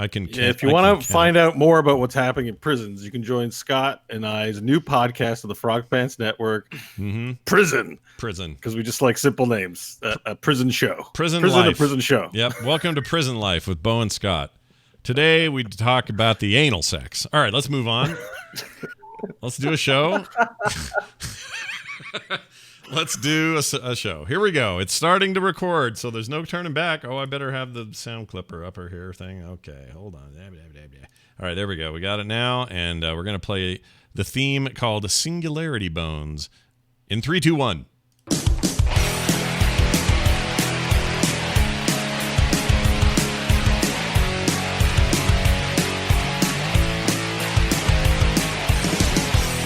I can. If you want to find out more about what's happening in prisons, you can join Scott and I's new podcast of the Frog Pants Network, Prison, because we just like simple names. A prison show, prison life, a prison show. Yep. Welcome to Prison Life with Bo and Scott. Today we talk about the anal sex. All right, let's move on. Let's do a show. Let's do a show. Here we go. It's starting to record, so there's no turning back. Oh, I better have the sound clipper up here thing. Okay, hold on. All right, there we go. We got it now, and we're going to play the theme called Singularity Bones in 3, 2, 1.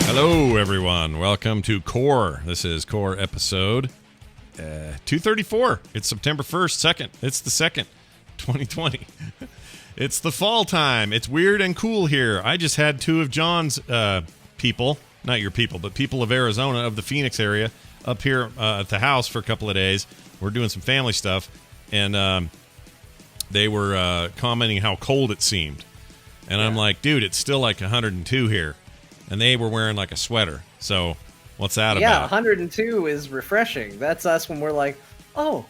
Hello, everyone. Welcome to Core. This is Core episode 234. It's September 1st, 2nd. It's the 2nd, 2020. It's the fall time. It's weird and cool here. I just had two of John's people, not your people, but people of Arizona, of the Phoenix area, up here at the house for a couple of days. We're doing some family stuff, and they were commenting how cold it seemed. And I'm like, dude, it's still like 102 here. And they were wearing like a sweater. So what's that about? Yeah, 102 is refreshing. That's us when we're like, oh,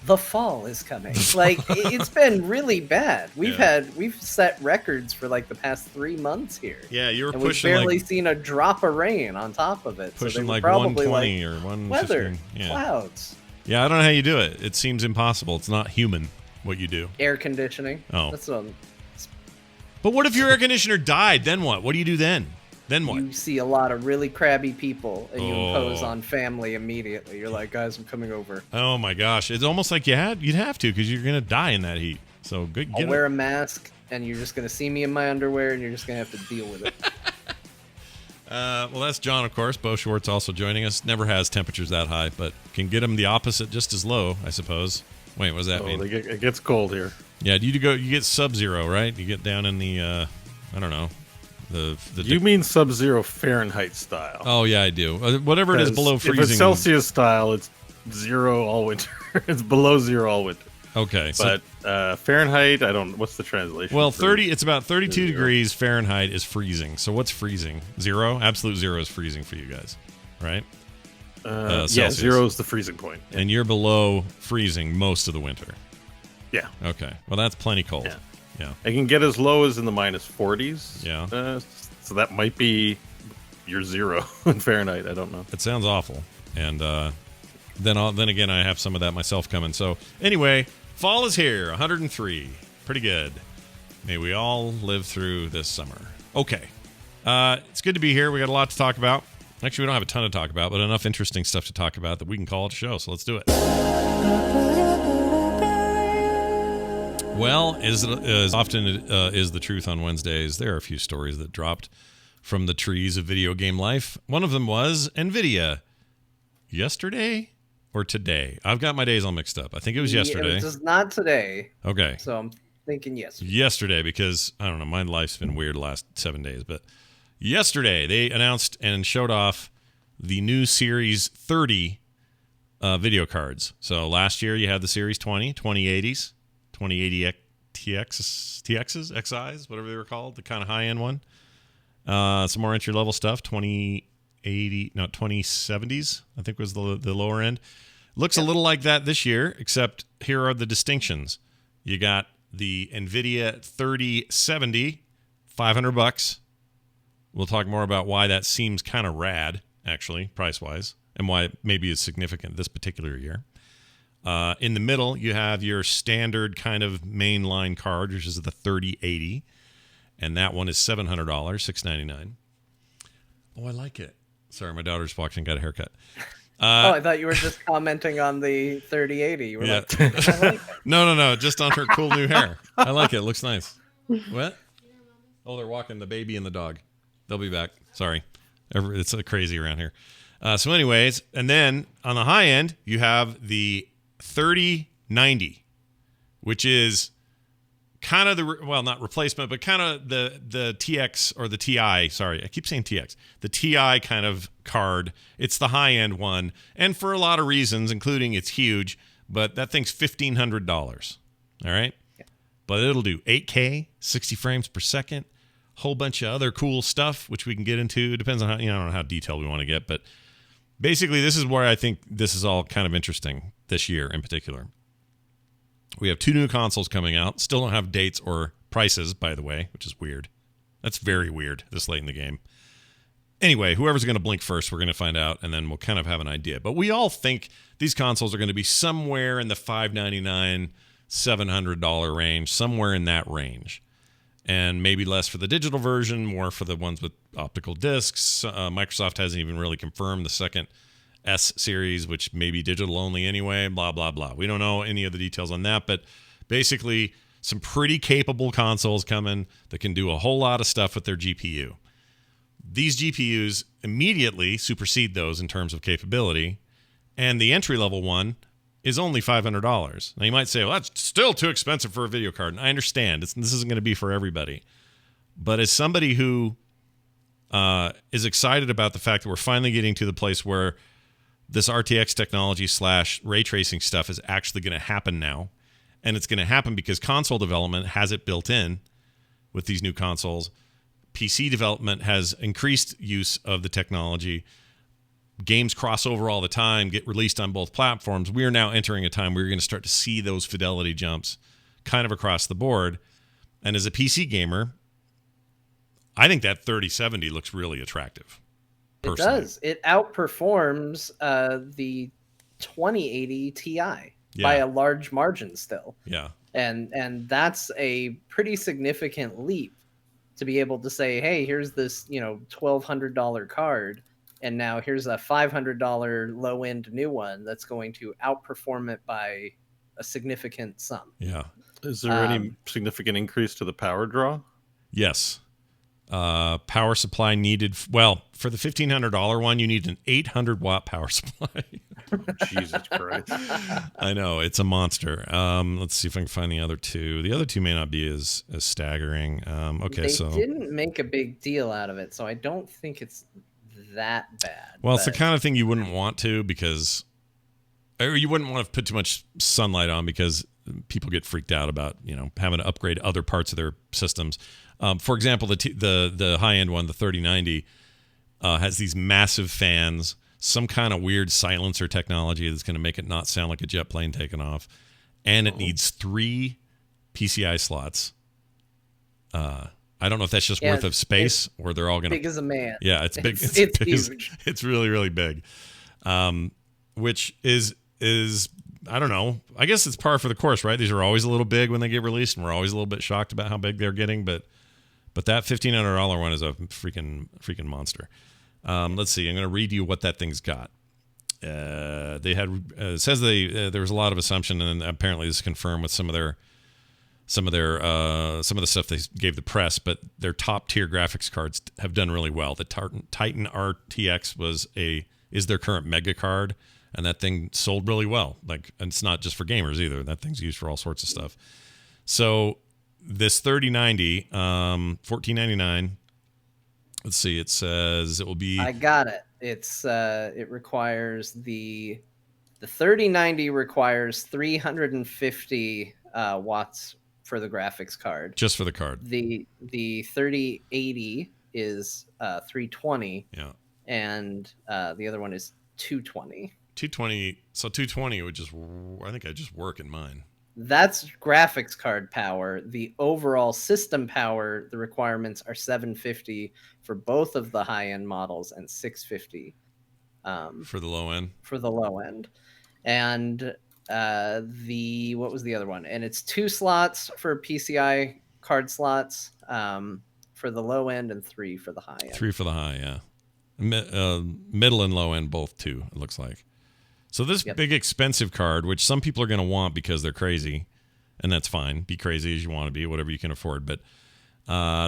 the fall is coming. Like, it's been really bad. We've set records for like the past 3 months here. Yeah, you were and pushing we've barely seen a drop of rain on top of it. Pushing so like probably 120 or 115. Weather, yeah. clouds. Yeah, I don't know how you do it. It seems impossible. It's not human what you do. Air conditioning. Oh. That's But what if your air conditioner died? Then what? What do you do then? Then what? You see a lot of really crabby people, and you impose on family immediately. You're like, guys, I'm coming over. Oh my gosh! It's almost like you'd have to because you're gonna die in that heat. So I'll wear a mask, and you're just gonna see me in my underwear, and you're just gonna have to deal with it. Well, that's John, of course. Bo Schwartz also joining us. Never has temperatures that high, but can get them the opposite just as low, I suppose. Wait, what does that mean? It gets cold here. Yeah, you get sub-zero, right? You get down in the I don't know. You mean Sub-Zero Fahrenheit style? Oh yeah, I do. Whatever it is below freezing. If it's Celsius style, it's 0 all winter. It's below 0 all winter. Okay, but Fahrenheit, I don't. What's the translation? Well, 30. It's about 32 degrees Fahrenheit is freezing. So what's freezing? 0. Absolute 0 is freezing for you guys, right? Yeah, 0 is the freezing point. Yeah. And you're below freezing most of the winter. Yeah. Okay. Well, that's plenty cold. Yeah. Yeah. It can get as low as in the minus 40s. Yeah. So that might be your 0 in Fahrenheit. I don't know. It sounds awful. And then again, I have some of that myself coming. So anyway, fall is here. 103. Pretty good. May we all live through this summer. Okay. It's good to be here. We got a lot to talk about. Actually, we don't have a ton to talk about, but enough interesting stuff to talk about that we can call it a show. So let's do it. Well, as often is the truth on Wednesdays, there are a few stories that dropped from the trees of video game life. One of them was Nvidia. Yesterday or today? I've got my days all mixed up. I think it was yesterday. It was not today. Okay. So I'm thinking yesterday. Yesterday, because, I don't know, my life's been weird the last 7 days. But yesterday, they announced and showed off the new Series 30 video cards. So last year, you had the Series 20, 2080s. 2080 TXs, XIs, whatever they were called, the kind of high-end one. Some more entry-level stuff, 2070s, I think was the lower end. Looks a little like that this year, except here are the distinctions. You got the Nvidia 3070, $500. We'll talk more about why that seems kind of rad, actually, price-wise, and why it maybe is significant this particular year. In the middle, you have your standard kind of mainline card, which is the 3080. And that one is $700, $699. Oh, I like it. Sorry, my daughter's walked in and got a haircut. I thought you were just commenting on the 3080. You were like, I like it. No, just on her cool new hair. I like it. It looks nice. What? Oh, they're walking the baby and the dog. They'll be back. Sorry. It's crazy around here. So anyways, and then on the high end, you have the 3090, which is kind of not replacement, but kind of the TX or the TI. Sorry, I keep saying TX. The TI kind of card. It's the high end one, and for a lot of reasons, including it's huge. But that thing's $1,500. All right, but it'll do 8K, 60 frames per second, whole bunch of other cool stuff, which we can get into. It depends on how, I don't know how detailed we want to get, but basically this is where I think this is all kind of interesting this year in particular. We have 2 new consoles coming out. Still don't have dates or prices, by the way, which is weird. That's very weird this late in the game. Anyway, whoever's going to blink first, we're going to find out, and then we'll kind of have an idea. But we all think these consoles are going to be somewhere in the $599, $700 range, somewhere in that range. And maybe less for the digital version, more for the ones with optical discs. Microsoft hasn't even really confirmed the second S series, which may be digital only anyway, blah, blah, blah. We don't know any of the details on that, but basically some pretty capable consoles coming that can do a whole lot of stuff with their GPU. These GPUs immediately supersede those in terms of capability, and the entry-level one is only $500. Now, you might say, well, that's still too expensive for a video card. And I understand. This isn't going to be for everybody. But as somebody who is excited about the fact that we're finally getting to the place where this RTX technology / ray tracing stuff is actually going to happen now, and it's going to happen because console development has it built in with these new consoles. PC development has increased use of the technology. Games cross over all the time, get released on both platforms. We are now entering a time where you're going to start to see those fidelity jumps kind of across the board. And as a PC gamer, I think that 3070 looks really attractive. Personally. It does. It outperforms the 2080 Ti by a large margin still. Yeah. And that's a pretty significant leap to be able to say, hey, here's this, $1,200 card, and now here's a $500 low-end new one that's going to outperform it by a significant sum. Yeah. Is there any significant increase to the power draw? Yes. Power supply needed. Well, for the $1,500 one, you need an 800-watt power supply. Jesus Christ. I know. It's a monster. Let's see if I can find the other two. The other two may not be as staggering. Okay, they didn't make a big deal out of it, so I don't think it's that bad. Well, it's the kind of thing you wouldn't want to or you wouldn't want to put too much sunlight on because people get freaked out about, having to upgrade other parts of their systems. For example, the high-end one, the 3090, has these massive fans, some kind of weird silencer technology that's going to make it not sound like a jet plane taking off, and it needs 3 PCI slots. I don't know if that's just worth of space or they're all going to... Big as a man. Yeah, it's big. It's big huge. It's really, really big, which is I don't know. I guess it's par for the course, right? These are always a little big when they get released, and we're always a little bit shocked about how big they're getting, but that $1,500 one is a freaking monster. Let's see. I'm going to read you what that thing's got. They had it says there was a lot of assumption, and apparently this is confirmed with some of the stuff they gave the press. But their top tier graphics cards have done really well. The Titan RTX is their current mega card, and that thing sold really well. And it's not just for gamers either. That thing's used for all sorts of stuff. So this 3090, $1,499. Let's see. It says it will be. I got it. It's it requires the 3090 requires 350 watts for the graphics card. Just for the card. The 3080 is 320. Yeah. And the other one is 220. 220. So 220 would I think I'd just work in mine. That's graphics card power. The overall system power, the requirements are 750 for both of the high-end models and 650 for the low end. For the low end, and what was the other one? And it's 2 slots for PCI card slots for the low end and 3 for the high end. 3 for the high, yeah. Middle and low end both 2. It looks like. So this big expensive card, which some people are going to want because they're crazy, and that's fine. Be crazy as you want to be, whatever you can afford. But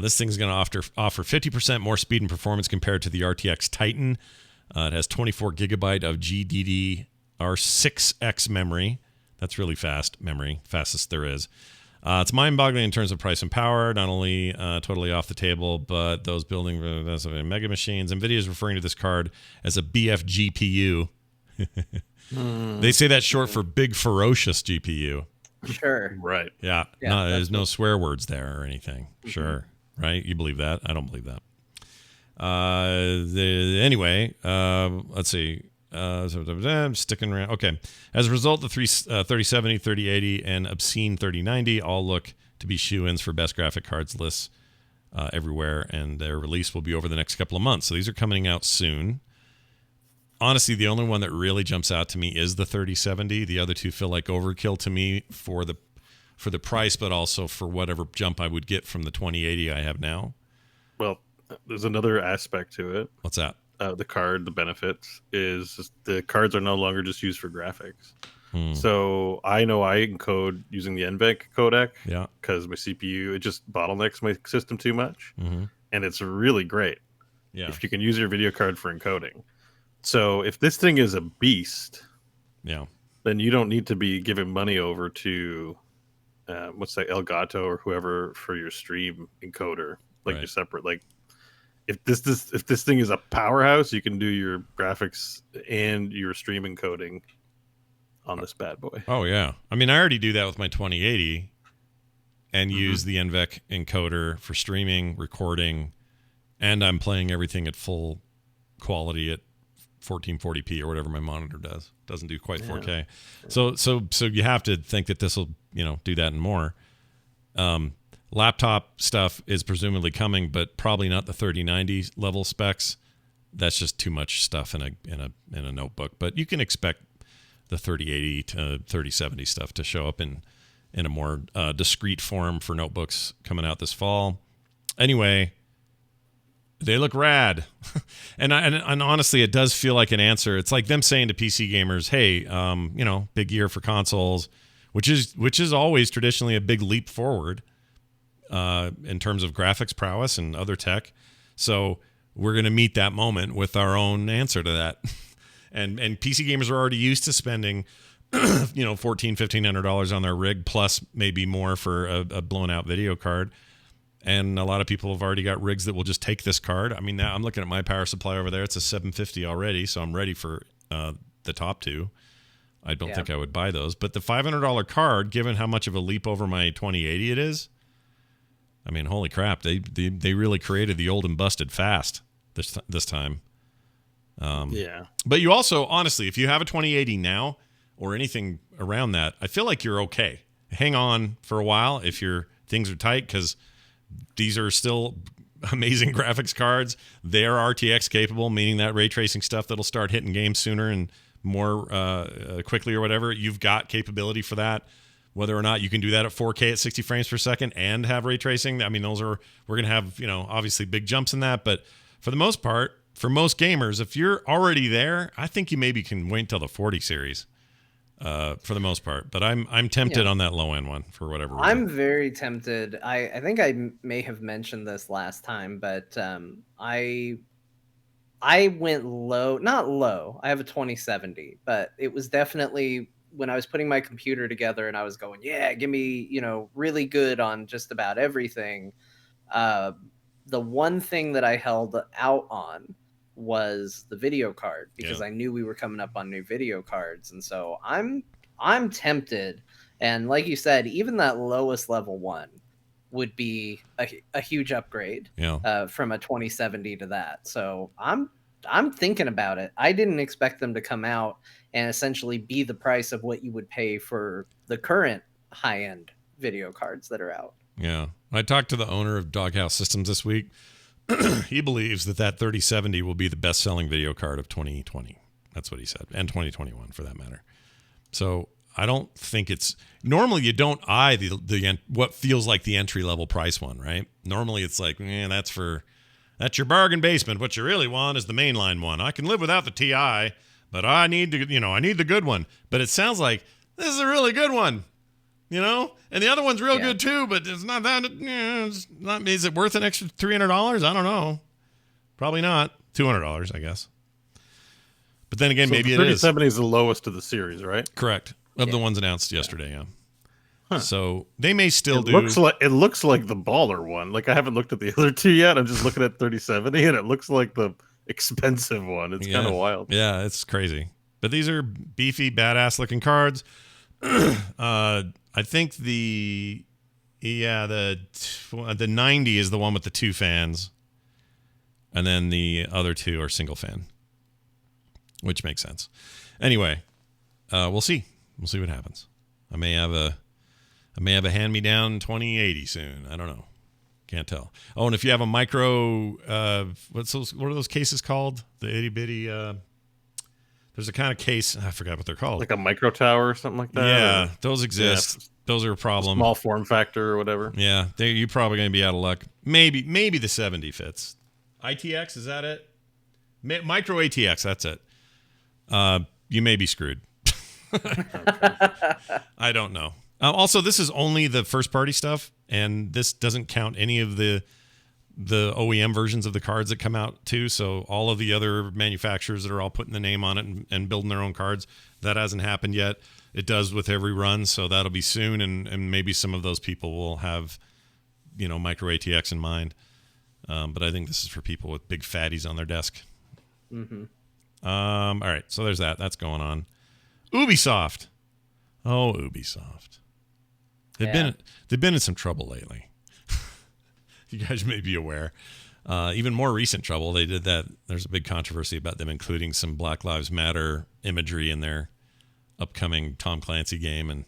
this thing's going to offer 50% more speed and performance compared to the RTX Titan. It has 24 gigabyte of GDDR6X memory. That's really fast memory, fastest there is. It's mind-boggling in terms of price and power, not only totally off the table, but those building mega machines. Nvidia is referring to this card as a BF GPU. They say that's short for Big Ferocious GPU. Sure. Right. Yeah. No, there's no swear words there or anything. Mm-hmm. Sure. Right? You believe that? I don't believe that. Anyway, let's see. I'm sticking around. Okay. As a result, the 3070, 3080, and obscene 3090 all look to be shoe-ins for best graphic cards lists everywhere, and their release will be over the next couple of months. So these are coming out soon. Honestly, the only one that really jumps out to me is the 3070. The other two feel like overkill to me for the price, but also for whatever jump I would get from the 2080 I have now. Well, there's another aspect to it. What's that? The benefits is the cards are no longer just used for graphics. So I know I encode using the NVENC codec because my CPU, it just bottlenecks my system too much. And it's really great if you can use your video card for encoding. So if this thing is a beast, then you don't need to be giving money over to what's that, Elgato or whoever for your stream encoder, like your separate. Like if this thing is a powerhouse, you can do your graphics and your stream encoding on this bad boy. Oh yeah, I mean I already do that with my 2080 and use the NVENC encoder for streaming, recording, and I'm playing everything at full quality at 1440p or whatever my monitor does. Doesn't do quite 4K. So you have to think that this will, do that and more. Laptop stuff is presumably coming, but probably not the 3090 level specs. That's just too much stuff in a notebook. But you can expect the 3080 to 3070 stuff to show up in a more discrete form for notebooks coming out this fall. Anyway, they look rad. and honestly, it does feel like an answer. It's like them saying to PC gamers, hey, big year for consoles, which is always traditionally a big leap forward in terms of graphics prowess and other tech. So we're going to meet that moment with our own answer to that. and PC gamers are already used to spending $1,400-$1,500 on their rig, plus maybe more for a blown out video card. And a lot of people have already got rigs that will just take this card. I mean, now I'm looking at my power supply over there. It's a 750 already, so I'm ready for the top two. I don't think I would buy those. But the $500 card, given how much of a leap over my 2080 it is, I mean, holy crap. They really created the old and busted fast this time. But you also, honestly, if you have a 2080 now or anything around that, I feel like you're okay. Hang on for a while if your things are tight, because these are still amazing graphics cards. They're RTX capable, meaning that ray tracing stuff that'll start hitting games sooner and more quickly or whatever. You've got capability for that. Whether or not you can do that at 4K at 60 frames per second and have ray tracing, I mean, we're going to have, obviously big jumps in that. But for the most part, for most gamers, if you're already there, I think you maybe can wait until the 40 series. For the most part, but I'm tempted on that low end one for whatever reason. I'm very tempted. I think I may have mentioned this last time, but I went low, not low. I have a 2070, but it was definitely when I was putting my computer together and I was going, give me, really good on just about everything. The one thing that I held out on was the video card, because I knew we were coming up on new video cards, and so I'm tempted. And like you said, even that lowest level one would be a huge upgrade from a 2070 to that. So I'm thinking about it. I didn't expect them to come out and essentially be the price of what you would pay for the current high-end video cards that are out. Yeah. I talked to the owner of Doghouse Systems this week. He believes that 3070 will be the best-selling video card of 2020. That's what he said, and 2021 for that matter. So I don't think it's normally you don't eye the what feels like the entry-level price one, right? Normally it's like, that's your bargain basement. What you really want is the mainline one. I can live without the TI, but I need the good one. But it sounds like this is a really good one. And the other one's real good too, but it's not that. It's not. Is it worth an extra $300? I don't know. Probably not. $200, I guess. But then again, maybe it is. 3070 is the lowest of the series, right? Correct. Of the ones announced yesterday, yeah. Huh. So they may still it looks like the baller one. Like I haven't looked at the other two yet. I'm just looking at 3070, and it looks like the expensive one. It's kind of wild. Yeah, it's crazy. But these are beefy, badass looking cards. I think the 90 is the one with the 2 fans, and then the other 2 are single fan, which makes sense. Anyway, we'll see. We'll see what happens. I may have a hand-me-down 2080 soon. I don't know. Can't tell. Oh, and if you have a micro, what are those cases called? The itty-bitty, there's a kind of case, I forgot what they're called. Like a micro tower or something like that? Yeah, those exist. Yeah, those are a problem. Small form factor or whatever. Yeah, you're probably going to be out of luck. Maybe the 70 fits. ITX, is that it? Micro ATX, that's it. You may be screwed. I don't know. Also, this is only the first-party stuff, and this doesn't count any of the OEM versions of the cards that come out, too. So all of the other manufacturers that are all putting the name on it and building their own cards, that hasn't happened yet. It does with every run, so that'll be soon, and maybe some of those people will have, micro ATX in mind. But I think this is for people with big fatties on their desk. Mm-hmm. All right, so there's that. That's going on. Ubisoft. Oh, Ubisoft. They've been in some trouble lately. You guys may be aware. Even more recent trouble. They did that. There's a big controversy about them including some Black Lives Matter imagery in their upcoming Tom Clancy game, and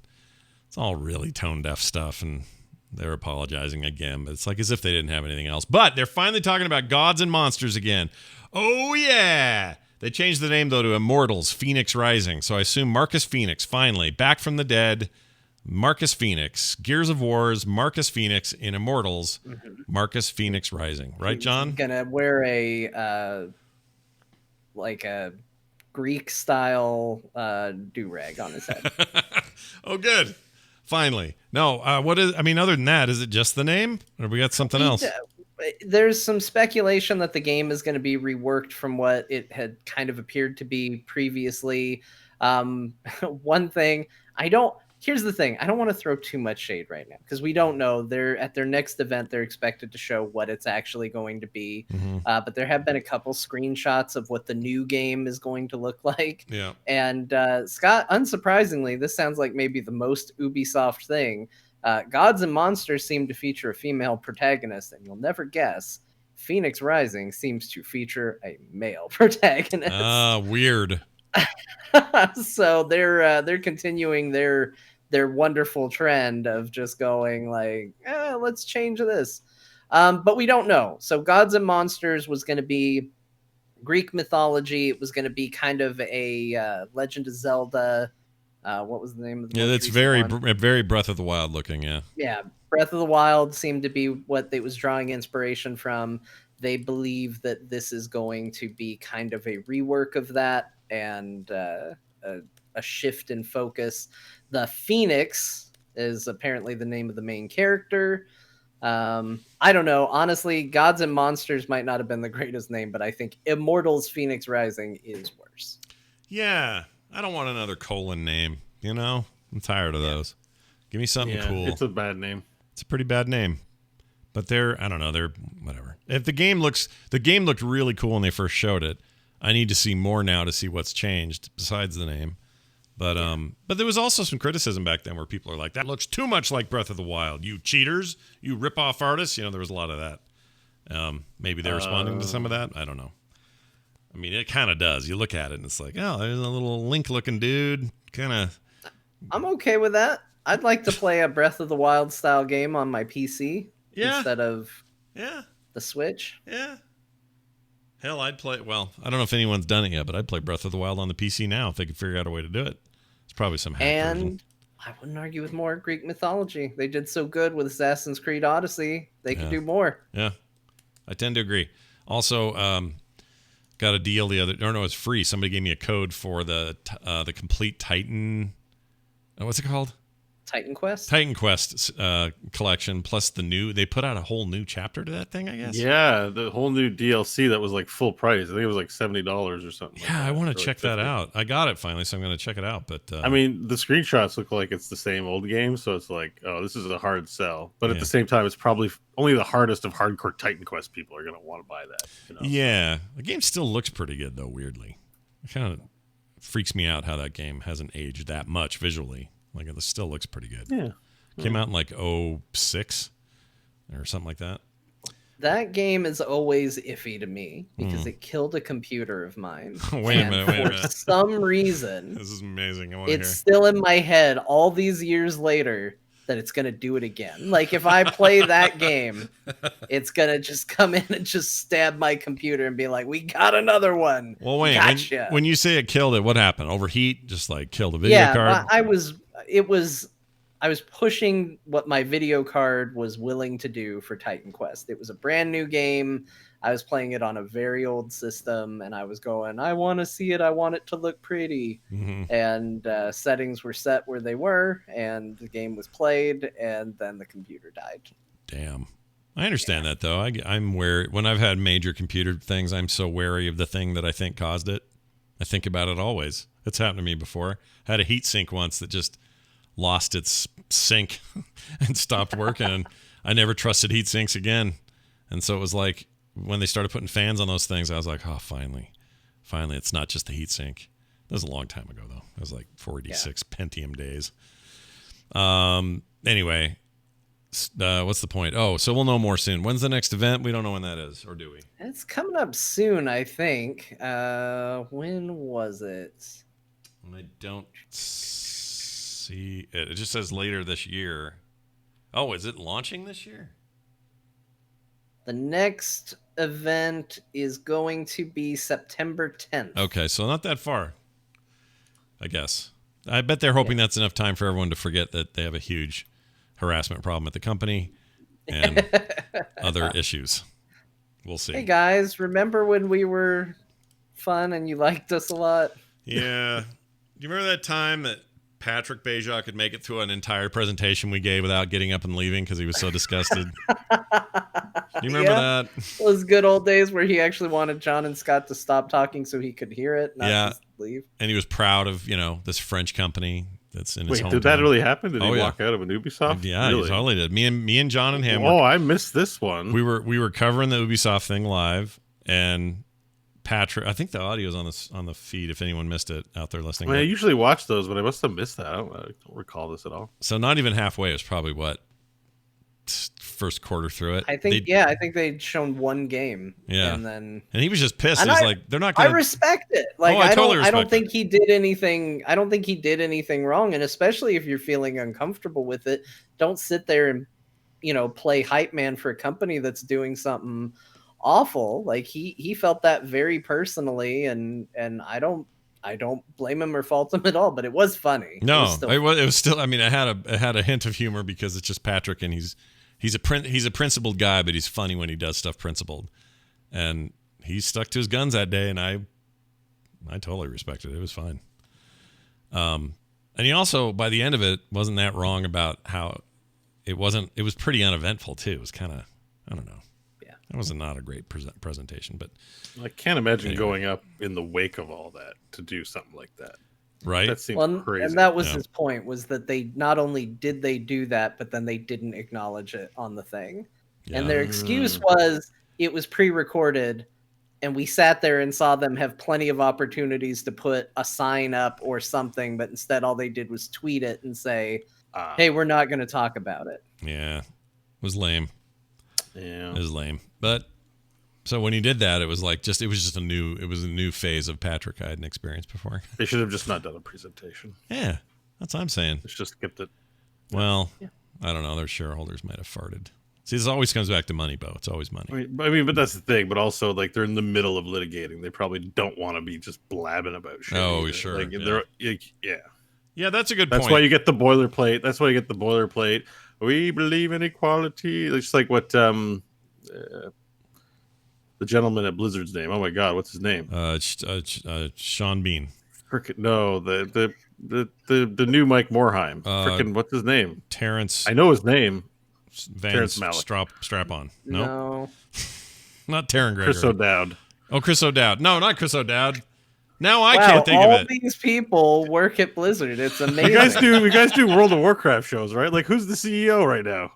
it's all really tone-deaf stuff, and they're apologizing again. But it's like as if they didn't have anything else. But they're finally talking about gods and monsters again. Oh, yeah. They changed the name, though, to Immortals, Phoenix Rising. So I assume Marcus Phoenix, finally, back from the dead. Marcus Phoenix, Gears of War's Marcus Phoenix in Immortals, Marcus Phoenix Rising. Right, John? He's gonna wear a Greek-style do-rag on his head. Oh, good. Finally. No, other than that, is it just the name? Or we got something else? There's some speculation that the game is going to be reworked from what it had kind of appeared to be previously. One thing, here's the thing. I don't want to throw too much shade right now because we don't know. They're at their next event. They're expected to show what it's actually going to be. Mm-hmm. But there have been a couple screenshots of what the new game is going to look like. Yeah. And Scott, unsurprisingly, this sounds like maybe the most Ubisoft thing. Gods and Monsters seem to feature a female protagonist, and you'll never guess, Phoenix Rising seems to feature a male protagonist. Weird. So they're continuing their wonderful trend of just going like, let's change this. But we don't know. So Gods and Monsters was going to be Greek mythology. It was going to be kind of a Legend of Zelda. What was the name of the that's very Breath of the Wild looking, yeah. Yeah, Breath of the Wild seemed to be what it was drawing inspiration from. They believe that this is going to be kind of a rework of that and a shift in focus. The Phoenix is apparently the name of the main character. I don't know. Honestly, Gods and Monsters might not have been the greatest name, but I think Immortals Phoenix Rising is worse. Yeah. I don't want another colon name, I'm tired of those. Give me something cool. It's a bad name. It's a pretty bad name. But they're whatever. If the game looked really cool when they first showed it. I need to see more now to see what's changed besides the name. But there was also some criticism back then where people are like, that looks too much like Breath of the Wild. You cheaters, you rip-off artists. There was a lot of that. Maybe they're responding to some of that. I don't know. I mean, it kind of does. You look at it and it's like, oh, there's a little Link-looking dude. Kind of. I'm okay with that. I'd like to play a Breath of the Wild style game on my PC instead of the Switch. Yeah. Hell, I'd play. Well, I don't know if anyone's done it yet, but I'd play Breath of the Wild on the PC now if they could figure out a way to do it. It's probably some hack version. I wouldn't argue with more Greek mythology. They did so good with Assassin's Creed Odyssey. They could do more. Yeah, I tend to agree. Also, got a deal it's free. Somebody gave me a code for the complete Titan. What's it called? Titan Quest collection, plus they put out a whole new chapter to that thing, I guess. Yeah, the whole new DLC that was like full price. I think it was like $70 or something. Yeah, I want to check that out. I got it finally, so I'm going to check it out. But I mean, the screenshots look like it's the same old game, so it's like, oh, this is a hard sell. But at the same time, it's probably only the hardest of hardcore Titan Quest people are going to want to buy that. Yeah, the game still looks pretty good though. Weirdly, it kind of freaks me out how that game hasn't aged that much visually. Like it still looks pretty good. Yeah. Came out in like 06 or something like that. That game is always iffy to me because it killed a computer of mine. Wait a minute. For some reason, This is amazing. I want to hear. it's still in my head all these years later that it's going to do it again. Like if I play that game, it's going to just come in and just stab my computer and be like, we got another one. Well, wait, gotcha. when you say it killed it, what happened? Overheat? Just like killed a video card? I was pushing what my video card was willing to do for Titan Quest. It was a brand new game. I was playing it on a very old system, and I was going, I want to see it. I want it to look pretty. Mm-hmm. And settings were set where they were, and the game was played, and then the computer died. Damn. I understand that, though. I'm wary. When I've had major computer things, I'm so wary of the thing that I think caused it. I think about it always. It's happened to me before. I had a heat sink once that just lost its sink and stopped working. And I never trusted heat sinks again. And so it was like when they started putting fans on those things, I was like, oh, finally, it's not just the heat sink. That was a long time ago, though. It was like 46 Pentium days. Anyway, what's the point? Oh, so we'll know more soon. When's the next event? We don't know when that is, or do we? It's coming up soon, I think. When was it? I don't see it. It just says later this year. Oh, is it launching this year? The next event is going to be September 10th. Okay, so not that far, I guess. I bet they're hoping that's enough time for everyone to forget that they have a huge harassment problem at the company and other issues. We'll see. Hey, guys, remember when we were fun and you liked us a lot? Yeah. Do you remember that time that Patrick Beja could make it through an entire presentation we gave without getting up and leaving because he was so disgusted? Do you remember that? Those good old days where he actually wanted John and Scott to stop talking so he could hear it, not just leave. And he was proud of, this French company that's in his hometown. Did that really happen? Did he walk out of an Ubisoft? Yeah, really? He totally did. Me and John and him. I missed this one. We were covering the Ubisoft thing live, and Patrick, I think the audio is on the feed if anyone missed it out there listening. I usually watch those, but I must have missed that. I don't recall this at all. So not even halfway. It was probably first quarter through it. I think they'd shown one game. Yeah. And he was just pissed. He's like, they're not going to... I respect it. Like, I don't think he did anything. I don't think he did anything wrong. And especially if you're feeling uncomfortable with it, don't sit there and, play hype man for a company that's doing something awful. Like he felt that very personally, and I don't blame him or fault him at all, but it was funny. No, it was still, I mean, it had a hint of humor because it's just Patrick, and he's a principled guy, but he's funny when he does stuff principled. And he stuck to his guns that day, and I totally respected it. It was fine. And he also, by the end of it, wasn't that wrong about how it was pretty uneventful too. It was kind of, I don't know. That was not a great presentation, but I can't imagine going up in the wake of all that to do something like that. Right? That seems crazy. And that was his point, was that they not only did they do that, but then they didn't acknowledge it on the thing. Yeah. And their excuse was it was pre-recorded, and we sat there and saw them have plenty of opportunities to put a sign up or something, but instead all they did was tweet it and say, hey, we're not going to talk about it. Yeah. It was lame. Yeah. It was lame. But so when he did that, it was a new phase of Patrick I hadn't experienced before. They should have just not done a presentation. Yeah, that's what I'm saying. It's just kept it. Well, I don't know. Their shareholders might have farted. See, this always comes back to money, Bo. It's always money. But that's the thing. But also, like, they're in the middle of litigating. They probably don't want to be just blabbing about shit. Oh, either. sure. Like, yeah, that's a good point. That's why you get the boilerplate. We believe in equality. It's just like what the gentleman at Blizzard's name. Oh my God, what's his name? Sean Bean. No, the new Mike Morhaime. What's his name? Terrence. I know his name. Terrence Malick. Strap on. No. Not Taron Gregory. Chris O'Dowd. Oh, Chris O'Dowd. No, not Chris O'Dowd. Now I can't think of it. All these people work at Blizzard. It's amazing. You guys do World of Warcraft shows, right? Like, who's the CEO right now?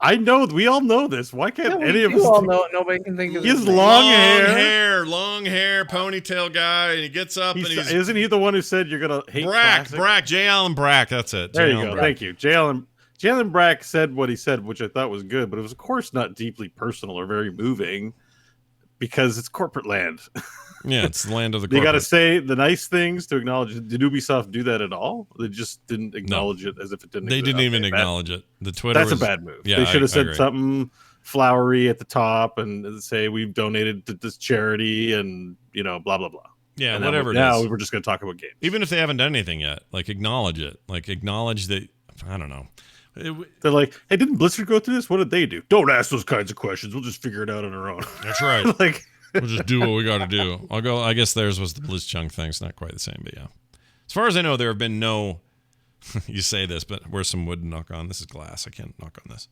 I know. We all know this. Why can't any of us? We all know it. Nobody can think of. He has long hair. hair, ponytail guy, and he gets up and he's... Isn't he the one who said you're going to hate Brack, J. Allen Brack, that's it. There you go, thank you. J. Allen Brack said what he said, which I thought was good, but it was, of course, not deeply personal or very moving, because it's corporate land. Yeah, it's the land of the corporate. You got to say the nice things to acknowledge it. Did Ubisoft do that at all? They just didn't acknowledge it as if it didn't They exist. didn't even acknowledge it. The Twitter That's a bad move. Yeah, they should have said something flowery at the top and say we've donated to this charity and, blah, blah, blah. Yeah, and whatever it is. Now we're just going to talk about games. Even if they haven't done anything yet, like acknowledge it. Like acknowledge that, I don't know. They're like, hey, didn't Blizzard go through this? What did they do? Don't ask those kinds of questions. We'll just figure it out on our own. That's right. Like... We'll just do what we got to do. I guess theirs was the Blizzchung thing. It's not quite the same, but yeah. As far as I know, there have been no... you say this, but where's some wood to knock on? This is glass. I can't knock on this.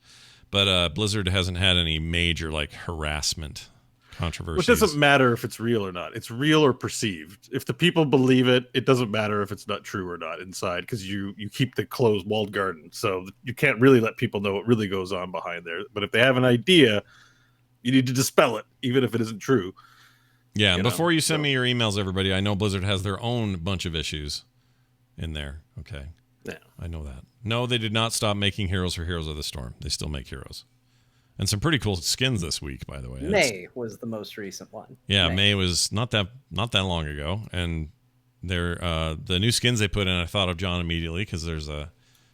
But Blizzard hasn't had any major harassment controversies. It doesn't matter if it's real or not. It's real or perceived. If the people believe it, it doesn't matter if it's not true or not inside, because you keep the closed walled garden. So you can't really let people know what really goes on behind there. But if they have an idea... you need to dispel it, even if it isn't true. Yeah, before you send me your emails, everybody, I know Blizzard has their own bunch of issues in there. Okay. Yeah. I know that. No, they did not stop making heroes for Heroes of the Storm. They still make heroes. And some pretty cool skins this week, by the way. May was the most recent one. Yeah, May was not that long ago. And they're the new skins they put in, I thought of John immediately, because there's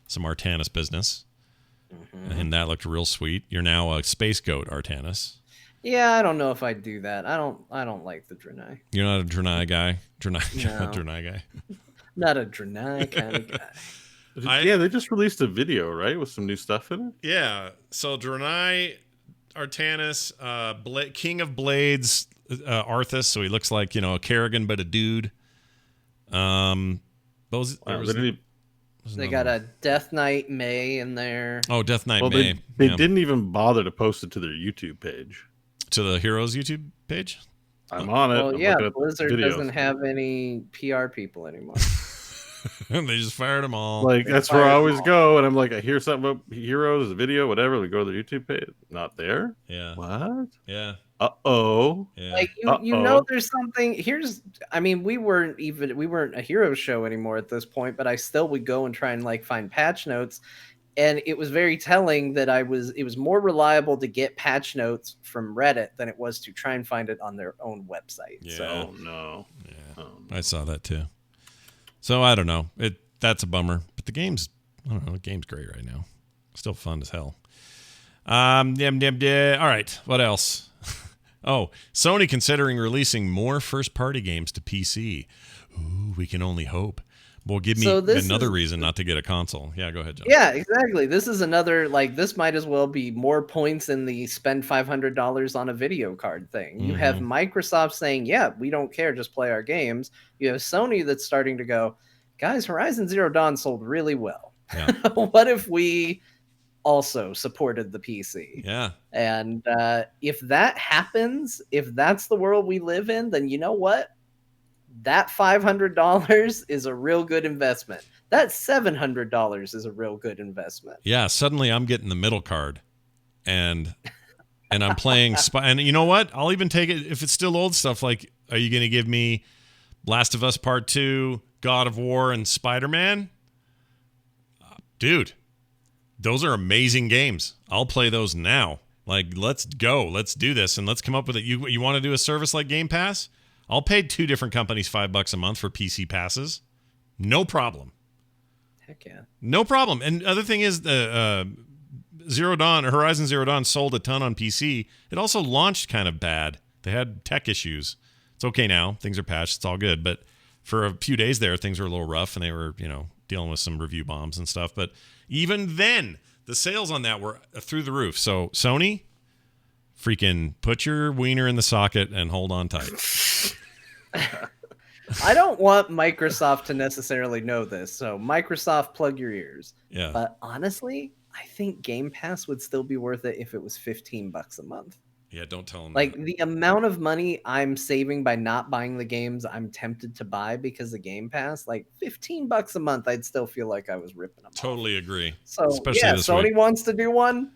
some Artanis business. Mm-hmm. And that looked real sweet. You're now a space goat, Artanis. Yeah, I don't know if I'd do that. I don't like the Draenei. You're not a Draenei guy? No. Draenei guy. Not a Draenei kind of guy. Yeah, they just released a video, right, with some new stuff in it? Yeah. So Draenei, Artanis, King of Blades, Arthas, so he looks like, a Kerrigan, but a dude. They got a Death Knight May in there. Oh, Death Knight May. They didn't even bother to post it to their YouTube page. To the Heroes YouTube page? I'm on it. Well, yeah, Blizzard doesn't have any PR people anymore. They just fired them all. That's where I always go, and I'm like, I hear something about Heroes, a video, whatever. We go to their YouTube page. Not there? Yeah. What? Yeah. Uh-oh. Yeah. There's something. We weren't a Heroes show anymore at this point, but I still would go and try and find patch notes. And it was very telling that it was more reliable to get patch notes from Reddit than it was to try and find it on their own website. Yeah. So, no. Yeah. Oh, no. I saw that too. So I don't know. That's a bummer. But the game's great right now. Still fun as hell. All right. What else? Oh, Sony considering releasing more first-party games to PC. Ooh, we can only hope. Well, give me another reason not to get a console. Yeah, go ahead, John. Yeah, exactly. This is another, this might as well be more points in the spend $500 on a video card thing. You have Microsoft saying, yeah, we don't care, just play our games. You have Sony that's starting to go, guys, Horizon Zero Dawn sold really well. Yeah. What if we also supported the PC? Yeah. And if that happens, if that's the world we live in, then you know what? That $500 is a real good investment. That $700 is a real good investment. Yeah, suddenly I'm getting the middle card, and I'm playing. And you know what? I'll even take it if it's still old stuff. Like, are you going to give me Last of Us Part 2, God of War, and Spider-Man? Dude, those are amazing games. I'll play those now. Let's go. Let's do this, and let's come up with it. You want to do a service like Game Pass? I'll pay 2 different companies $5 a month for PC passes. No problem. Heck yeah. No problem. And the other thing is, Horizon Zero Dawn sold a ton on PC. It also launched kind of bad. They had tech issues. It's okay now. Things are patched. It's all good. But for a few days there, things were a little rough, and they were, dealing with some review bombs and stuff. But even then, the sales on that were through the roof. So Sony, freaking put your wiener in the socket and hold on tight. I don't want Microsoft to necessarily know this, so Microsoft, plug your ears. Yeah. But honestly, I think Game Pass would still be worth it if it was $15 a month. Yeah, don't tell them the amount of money I'm saving by not buying the games I'm tempted to buy because of Game Pass, $15 a month, I'd still feel like I was ripping them Totally off. Agree. So, especially this Sony week. wants to do one.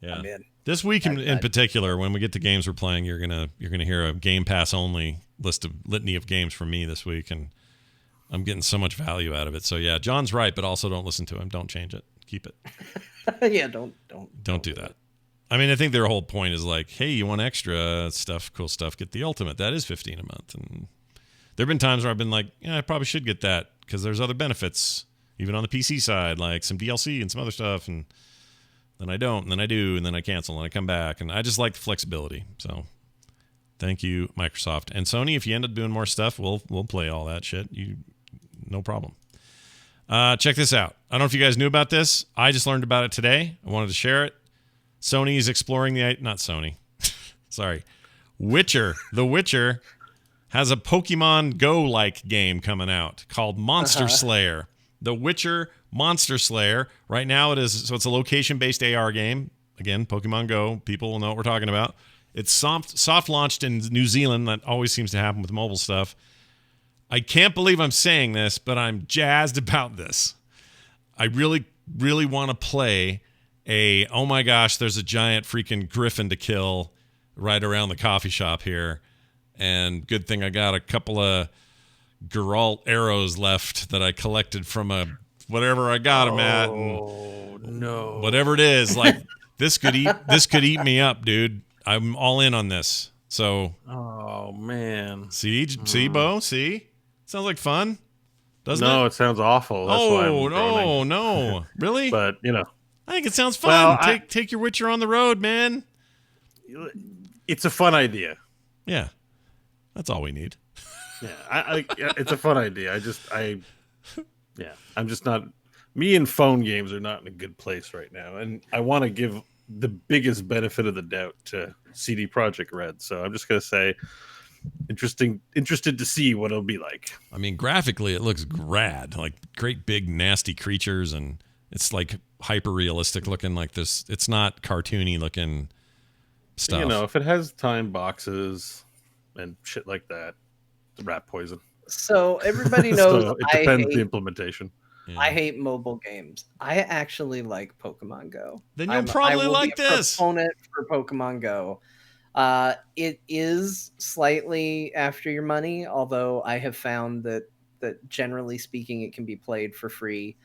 Yeah. I'm in. This week in particular, when we get to games we're playing, you're gonna hear a Game Pass only litany of games from me this week, and I'm getting so much value out of it. So yeah, John's right, but also don't listen to him. Don't change it. Keep it. Yeah, don't do that. I mean, I think their whole point is like, hey, you want extra stuff, cool stuff, get the Ultimate. That is $15 a month. And there have been times where I've been like, yeah, I probably should get that because there's other benefits, even on the PC side, like some DLC and some other stuff. And then I don't, and then I do, and then I cancel, and I come back. And I just like the flexibility. So thank you, Microsoft. And Sony, if you end up doing more stuff, we'll play all that shit. No problem. Check this out. I don't know if you guys knew about this. I just learned about it today. I wanted to share it. Sony is exploring not Sony. Sorry. The Witcher has a Pokemon Go-like game coming out called Monster Slayer. The Witcher Monster Slayer. Right now it's a location-based AR game. Again, Pokemon Go. People will know what we're talking about. It's soft launched in New Zealand. That always seems to happen with mobile stuff. I can't believe I'm saying this, but I'm jazzed about this. I really, really want to play oh my gosh, there's a giant freaking griffin to kill right around the coffee shop here. And good thing I got a couple of Geralt arrows left that I collected from whatever I got them at. Oh, no. Whatever it is, like this could eat me up, dude. I'm all in on this. So. Oh, man. See, Bo? See? Sounds like fun, doesn't it? No, it sounds awful. That's why I'm no. Really? But, I think it sounds fun. Well, take your Witcher on the road, man. It's a fun idea. Yeah. That's all we need. Yeah, it's a fun idea. I'm just not. Me and phone games are not in a good place right now, and I want to give the biggest benefit of the doubt to CD Projekt Red. So I'm just gonna say, interested to see what it'll be like. I mean, graphically, it looks rad. Like great big nasty creatures, and it's like hyper realistic looking. Like this, it's not cartoony looking stuff. If it has time boxes and shit like that, it's rat poison. So everybody knows so it depends the implementation. Yeah. I hate mobile games. I actually like Pokemon Go. Then you'll probably like this. Proponent for Pokemon Go. It is slightly after your money, although I have found that generally speaking, it can be played for free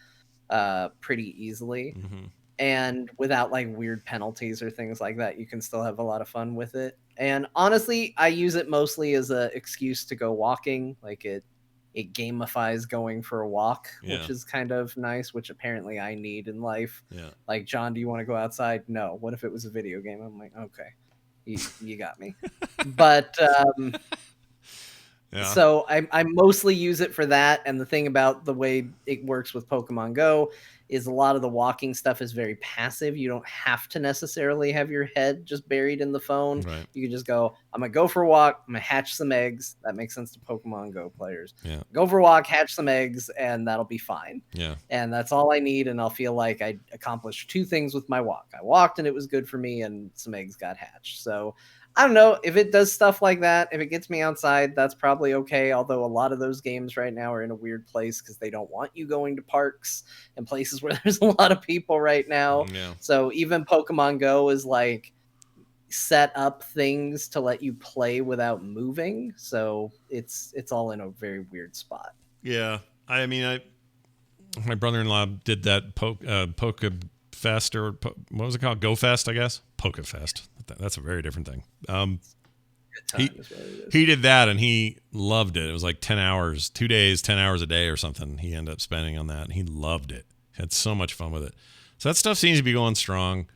pretty easily. Mm-hmm. And without like weird penalties or things like that, you can still have a lot of fun with it. And honestly, I use it mostly as an excuse to go walking. Like it gamifies going for a walk, which is kind of nice, which apparently I need in life. Yeah. Like, John, do you want to go outside? No. What if it was a video game? I'm like, okay, you got me. But so I mostly use it for that. And the thing about the way it works with Pokemon Go is a lot of the walking stuff is very passive. You don't have to necessarily have your head just buried in the phone. Right. You can just go, I'm going to go for a walk. I'm going to hatch some eggs. That makes sense to Pokemon Go players. Yeah. Go for a walk, hatch some eggs, and that'll be fine. Yeah. And that's all I need. And I'll feel like I accomplished two things with my walk. I walked and it was good for me, and some eggs got hatched. So I don't know if it does stuff like that. If it gets me outside, that's probably okay. Although a lot of those games right now are in a weird place because they don't want you going to parks and places where there's a lot of people right now. Yeah. So even Pokemon Go is like set up things to let you play without moving. So it's all in a very weird spot. Yeah. I mean, my brother-in-law did that Pokefest, or what was it called? Go Fest, I guess. Pokefest. That's a very different thing. He did that and he loved it. It was like 10 hours, 2 days, 10 hours a day or something he ended up spending on that. And he loved it. Had so much fun with it. So that stuff seems to be going strong.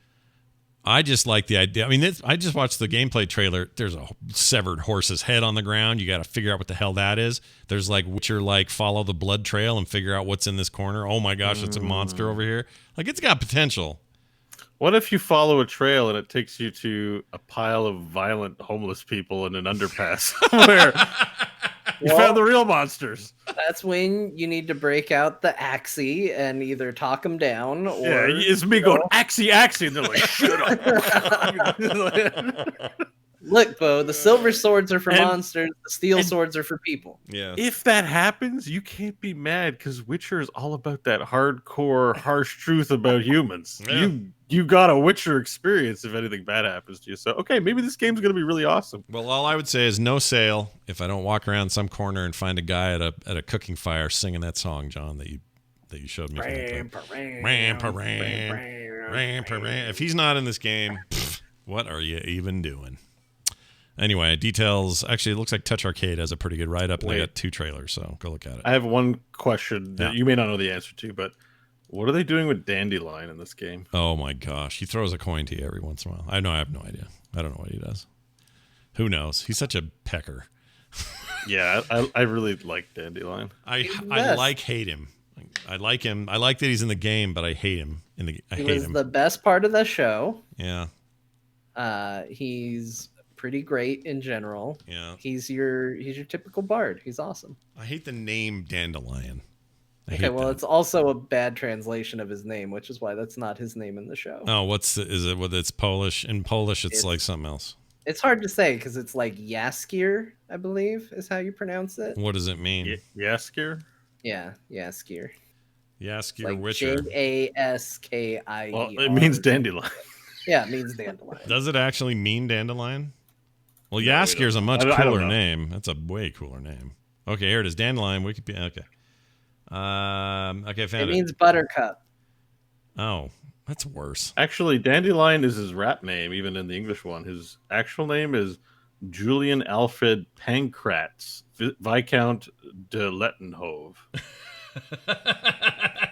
I just like the idea. I mean, I just watched the gameplay trailer. There's a severed horse's head on the ground. You got to figure out what the hell that is. There's like Witcher, like follow the blood trail and figure out what's in this corner. Oh my gosh, it's a monster over here. Like, it's got potential. What if you follow a trail and it takes you to a pile of violent homeless people in an underpass where you found the real monsters? That's when you need to break out the Axie and either talk them down or... Yeah, it's me going, Axie, and they're like, shut up. Look, Bo, the silver swords are for monsters, the steel swords are for people. Yeah. If that happens, you can't be mad because Witcher is all about that hardcore, harsh truth about humans. Yeah. You got a Witcher experience if anything bad happens to you. So, okay, maybe this game's going to be really awesome. Well, all I would say is no sale if I don't walk around some corner and find a guy at a cooking fire singing that song, John, that you showed me. If he's not in this game, what are you even doing? Anyway, details. Actually, it looks like Touch Arcade has a pretty good write-up, and they got 2 trailers, so go look at it. I have one question that you may not know the answer to, but what are they doing with Dandelion in this game? Oh, my gosh. He throws a coin to you every once in a while. I have no idea. I don't know what he does. Who knows? He's such a pecker. Yeah, I really like Dandelion. I hate him. I like him. I like that he's in the game, but I hate him. He was the best part of the show. Yeah. He's pretty great in general. Yeah. He's your typical bard. He's awesome. I hate the name Dandelion. It's also a bad translation of his name, which is why that's not his name in the show. Oh, it's Polish? In Polish, it's like something else. It's hard to say because it's like Jaskier, I believe, is how you pronounce it. What does it mean? Jaskier? Yeah, Jaskier. Jaskier like Witcher. Jaskier. Well, it means dandelion. Yeah, it means dandelion. Does it actually mean dandelion? Well, Jaskier's a much cooler name. That's a way cooler name. Okay, here it is. Dandelion, Wikipedia. Okay. Okay, found it. It means buttercup. Oh, that's worse. Actually, Dandelion is his rap name, even in the English one. His actual name is Julian Alfred Pancratz, Viscount de Lettenhove.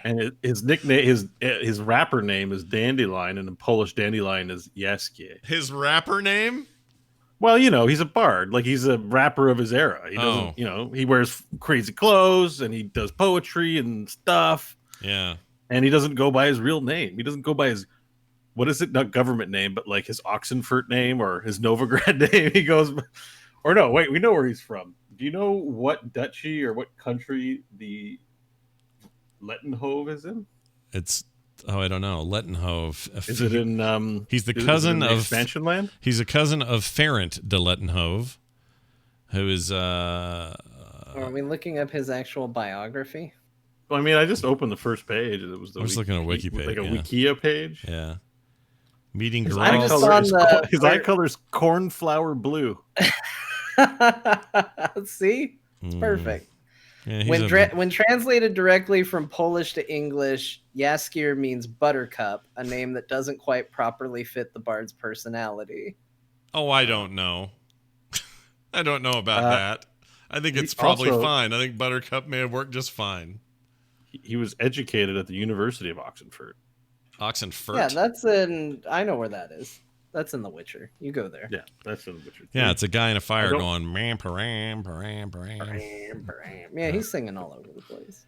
And his nickname, his rapper name is Dandelion, and in Polish, Dandelion is Jaskier. His rapper name? Well, he's a bard. Like, he's a rapper of his era. He doesn't, he wears crazy clothes and he does poetry and stuff. Yeah. And he doesn't go by his real name. He doesn't go by his, what is it? Not government name, but like his Oxenfurt name or his Novigrad name. He goes, or no, wait, we know where he's from. Do you know what duchy or what country the Lettenhove is in? I don't know. Lettenhove. Is it in? He's the cousin of Expansion Land. He's a cousin of Ferent de Lettenhove, who is. Are we looking up his actual biography? Well, I mean, I just opened the first page. It was I was looking at a wiki page, like a Wikia page. Yeah. Meeting his girls. Eye color's cornflower blue. See, it's perfect. Yeah, when translated directly from Polish to English, Jaskier means buttercup, a name that doesn't quite properly fit the bard's personality. Oh, I don't know. I don't know about that. I think it's probably fine. I think buttercup may have worked just fine. He was educated at the University of Oxenfurt. Oxenfurt? Yeah, I know where that is. That's in The Witcher. You go there. Yeah, that's in The Witcher. Yeah, it's a guy in a fire going, yeah, he's singing all over the place.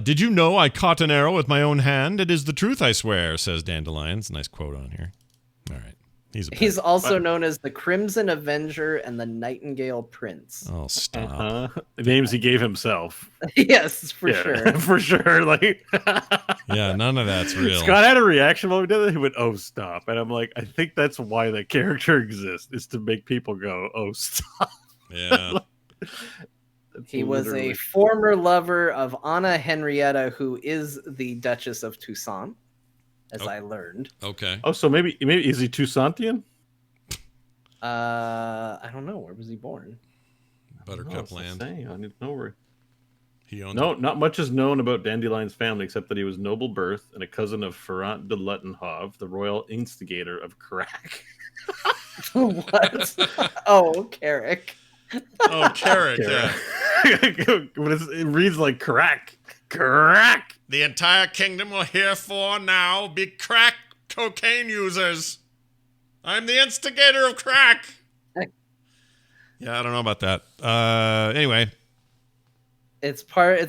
Did you know I caught an arrow with my own hand? It is the truth, I swear, says Dandelion. It's a nice quote on here. All right. He's also known as the Crimson Avenger and the Nightingale Prince. Oh, stop. Names he gave himself. Yes, for sure. For sure. Like, yeah, none of that's real. Scott had a reaction while we did it. He went, oh, stop. And I'm like, I think that's why the character exists, is to make people go, oh, stop. Yeah. He was a former lover of Anna Henrietta, who is the Duchess of Toussaint. As I learned. Okay. Oh, so maybe is he Toussaintian? I don't know. Where was he born? Buttercup Land. I need to know where. He owns not much is known about Dandelion's family except that he was noble birth and a cousin of Ferrant de Lettenhove, the royal instigator of crack. What? Oh, Carrick. Oh, Carrick. Yeah. It reads like crack. Crack. The entire kingdom will herefore now be crack cocaine users. I'm the instigator of crack. Yeah, I don't know about that. Anyway. It's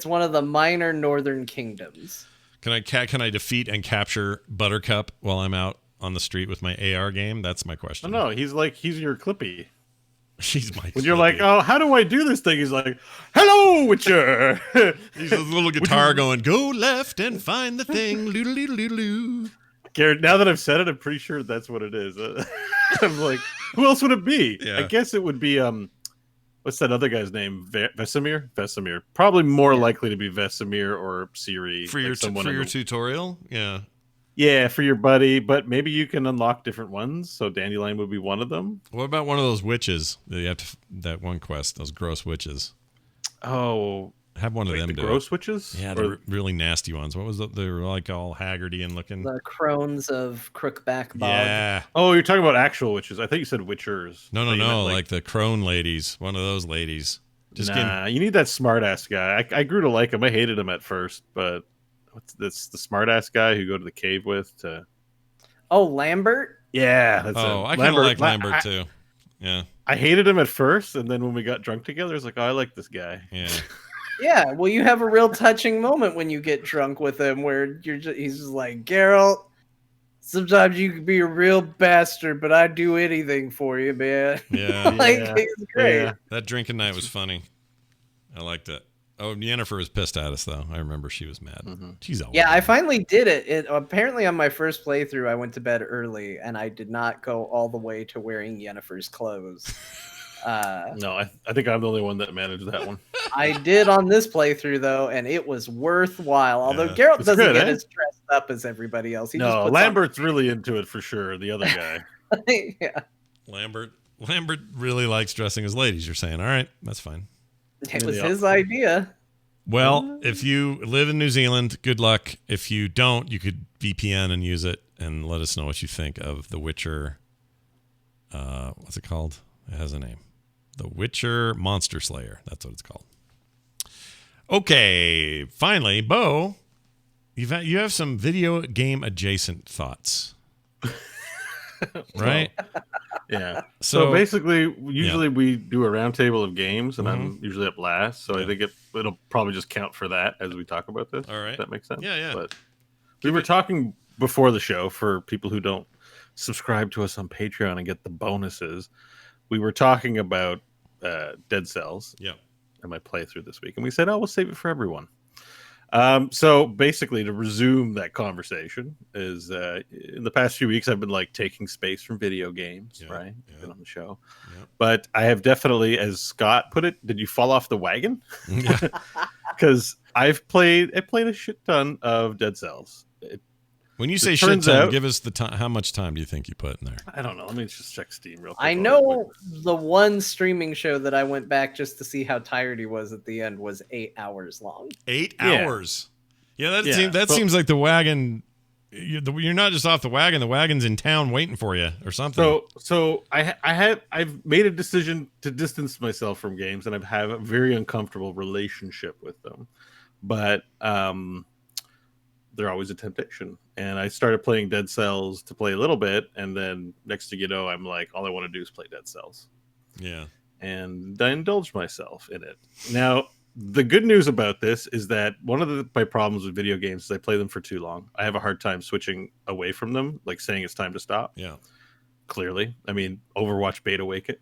one of the minor northern kingdoms. Can I defeat and capture Buttercup while I'm out on the street with my AR game? That's my question. No, he's your Clippy. She's my. When you're like, oh, how do I do this thing? He's like, hello, Witcher. He's a little guitar going, go left and find the thing. Loodle-loodle-loodle-loo. Garrett, now that I've said it, I'm pretty sure that's what it is. I'm like, who else would it be? Yeah. I guess it would be what's that other guy's name? Vesemir? Vesemir. Probably more likely to be Vesemir or Siri. For your tutorial? Yeah. Yeah, for your buddy, but maybe you can unlock different ones. So Dandelion would be one of them. What about one of those witches that you have to, that one quest? Those gross witches. Oh, have one of them do gross it. witches. Yeah, the really nasty ones. What was they were like all haggardy and looking. The crones of Crookback Bog. Yeah. Oh, you're talking about actual witches. I think you said witchers. No, like the crone ladies. One of those ladies. Just you need that smart ass guy. I grew to like him. I hated him at first, but that's the smart ass guy who go to the cave with to. Oh, Lambert. Yeah, that's I kind of like Lambert too. Yeah, I hated him at first, and then when we got drunk together, I was like, "Oh, I like this guy." Yeah, yeah. Well, you have a real touching moment when you get drunk with him, where he's just like, "Geralt, sometimes you can be a real bastard, but I'd do anything for you, man." Yeah, It's great. Yeah. That drinking night was funny. I liked it. Oh, Yennefer was pissed at us though. I remember she was mad. Mm-hmm. She's always mad. I mad. finally did it. Apparently on my first playthrough, I went to bed early, and I did not go all the way to wearing Yennefer's clothes. No, I think I'm the only one that managed that one. I did on this playthrough though, and it was worthwhile. Although Geralt doesn't get as dressed up as everybody else. He just puts Lambert's really into it for sure. The other guy. Yeah. Lambert really likes dressing as ladies. You're saying, all right, that's fine. It was his idea. Well, if you live in New Zealand, good luck. If you don't, you could VPN and use it and let us know what you think of The Witcher. What's it called? It has a name. The Witcher Monster Slayer. That's what it's called. Okay, finally, Bo, you have some video game adjacent thoughts. Right? Yeah. So basically, usually we do a roundtable of games, and I'm usually up last. So I think it'll probably just count for that as we talk about this. All right. If that makes sense. Yeah. But we were talking before the show for people who don't subscribe to us on Patreon and get the bonuses. We were talking about Dead Cells. Yeah. And my playthrough this week, and we said, "Oh, we'll save it for everyone." So basically, to resume that conversation, is in the past few weeks I've been like taking space from video games, right? Yeah. Been on the show, but I have definitely, as Scott put it, did you fall off the wagon? Because I played a shit ton of Dead Cells. When you say shit ton, give us the time. How much time do you think you put in there? I don't know. Let me just check Steam real quick. I know the one streaming show that I went back just to see how tired he was at the end was 8 hours long. 8 hours? Yeah, that seems like the wagon. You're not just off the wagon. The wagon's in town waiting for you or something. So I've made a decision to distance myself from games, and I have a very uncomfortable relationship with them. But they're always a temptation. And I started playing Dead Cells to play a little bit, and then next thing you know, I'm like, all I want to do is play Dead Cells. Yeah. And I indulged myself in it. Now, the good news about this is that one of my problems with video games is I play them for too long. I have a hard time switching away from them, like saying it's time to stop. Yeah. Clearly. I mean, Overwatch beta weekend.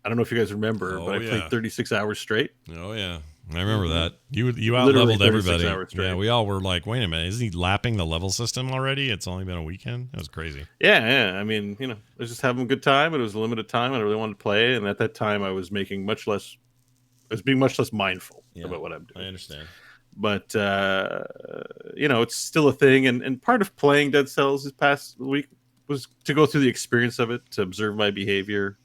I don't know if you guys remember, but I played 36 hours straight. Oh, yeah. I remember that. You out-leveled everybody. Yeah, we all were like, wait a minute, isn't he lapping the level system already? It's only been a weekend? That was crazy. Yeah. I mean, I was just having a good time. It was a limited time. I really wanted to play. And at that time, I was being much less mindful about what I'm doing. I understand. But, it's still a thing. And part of playing Dead Cells this past week was to go through the experience of it, to observe my behavior.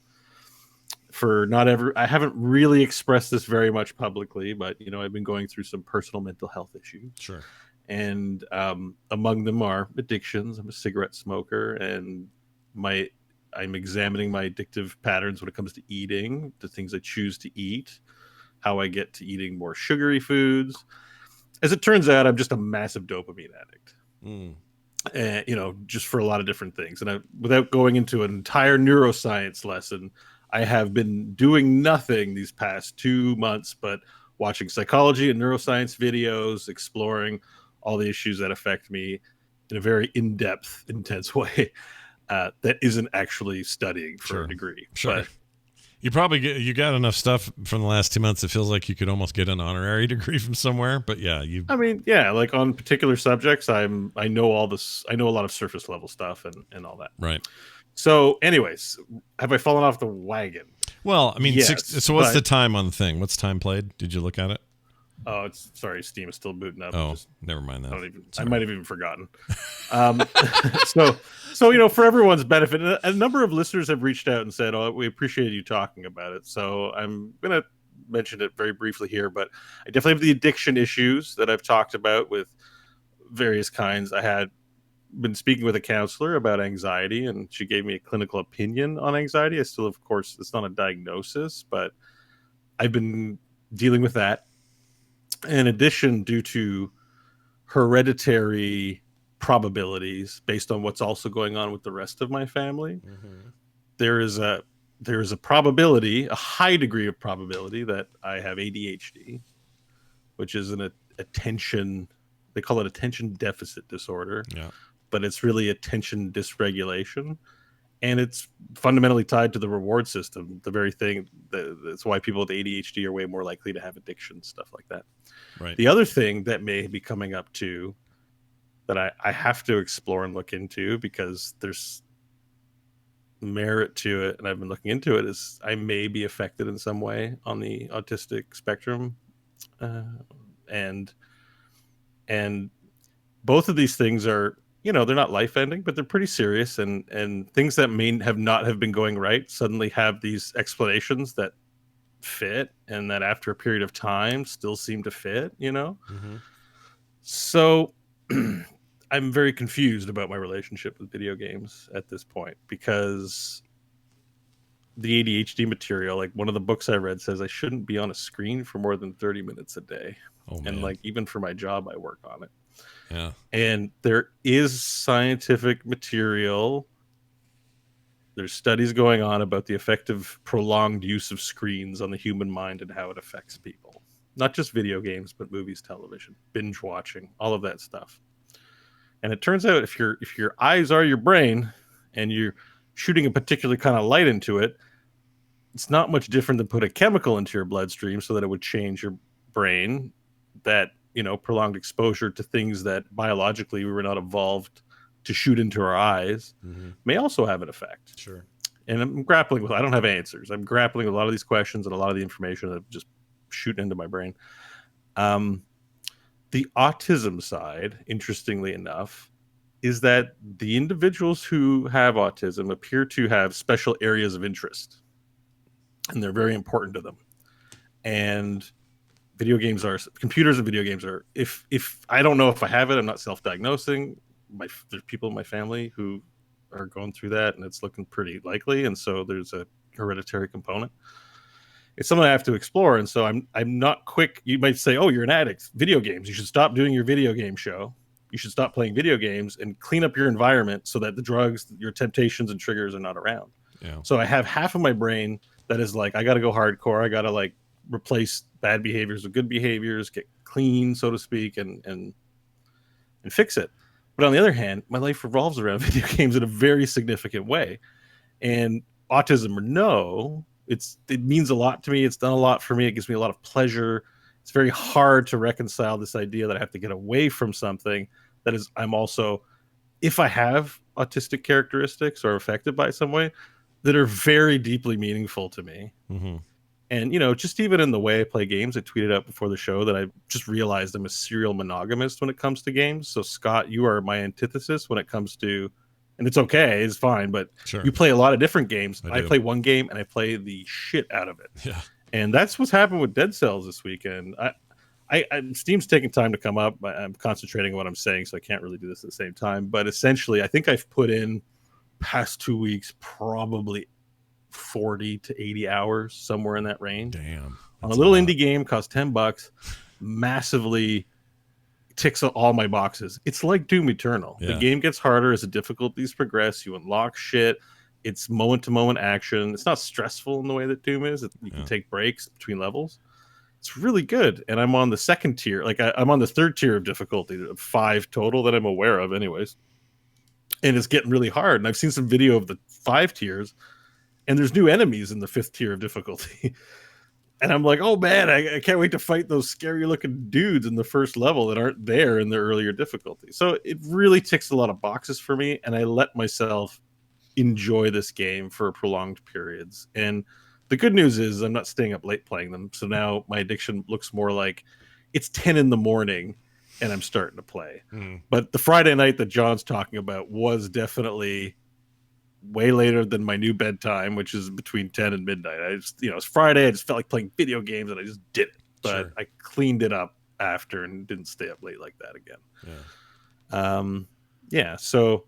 I haven't really expressed this very much publicly, but I've been going through some personal mental health issues. Sure. And among them are addictions. I'm a cigarette smoker, and I'm examining my addictive patterns when it comes to eating, the things I choose to eat, how I get to eating more sugary foods. As it turns out, I'm just a massive dopamine addict. Just for a lot of different things. And without going into an entire neuroscience lesson, I have been doing nothing these past 2 months but watching psychology and neuroscience videos, exploring all the issues that affect me in a very in-depth, intense way that isn't actually studying for a degree. Sure. But, You probably you got enough stuff from the last 2 months. It feels like you could almost get an honorary degree from somewhere. But yeah, I mean, yeah, like on particular subjects, I know all this. I know a lot of surface level stuff and all that. Right. So, anyways, have I fallen off the wagon? Well, I mean, yes, so what's the time on the thing? What's time played? Did you look at it? Oh, sorry, Steam is still booting up. Oh, never mind that. I might have even forgotten. So for everyone's benefit, a number of listeners have reached out and said, "Oh, we appreciate you talking about it." So I'm gonna mention it very briefly here, but I definitely have the addiction issues that I've talked about with various kinds. I had been speaking with a counselor about anxiety, and she gave me a clinical opinion on anxiety. I still, of course, it's not a diagnosis, but I've been dealing with that. In addition, due to hereditary probabilities based on what's also going on with the rest of my family, there is a probability, a high degree of probability, that I have ADHD, which is an attention, they call it attention deficit disorder, but it's really attention dysregulation, and it's fundamentally tied to the reward system, the very thing that's why people with ADHD are way more likely to have addiction, stuff like that. Right. The other thing that may be coming up too, that I have to explore and look into, because there's merit to it, and I've been looking into it, is I may be affected in some way on the autistic spectrum, and both of these things are, they're not life-ending, but they're pretty serious, and things that may have been going right suddenly have these explanations that fit, and that after a period of time still seem to fit. So I'm very confused about my relationship with video games at this point, because the ADHD material, like one of the books I read, says I shouldn't be on a screen for more than 30 minutes a day. And like, even for my job, I work on it. Yeah. And there is scientific material. There's studies going on about the effective prolonged use of screens on the human mind and how it affects people. Not just video games, but movies, television, binge watching, all of that stuff. And it turns out if your eyes are your brain and you're shooting a particular kind of light into it, it's not much different than put a chemical into your bloodstream so that it would change your brain. That, prolonged exposure to things that biologically we were not evolved to shoot into our eyes may also have an effect. Sure. And I'm grappling with, I don't have answers. I'm grappling with a lot of these questions and a lot of the information that just shooting into my brain. The autism side, interestingly enough, is that the individuals who have autism appear to have special areas of interest, and they're very important to them. And computers and video games are, if I don't know if I have it, I'm not self-diagnosing. There's people in my family who are going through that, and it's looking pretty likely. And so there's a hereditary component. It's something I have to explore. And so I'm not quick. You might say, "Oh, you're an addict. Video games. You should stop doing your video game show. You should stop playing video games and clean up your environment so that the drugs, your temptations and triggers are not around." Yeah. So I have half of my brain that is like, I got to go hardcore. I got to like replace bad behaviors with good behaviors, get clean, so to speak, and fix it. But on the other hand, my life revolves around video games in a very significant way. And autism or no, it means a lot to me. It's done a lot for me. It gives me a lot of pleasure. It's very hard to reconcile this idea that I have to get away from something that is, I'm also, if I have autistic characteristics or affected by it some way, that are very deeply meaningful to me. And, just even in the way I play games, I tweeted out before the show that I just realized I'm a serial monogamist when it comes to games. So, Scott, you are my antithesis when it comes to, and it's okay, it's fine, but you play a lot of different games. I play one game and I play the shit out of it. Yeah. And that's what's happened with Dead Cells this weekend. Steam's taking time to come up. I'm concentrating on what I'm saying, so I can't really do this at the same time. But essentially, I think I've put in past 2 weeks probably 40 to 80 hours, somewhere in that range. Damn. On a little indie game, cost $10, massively ticks all my boxes. It's like Doom Eternal. The game gets harder as the difficulties progress. You unlock shit. It's moment-to-moment action. It's not stressful in the way that Doom is. You can take breaks between levels. It's really good. And I'm on the second tier. Like, I'm on the third tier of difficulty, of 5 total that I'm aware of anyways. And it's getting really hard. And I've seen some video of the 5 tiers. and there's new enemies in the 5th tier of difficulty. And I'm like, oh man, I can't wait to fight those scary looking dudes in the first level that aren't there in the earlier difficulty. So it really ticks a lot of boxes for me, and I let myself enjoy this game for prolonged periods. And the good news is I'm not staying up late playing them. So now my addiction looks more like it's 10 in the morning and I'm starting to play. But the Friday night that John's talking about was definitely way later than my new bedtime, which is between 10 and midnight. I just, it's Friday. I just felt like playing video games and I just did it. But I cleaned it up after and didn't stay up late like that again. So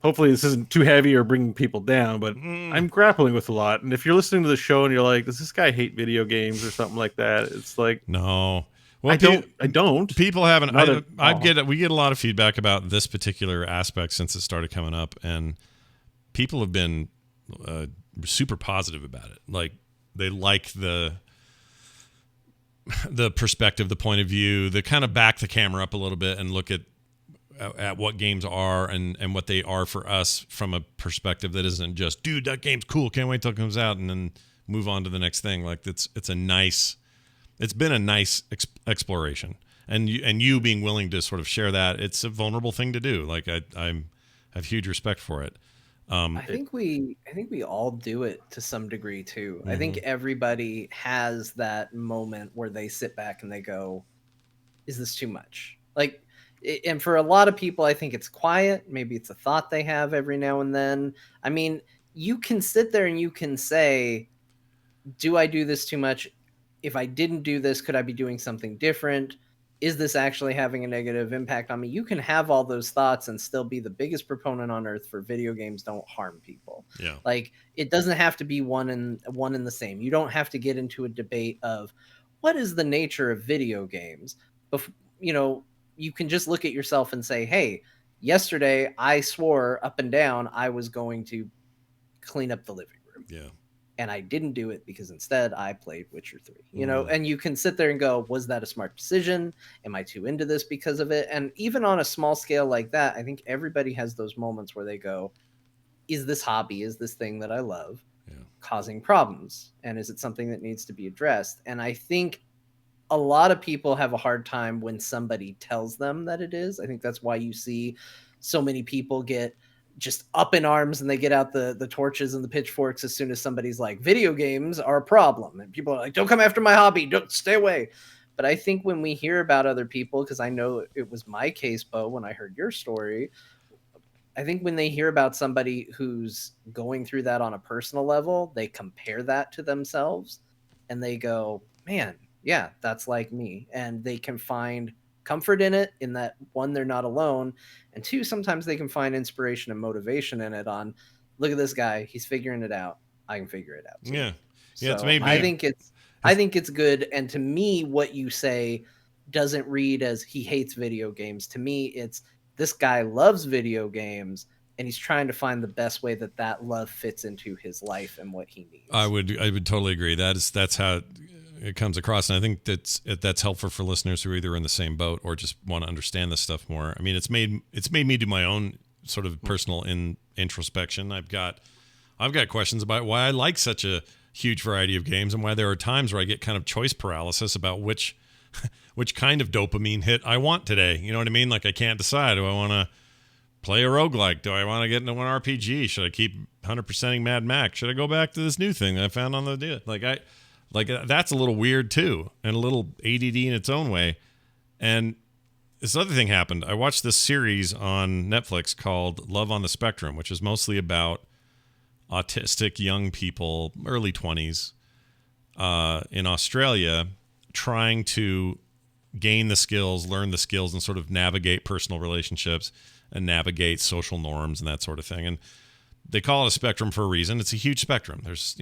hopefully this isn't too heavy or bringing people down, but I'm grappling with a lot. And if you're listening to the show and you're like, does this guy hate video games or something like that? It's like, no. Well, I don't. People haven't. We get a lot of feedback about this particular aspect since it started coming up, and people have been super positive about it. Like they like the perspective, the point of view, the kind of back the camera up a little bit and look at what games are and what they are for us from a perspective that isn't just, dude, that game's cool, can't wait till it comes out, and then move on to the next thing. Like it's been a nice exploration, and you being willing to sort of share that, it's a vulnerable thing to do. Like I have huge respect for it. I think we all do it to some degree too. I think everybody has that moment where they sit back and they go, is this too much? Like, and for a lot of people, I think it's quiet. Maybe it's a thought they have every now and then. I mean, you can sit there and you can say, do I do this too much? If I didn't do this, could I be doing something different? Is this actually having a negative impact on me? You can have all those thoughts and still be the biggest proponent on earth for video games don't harm people. Yeah. Like, it doesn't have to be one in the same. You don't have to get into a debate of what is the nature of video games. You can just look at yourself and say, hey, yesterday I swore up and down I was going to clean up the living room. Yeah. And I didn't do it because instead I played Witcher 3, and you can sit there and go, was that a smart decision? Am I too into this because of it? And even on a small scale like that, I think everybody has those moments where they go, is this hobby, is this thing that I love causing problems? And is it something that needs to be addressed? And I think a lot of people have a hard time when somebody tells them that it is. I think that's why you see so many people get just up in arms and they get out the torches and the pitchforks as soon as somebody's like, video games are a problem. And people are like, don't come after my hobby. Don't, stay away. But I think when we hear about other people, because I know it was my case, Bo, when I heard your story, I think when they hear about somebody who's going through that on a personal level, they compare that to themselves and they go, man, yeah, that's like me. And they can find comfort in it, in that, one, they're not alone, and two, sometimes they can find inspiration and motivation in it on, look at this guy, he's figuring it out, I can figure it out too. Yeah. So It's made me, I think it's good. And to me, what you say doesn't read as he hates video games. To me, it's, this guy loves video games and he's trying to find the best way that love fits into his life and what he needs. I would totally agree. That's how it comes across, and I think that's helpful for listeners who are either in the same boat or just want to understand this stuff more. I mean, it's made me do my own sort of personal introspection. I've got questions about why I like such a huge variety of games and why there are times where I get kind of choice paralysis about which kind of dopamine hit I want today. You know what I mean? Like, I can't decide. Do I want to play a roguelike? Do I want to get into an RPG? Should I keep 100%ing Mad Max? Should I go back to this new thing that I found on the deal? Like, that's a little weird too, and a little ADD in its own way. And this other thing happened. I watched this series on Netflix called Love on the Spectrum, which is mostly about autistic young people, early 20s, in Australia, trying to gain the skills, learn the skills, and sort of navigate personal relationships and navigate social norms and that sort of thing. And they call it a spectrum for a reason. It's a huge spectrum. There's,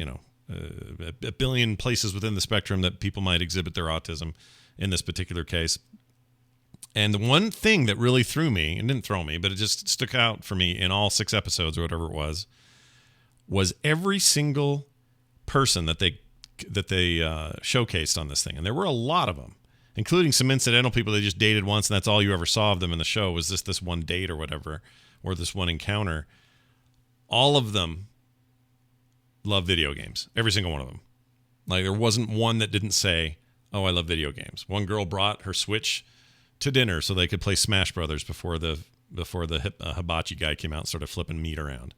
a billion places within the spectrum that people might exhibit their autism in this particular case. And the one thing that really threw me, and didn't throw me, but it just stuck out for me in all 6 episodes or whatever it was every single person that they showcased on this thing. And there were a lot of them, including some incidental people they just dated once, and that's all you ever saw of them in the show, was this one date or whatever, or this one encounter. All of them love video games. Every single one of them. Like, there wasn't one that didn't say, oh, I love video games. One girl brought her Switch to dinner so they could play Smash Brothers before the hibachi guy came out and started flipping meat around.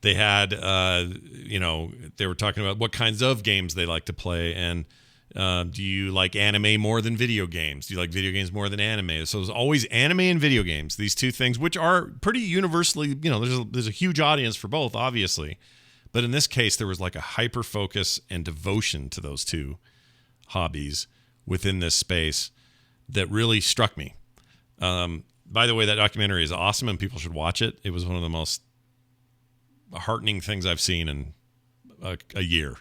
They had, they were talking about what kinds of games they like to play, and do you like anime more than video games? Do you like video games more than anime? So there's always anime and video games, these two things, which are pretty universally, there's a huge audience for both, obviously. But in this case, there was like a hyper focus and devotion to those two hobbies within this space that really struck me. By the way, that documentary is awesome and people should watch it. It was one of the most heartening things I've seen in a year.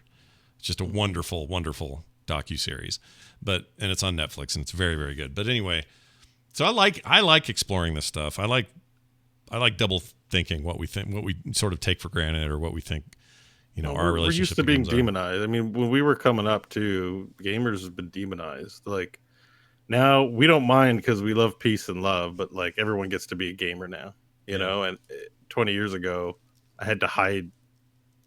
It's just a wonderful, wonderful docuseries. And it's on Netflix and it's very, very good. But anyway, so I like exploring this stuff. I like double thinking what we sort of take for granted, or what we think, our relationship. We're used to being demonized. I mean, when we were coming up too, gamers have been demonized. Like, now we don't mind because we love peace and love, but like everyone gets to be a gamer now, you know. And 20 years ago, I had to hide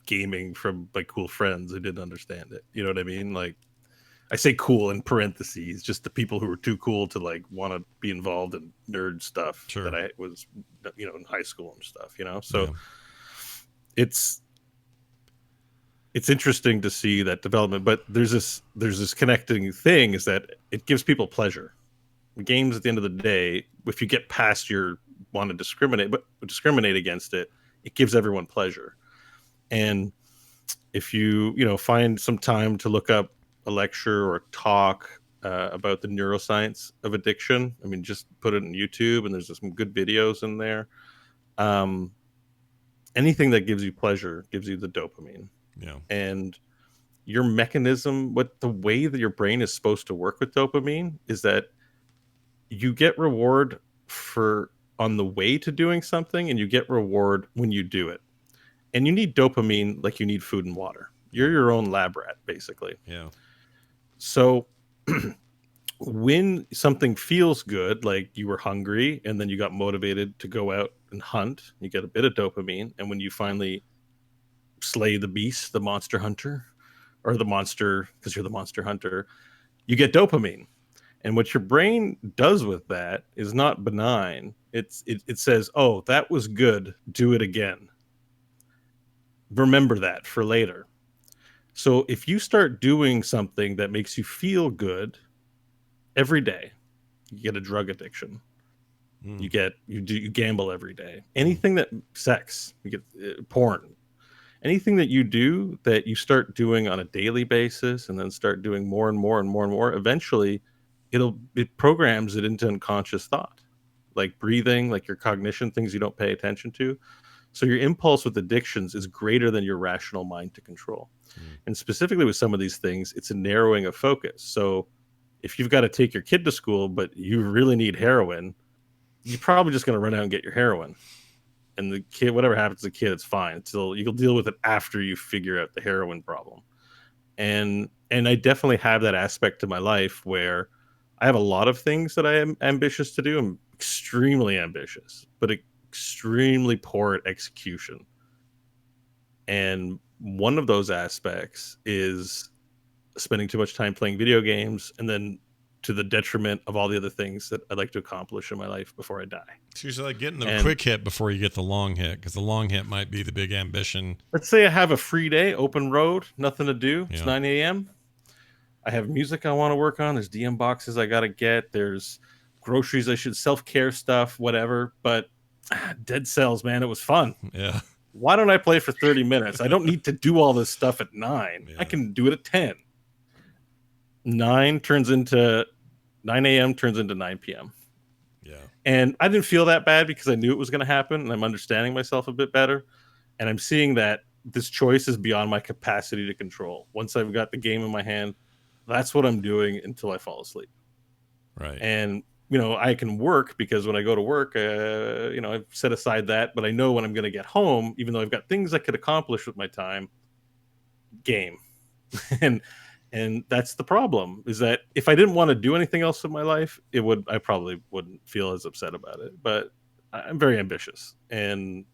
gaming from my cool friends who didn't understand it. You know what I mean? Like, I say cool in parentheses, just the people who were too cool to like want to be involved in nerd stuff. Sure. That I was, in high school and stuff. So it's interesting to see that development, but there's this connecting thing, is that it gives people pleasure. Games, at the end of the day, if you get past your want to discriminate against it, it gives everyone pleasure. And if you find some time to look up a lecture or a talk about the neuroscience of addiction, I mean, just put it on YouTube, and there's some good videos in there. Anything that gives you pleasure gives you the dopamine. Yeah. And your mechanism, the way that your brain is supposed to work with dopamine, is that you get reward on the way to doing something, and you get reward when you do it. And you need dopamine like you need food and water. You're your own lab rat, basically. Yeah. So when something feels good, like you were hungry and then you got motivated to go out and hunt, you get a bit of dopamine. And when you finally slay the beast, the monster hunter, or the monster, because you're the monster hunter, you get dopamine. And what your brain does with that is not benign. It says, oh, that was good, do it again. Remember that for later. So if you start doing something that makes you feel good every day, you get a drug addiction. You gamble every day. Anything that you get porn. Anything that you do that you start doing on a daily basis, and then start doing more and more and more and more, eventually it programs it into unconscious thought, like breathing, like your cognition, things you don't pay attention to. So your impulse with addictions is greater than your rational mind to control. And specifically with some of these things, it's a narrowing of focus. So if you've got to take your kid to school, but you really need heroin, you're probably just going to run out and get your heroin. And the kid, whatever happens to the kid, it's fine. You'll deal with it after you figure out the heroin problem. And I definitely have that aspect to my life where I have a lot of things that I am ambitious to do. I'm extremely ambitious, but extremely poor at execution. And one of those aspects is spending too much time playing video games, and then to the detriment of all the other things that I'd like to accomplish in my life before I die. It's usually like getting the quick hit before you get the long hit, because the long hit might be the big ambition. Let's say I have a free day, open road, nothing to do. It's 9 a.m. I have music I want to work on. There's DM boxes I got to get. There's groceries I should, self-care stuff, whatever. But Dead Cells, man, it was fun. Yeah. Why don't I play for 30 minutes? I don't need to do all this stuff at 9. Yeah. I can do it at 10. 9 a.m. turns into 9 p.m. Yeah. And I didn't feel that bad because I knew it was going to happen, and I'm understanding myself a bit better. And I'm seeing that this choice is beyond my capacity to control. Once I've got the game in my hand, that's what I'm doing until I fall asleep. Right. And I can work, because when I go to work, I've set aside that, but I know when I'm going to get home, even though I've got things I could accomplish with my time, game. And that's the problem, is that if I didn't want to do anything else in my life, I probably wouldn't feel as upset about it. But I'm very ambitious, and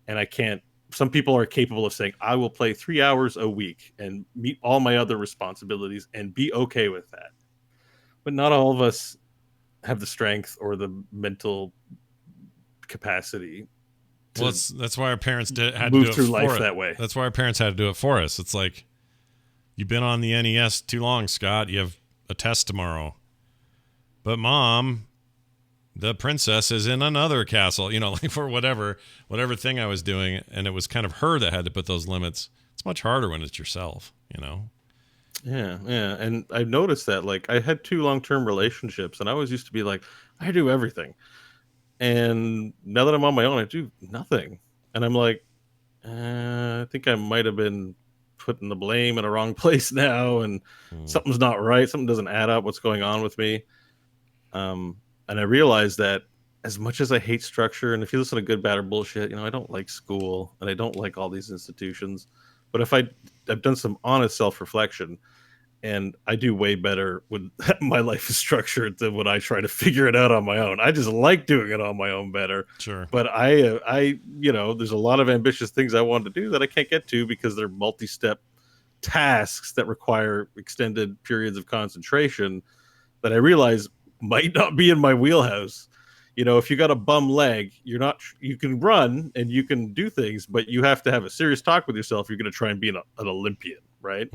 I can't some people are capable of saying, I will play 3 hours a week and meet all my other responsibilities and be okay with that. But not all of us have the strength or the mental capacity. Well, that's why our parents had move to do through it life for that way. That's why our parents had to do it for us. It's like, you've been on the NES too long, Scott. You have a test tomorrow. But Mom, the princess is in another castle, like for whatever thing I was doing. And it was kind of her that had to put those limits. It's much harder when it's yourself, Yeah. And I've noticed that, like, I had 2 long-term relationships, and I always used to be like, I do everything. And now that I'm on my own, I do nothing. And I'm like, I think I might have been putting the blame in a wrong place now, and something's not right. Something doesn't add up. What's going on with me? And I realized that as much as I hate structure, and if you listen to Good, Bad, or Bullshit, I don't like school, and I don't like all these institutions. But if I've done some honest self-reflection, and I do way better when my life is structured than when I try to figure it out on my own. I just like doing it on my own better. Sure. But I there's a lot of ambitious things I want to do that I can't get to because they're multi-step tasks that require extended periods of concentration that I realize might not be in my wheelhouse. If you got a bum leg, you can run and you can do things, but you have to have a serious talk with yourself. You're going to try and be an Olympian, right?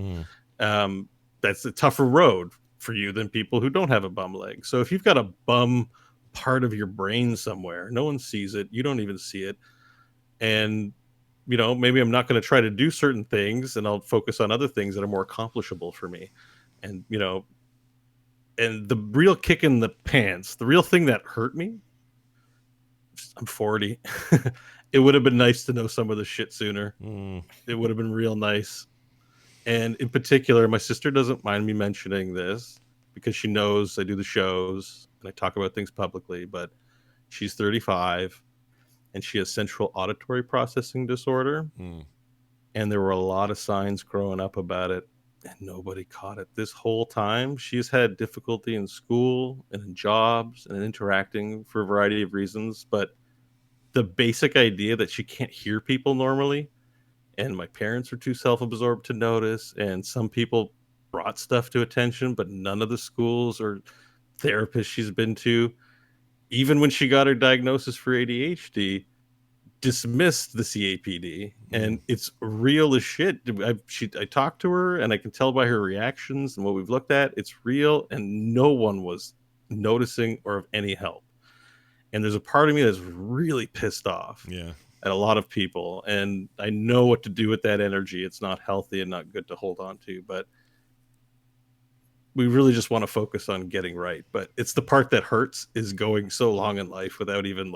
That's a tougher road for you than people who don't have a bum leg. So if you've got a bum part of your brain somewhere, no one sees it, you don't even see it. And, maybe I'm not going to try to do certain things, and I'll focus on other things that are more accomplishable for me. And, and the real kick in the pants, the real thing that hurt me, I'm 40. It would have been nice to know some of the shit sooner. It would have been real nice. And in particular, my sister doesn't mind me mentioning this because she knows I do the shows and I talk about things publicly, but she's 35 and she has central auditory processing disorder. And there were a lot of signs growing up about it, and nobody caught it. This whole time, she's had difficulty in school and in jobs and in interacting for a variety of reasons. But the basic idea that she can't hear people normally, and my parents are too self-absorbed to notice, and some people brought stuff to attention, but none of the schools or therapists she's been to, even when she got her diagnosis for ADHD, dismissed the CAPD. And it's real as shit. I talked to her, and I can tell by her reactions and what we've looked at, it's real, and no one was noticing or of any help. And there's a part of me that's really pissed off. Yeah. At a lot of people, and I know what to do with that energy. It's not healthy and not good to hold on to, but we really just want to focus on getting right. But it's the part that hurts, is going so long in life without even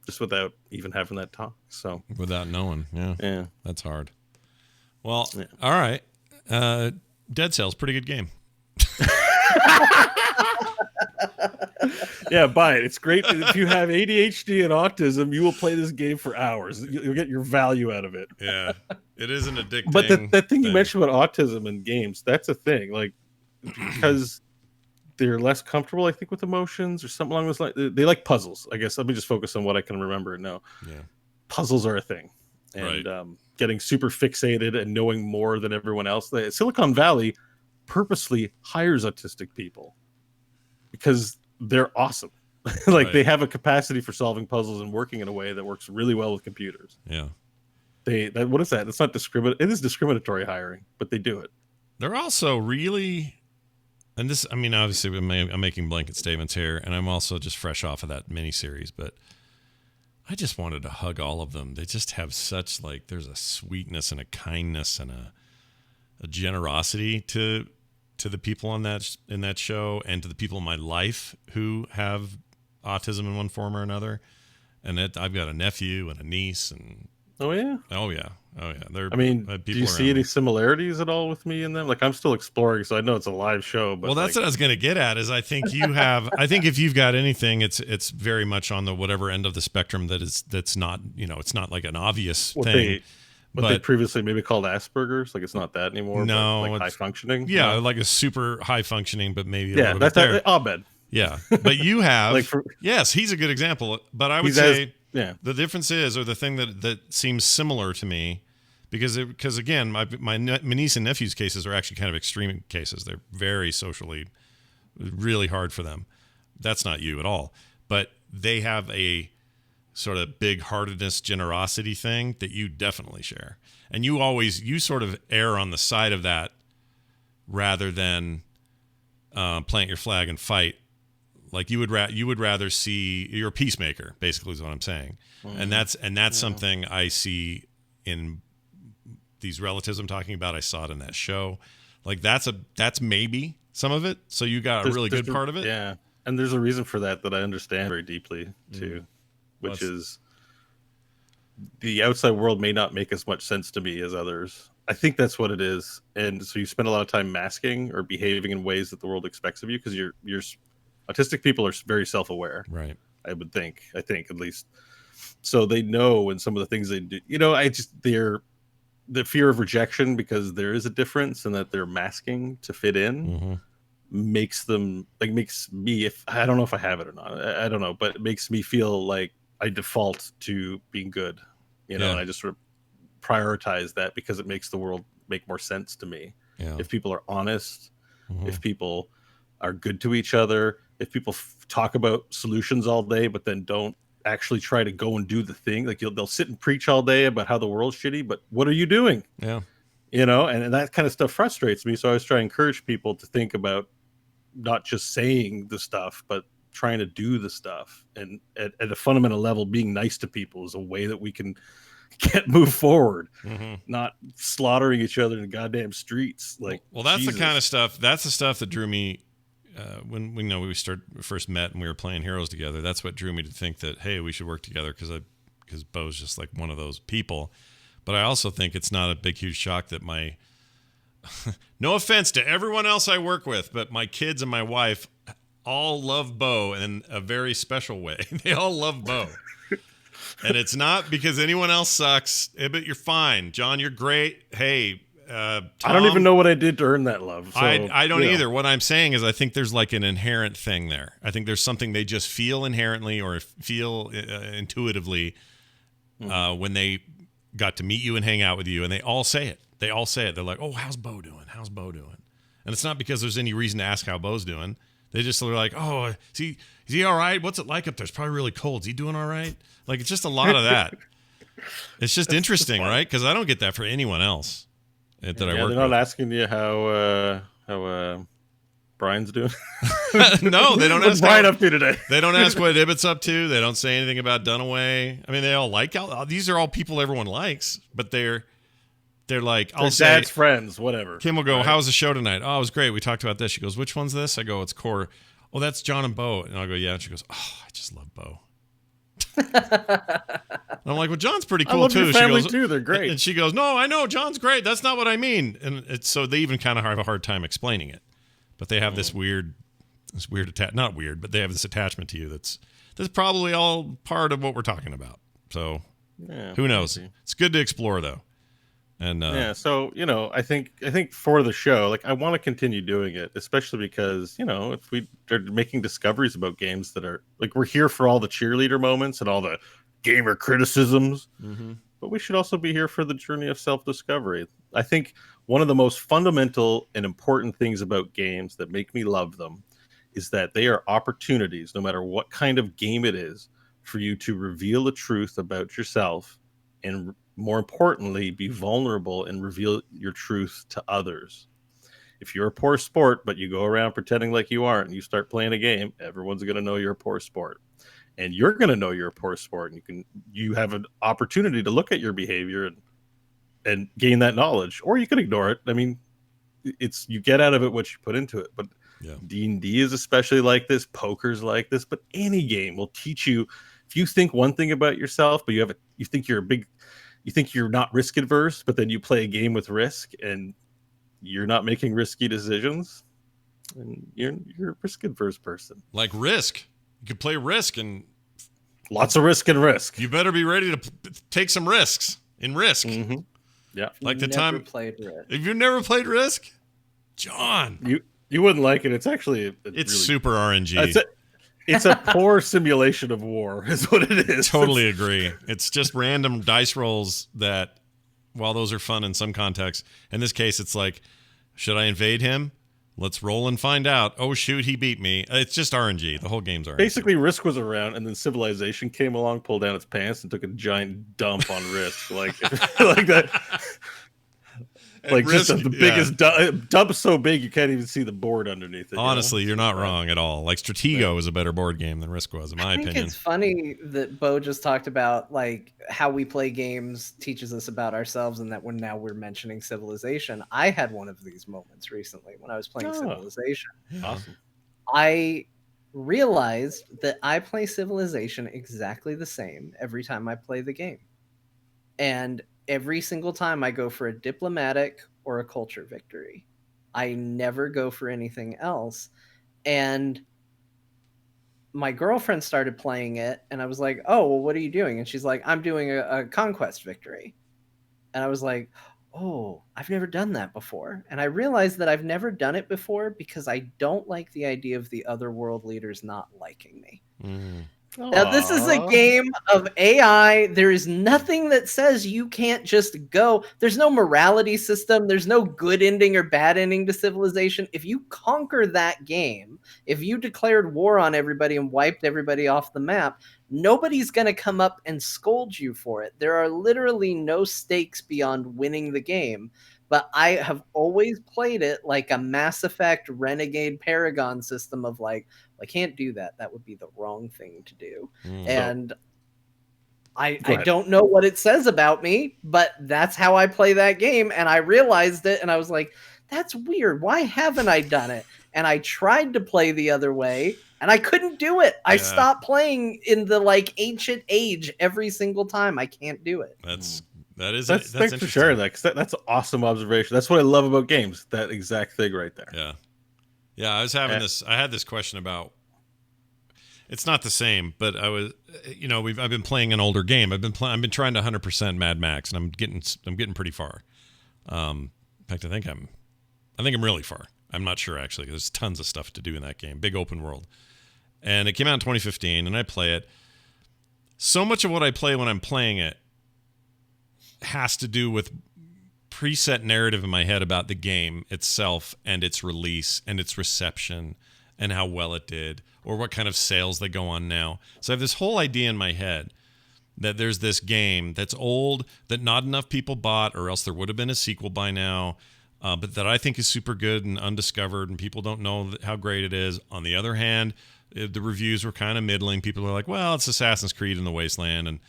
just without even having that talk. So without knowing. Yeah. That's hard. Well, yeah. All right. Dead Cells, pretty good game. Yeah, buy it. It's great. If you have ADHD and autism, you will play this game for hours. You'll get your value out of it. Yeah, it is an addicting. But that thing you mentioned about autism in games, that's a thing. Like, because they're less comfortable, I think, with emotions or something along those lines. They like puzzles, I guess. Let me just focus on what I can remember and know. Yeah, puzzles are a thing, and right. Getting super fixated and knowing more than everyone else. Silicon Valley purposely hires autistic people because they're awesome. Like, right. They have a capacity for solving puzzles and working in a way that works really well with computers. Yeah. What is that? It's not discriminatory. It is discriminatory hiring, but they do it. They're also really, and this, I mean, obviously I'm making blanket statements here, and I'm also just fresh off of that miniseries, but I just wanted to hug all of them. They just have such, like, there's a sweetness and a kindness and a generosity to the people in that show, and to the people in my life who have autism in one form or another. And I've got a nephew and a niece, and oh yeah. Do you see any similarities at all with me in them? Like, I'm still exploring, so I know it's a live show. But well, that's what I was going to get at. Is I think you have. I think if you've got anything, it's very much on the whatever end of the spectrum that's not. It's not like an obvious thing. What they previously maybe called Asperger's, like, it's not that anymore. No, but like high functioning. Yeah, like a super high functioning, but maybe a little bit there. Abed. Yeah, but you have yes, he's a good example. But I would say Yeah. The difference is, or the thing that seems similar to me, because again, my niece and nephew's cases are actually kind of extreme cases. They're very socially, really hard for them. That's not you at all. But they have a sort of big-heartedness, generosity thing that you definitely share. And you sort of err on the side of that rather than plant your flag and fight. Like you would rather see, you're a peacemaker, basically is what I'm saying. And that's something I see in these relatives I'm talking about. I saw it in that show. Like that's maybe some of it. So you got a really good part of it. Yeah. And there's a reason for that I understand very deeply too, which is the outside world may not make as much sense to me as others. I think that's what it is. And so you spend a lot of time masking or behaving in ways that the world expects of you because you're autistic people are very self-aware. Right. I think at least. So they know when some of the things they do, they're the fear of rejection because there is a difference and that they're masking to fit in makes me, if I don't know if I have it or not, I don't know, but it makes me feel like I default to being good, and I just sort of prioritize that because it makes the world make more sense to me. Yeah. If people are honest, if people are good to each other, if people talk about solutions all day, but then don't actually try to go and do the thing, like they'll sit and preach all day about how the world's shitty, but what are you doing? Yeah. And that kind of stuff frustrates me. So I always try to encourage people to think about not just saying the stuff, but trying to do the stuff. And at a fundamental level, being nice to people is a way that we can move forward, not slaughtering each other in the goddamn streets. Like, well, that's Jesus. The kind of stuff. That's the stuff that drew me when we first met and we were playing Heroes together. That's what drew me to think that, hey, we should work together because Bo's just like one of those people. But I also think it's not a big, huge shock that my no offense to everyone else I work with, but my kids and my wife all love Bo in a very special way. They all love Bo. And it's not because anyone else sucks, but you're fine. John, you're great. Hey, Tom, I don't even know what I did to earn that love. So, I don't either. What I'm saying is I think there's like an inherent thing there. I think there's something they just feel inherently or feel intuitively when they got to meet you and hang out with you, and they all say it. They're like, oh, how's Bo doing? How's Bo doing? And it's not because there's any reason to ask how Bo's doing. They just are like, oh, is he all right? What's it like up there? It's probably really cold. Is he doing all right? Like, it's just a lot of that. It's just interesting, right? Because I don't get that for anyone else that I work with. They're not asking you how Brian's doing. No, they don't ask. What's Brian up to today? They don't ask what Ibbott's up to. They don't say anything about Dunaway. I mean, they all like these are all people everyone likes, but they're like, I'll say dad's friends, whatever. Kim will go, How was the show tonight? Oh, it was great. We talked about this. She goes, which one's this? I go, it's Core. Oh, that's John and Bo. And I'll go, yeah. And she goes, oh, I just love Bo. I'm like, well, John's pretty cool too. Your family too. They're great. And she goes, no, I know John's great. That's not what I mean. And so they even kind of have a hard time explaining it. But they have this weird not weird, but they have this attachment to you that's probably all part of what we're talking about. So who knows? Maybe. It's good to explore though. And so I think for the show, like I want to continue doing it, especially because if we are making discoveries about games that are like, we're here for all the cheerleader moments and all the gamer criticisms, but we should also be here for the journey of self-discovery. I think one of the most fundamental and important things about games that make me love them is that they are opportunities, no matter what kind of game it is, for you to reveal the truth about yourself and, more importantly, be vulnerable and reveal your truth to others. If you're a poor sport, but you go around pretending like you aren't, and you start playing a game, everyone's going to know you're a poor sport. And you're going to know you're a poor sport. And you have an opportunity to look at your behavior and gain that knowledge. Or you can ignore it. I mean, you get out of it what you put into it. But D&D is especially like this. Poker's like this. But any game will teach you. If you think one thing about yourself, but you think you're not risk adverse, but then you play a game with risk and you're not making risky decisions, and you're a risk adverse person. Like Risk. You could play Risk and lots of risk and risk. You better be ready to take some risks in Risk. Mm-hmm. Yeah. Like the time. Played Risk. If you've never played Risk, John, you wouldn't like it. It's actually it's really super RNG. It's a poor simulation of war, is what it is. Totally agree. It's just random dice rolls that, while those are fun in some contexts, in this case, it's like, should I invade him? Let's roll and find out. Oh, shoot, he beat me. It's just RNG. The whole game's RNG. Basically, Risk was around, and then Civilization came along, pulled down its pants, and took a giant dump on Risk. Like that. Like Risk, just the biggest dump so big you can't even see the board underneath it. Honestly, you're not wrong at all. Like Stratego is a better board game than Risk was, in my opinion. It's funny that Bo just talked about like how we play games teaches us about ourselves, and that now we're mentioning Civilization. I had one of these moments recently when I was playing Civilization. Awesome. I realized that I play Civilization exactly the same every time I play the game. And every single time I go for a diplomatic or a culture victory. I never go for anything else. And my girlfriend started playing it, and I was like, oh, well, what are you doing? And she's like, I'm doing a conquest victory. And I was like, oh, I've never done that before. And I realized that I've never done it before because I don't like the idea of the other world leaders not liking me. Mm. Now, this is a game of AI. There is nothing that says you can't just go. There's no morality system. There's no good ending or bad ending to Civilization. If you conquer that game, if you declared war on everybody and wiped everybody off the map, nobody's going to come up and scold you for it. There are literally no stakes beyond winning the game. But I have always played it like a Mass Effect Renegade Paragon system of like, I can't do that. That would be the wrong thing to do. And I don't know what it says about me, but that's how I play that game. And I realized it, and I was like, that's weird. Why haven't I done it? And I tried to play the other way, and I couldn't do it. I stopped playing in the like ancient age every single time. I can't do it. That's thanks for sharing that, 'cause that's an awesome observation. That's what I love about games. That exact thing right there. Yeah. I was having I had this question about. It's not the same, but I was, I've been playing an older game. I've been trying to 100% Mad Max, and I'm getting pretty far. In fact, I think I'm really far. I'm not sure actually. There's tons of stuff to do in that game. Big open world, and it came out in 2015, and I play it. So much of what I play when I'm playing it has to do with preset narrative in my head about the game itself and its release and its reception and how well it did or what kind of sales they go on now. So I have this whole idea in my head that there's this game that's old that not enough people bought, or else there would have been a sequel by now, but that I think is super good and undiscovered and people don't know how great it is. On the other hand, the reviews were kind of middling. People are like, well, it's Assassin's Creed in the Wasteland,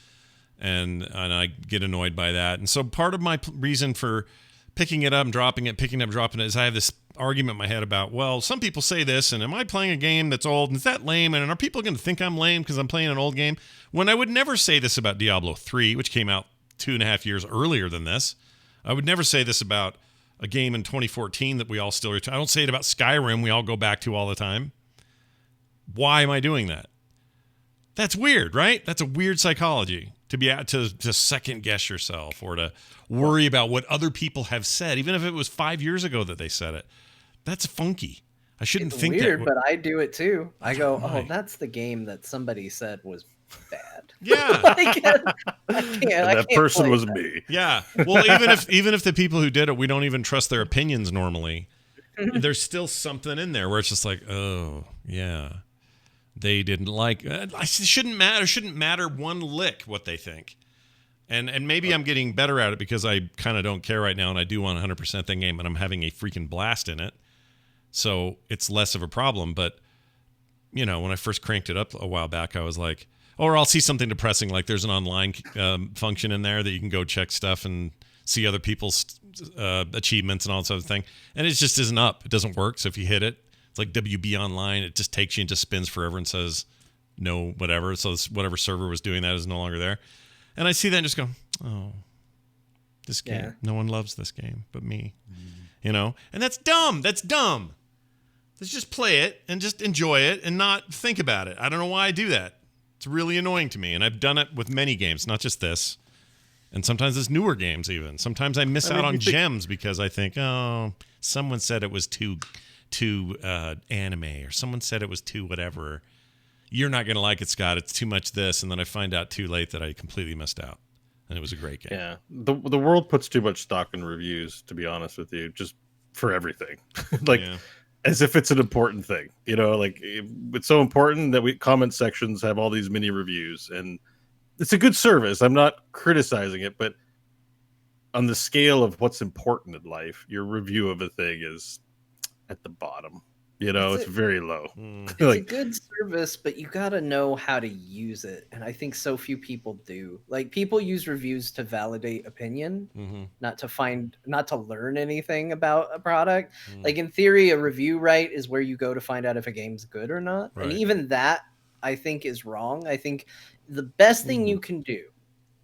and I get annoyed by that. And so part of my reason for picking it up and dropping it, is I have this argument in my head about, well, some people say this, and am I playing a game that's old, and is that lame, and are people going to think I'm lame because I'm playing an old game? When I would never say this about Diablo 3, which came out 2.5 years earlier than this. I would never say this about a game in 2014 that we all still return. I don't say it about Skyrim we all go back to all the time. Why am I doing that? That's weird, right? That's a weird psychology. To be to second guess yourself or to worry about what other people have said, even if it was 5 years ago that they said it. That's funky. I shouldn't think weird, but I do it too. I go, oh, that's the game that somebody said was bad. Yeah, I can't that person was me. Yeah. Well, even if the people who did it, we don't even trust their opinions normally. There's still something in there where it's just like, oh yeah. They didn't like it. Shouldn't matter one lick what they think. And maybe I'm getting better at it because I kind of don't care right now, and I do want 100% that game, and I'm having a freaking blast in it. So it's less of a problem. But, when I first cranked it up a while back, I was like, or I'll see something depressing, like there's an online function in there that you can go check stuff and see other people's achievements and all that sort of thing. And it just isn't up. It doesn't work. So if you hit it, like WB Online, it just takes you and just spins forever and says no, whatever. So whatever server was doing that is no longer there. And I see that and just go, oh, this game. No one loves this game but me. And that's dumb. Let's just play it and just enjoy it and not think about it. I don't know why I do that. It's really annoying to me. And I've done it with many games, not just this. And sometimes it's newer games even. Sometimes I miss out on gems because I think, oh, someone said it was too anime, or someone said it was too whatever. you're not going to like it, Scott. It's too much this. And then I find out too late that I completely missed out. And it was a great game. Yeah. The world puts too much stock in reviews, to be honest with you, just for everything. Like, as if it's an important thing. You know, like, it's so important that comment sections have all these mini reviews. And it's a good service. I'm not criticizing it, but on the scale of what's important in life, your review of a thing is at the bottom. You know, it's very low. It's like, a good service, but you got to know how to use it. And I think so few people do. Like, people use reviews to validate opinion, not to learn anything about a product. Like, in theory, a review, right, is where you go to find out if a game's good or not. Right. And even that, I think, is wrong. I think the best thing you can do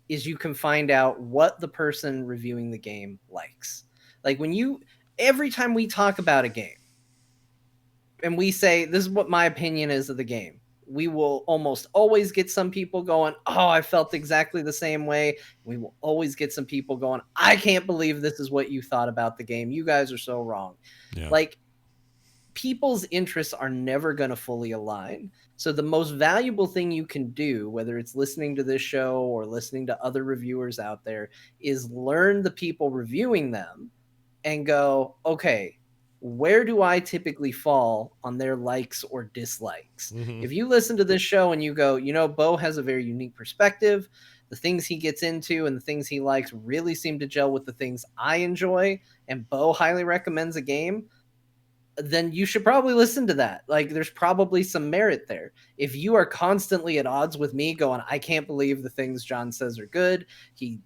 is you can find out what the person reviewing the game likes. Like, every time we talk about a game, and we say, this is what my opinion is of the game, we will almost always get some people going, oh, I felt exactly the same way. We will always get some people going, I can't believe this is what you thought about the game. You guys are so wrong. Yeah. Like, people's interests are never going to fully align. So the most valuable thing you can do, whether it's listening to this show or listening to other reviewers out there, is learn the people reviewing them and go, okay, where do I typically fall on their likes or dislikes? If you listen to this show and you go, Bo has a very unique perspective, the things he gets into and the things he likes really seem to gel with the things I enjoy, and Bo highly recommends a game, then you should probably listen to that. Like, there's probably some merit there. If you are constantly at odds with me going, I can't believe the things John says are good, he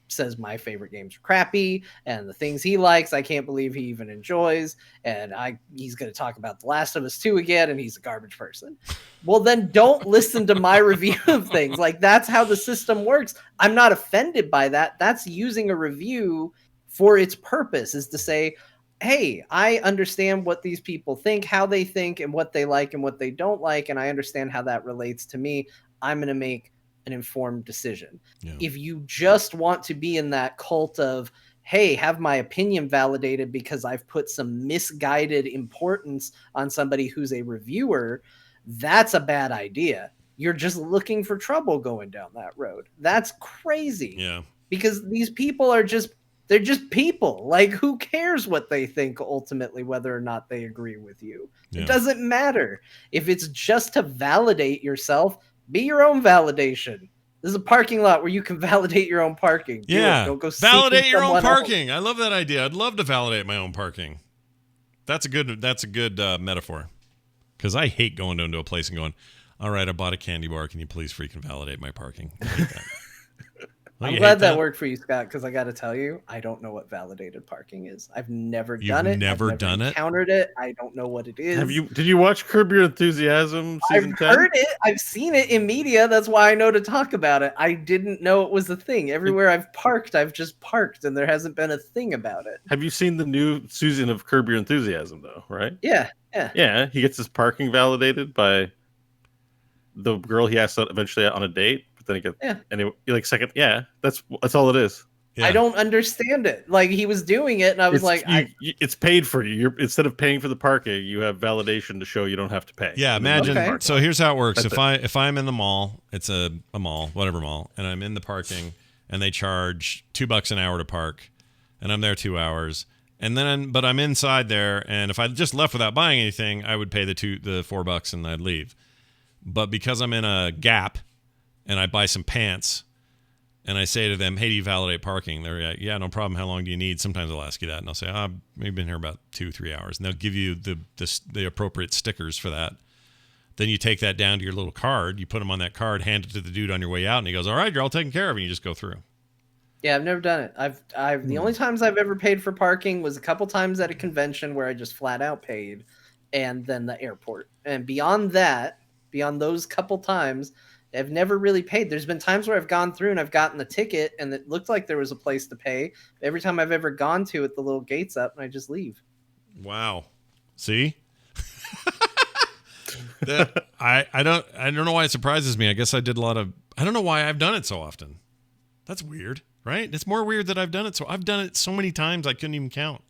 says my favorite games are crappy, and the things he likes I can't believe he even enjoys, and he's going to talk about The Last of Us 2 again, and he's a garbage person. Well, then don't listen to my review of things. Like, that's how the system works. I'm not offended by that. That's using a review for its purpose, is to say, hey, I understand what these people think, how they think, and what they like and what they don't like, and I understand how that relates to me. I'm going to make an informed decision. Yeah. If you just want to be in that cult of, hey, have my opinion validated because I've put some misguided importance on somebody who's a reviewer, that's a bad idea. You're just looking for trouble going down that road. That's crazy. Yeah. Because these people they're just people. Like, who cares what they think ultimately, whether or not they agree with you? Yeah. It doesn't matter. If it's just to validate yourself, be your own validation. This is a parking lot where you can validate your own parking. Don't go validate your own parking. I love that idea. I'd love to validate my own parking. That's a good metaphor. Because I hate going into a place and going, all right, I bought a candy bar. Can you please freaking validate my parking? I hate that. I'm glad that worked for you, Scott, because I got to tell you, I don't know what validated parking is. I've never done it. Never done it? Encountered it. I don't know what it is. Did you watch Curb Your Enthusiasm season 10? I've heard it. I've seen it in media. That's why I know to talk about it. I didn't know it was a thing. Everywhere I've parked, I've just parked, and there hasn't been a thing about it. Have you seen the new season of Curb Your Enthusiasm, though, right? Yeah. Yeah, he gets his parking validated by the girl he has to eventually on a date. Then he gets, second. Yeah, that's all it is. Yeah. I don't understand it. Like, he was doing it, and I was it's paid for you. You're, instead of paying for the parking, you have validation to show you don't have to pay. Yeah, imagine. Okay. So here's how it works. If I'm in the mall, it's a mall, whatever mall, and I'm in the parking, and they charge $2 an hour to park, and I'm there 2 hours, and then but I'm inside there, and if I just left without buying anything, I would pay the $4 and I'd leave. But because I'm in a Gap, and I buy some pants, and I say to them, hey, do you validate parking? They're like, yeah, no problem. How long do you need? Sometimes I'll ask you that, and I'll say, we've been here about 2-3 hours. And they'll give you the appropriate stickers for that. Then you take that down to your little card. You put them on that card, hand it to the dude on your way out, and he goes, all right, you're all taken care of, and you just go through. Yeah, I've never done it. I've the only times I've ever paid for parking was a couple times at a convention where I just flat out paid, and then the airport. And beyond those couple times, I've never really paid. There's been times where I've gone through and I've gotten the ticket and it looked like there was a place to pay. Every time I've ever gone to it, the little gate's up and I just leave. Wow. See? I don't know why it surprises me. I guess I don't know why I've done it so often. That's weird, right? It's more weird that I've done it so many times I couldn't even count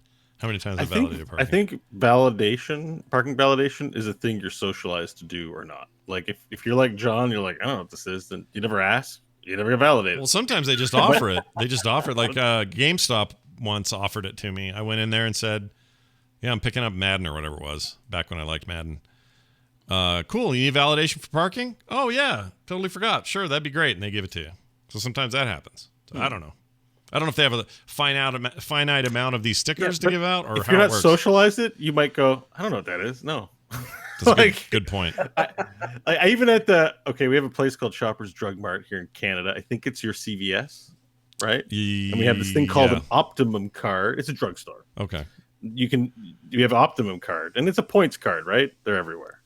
How many times have validated parking? I think parking validation is a thing you're socialized to do or not. Like if you're like John, you're like, I don't know what this is, then you never ask, you never get validated. Well, sometimes they just offer it. They just offer it. Like GameStop once offered it to me. I went in there and said, yeah, I'm picking up Madden or whatever it was, back when I liked Madden. Cool, you need validation for parking? Oh, yeah, totally forgot. Sure, that'd be great. And they give it to you. So sometimes that happens. So I don't know. I don't know if they have a finite amount of these stickers to give out, or if how you're it not works. socialized it, you might go, I don't know what that is. No. That's a good point. I even we have a place called Shoppers Drug Mart here in Canada. I think it's your CVS, right? And we have this thing called an Optimum card. It's a drugstore. Okay. You have an Optimum card, and it's a points card, right? They're everywhere.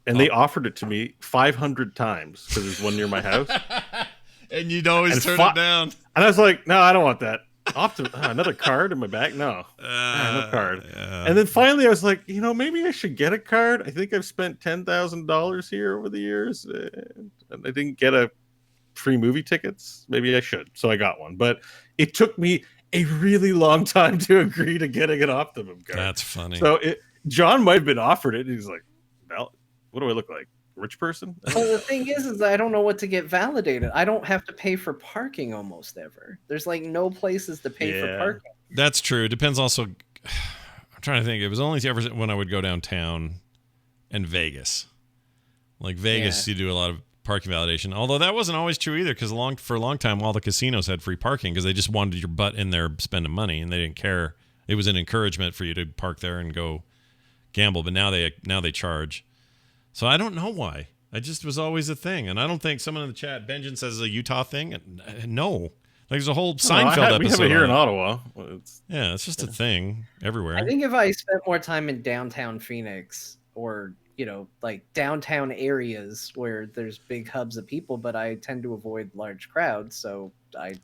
And they offered it to me 500 times because there's one near my house. And you'd always turn it down. And I was like, no, I don't want that. Another card in my bag? No. No card. And then finally I was like, maybe I should get a card. I think I've spent $10,000 here over the years. And I didn't get a free movie tickets. Maybe I should. So I got one. But it took me a really long time to agree to getting an Optimum card. That's funny. So John might have been offered it. And he's like, well, what do I look like? Rich person? Well, the thing is I don't know what to get validated. I don't have to pay for parking almost ever. There's like no places to pay for parking. That's true. It depends also. I'm trying to think. It was only ever when I would go downtown and Vegas. Like Vegas, you do a lot of parking validation. Although that wasn't always true either, because for a long time, all the casinos had free parking because they just wanted your butt in there spending money, and they didn't care. It was an encouragement for you to park there and go gamble. But now they charge. So I don't know why. It just was always a thing. And I don't think someone in the chat, Benjamin says it's a Utah thing. No. Like there's a whole Seinfeld episode. We have it here in Ottawa. It's just a thing everywhere. I think if I spent more time in downtown Phoenix or, like downtown areas where there's big hubs of people, but I tend to avoid large crowds, so I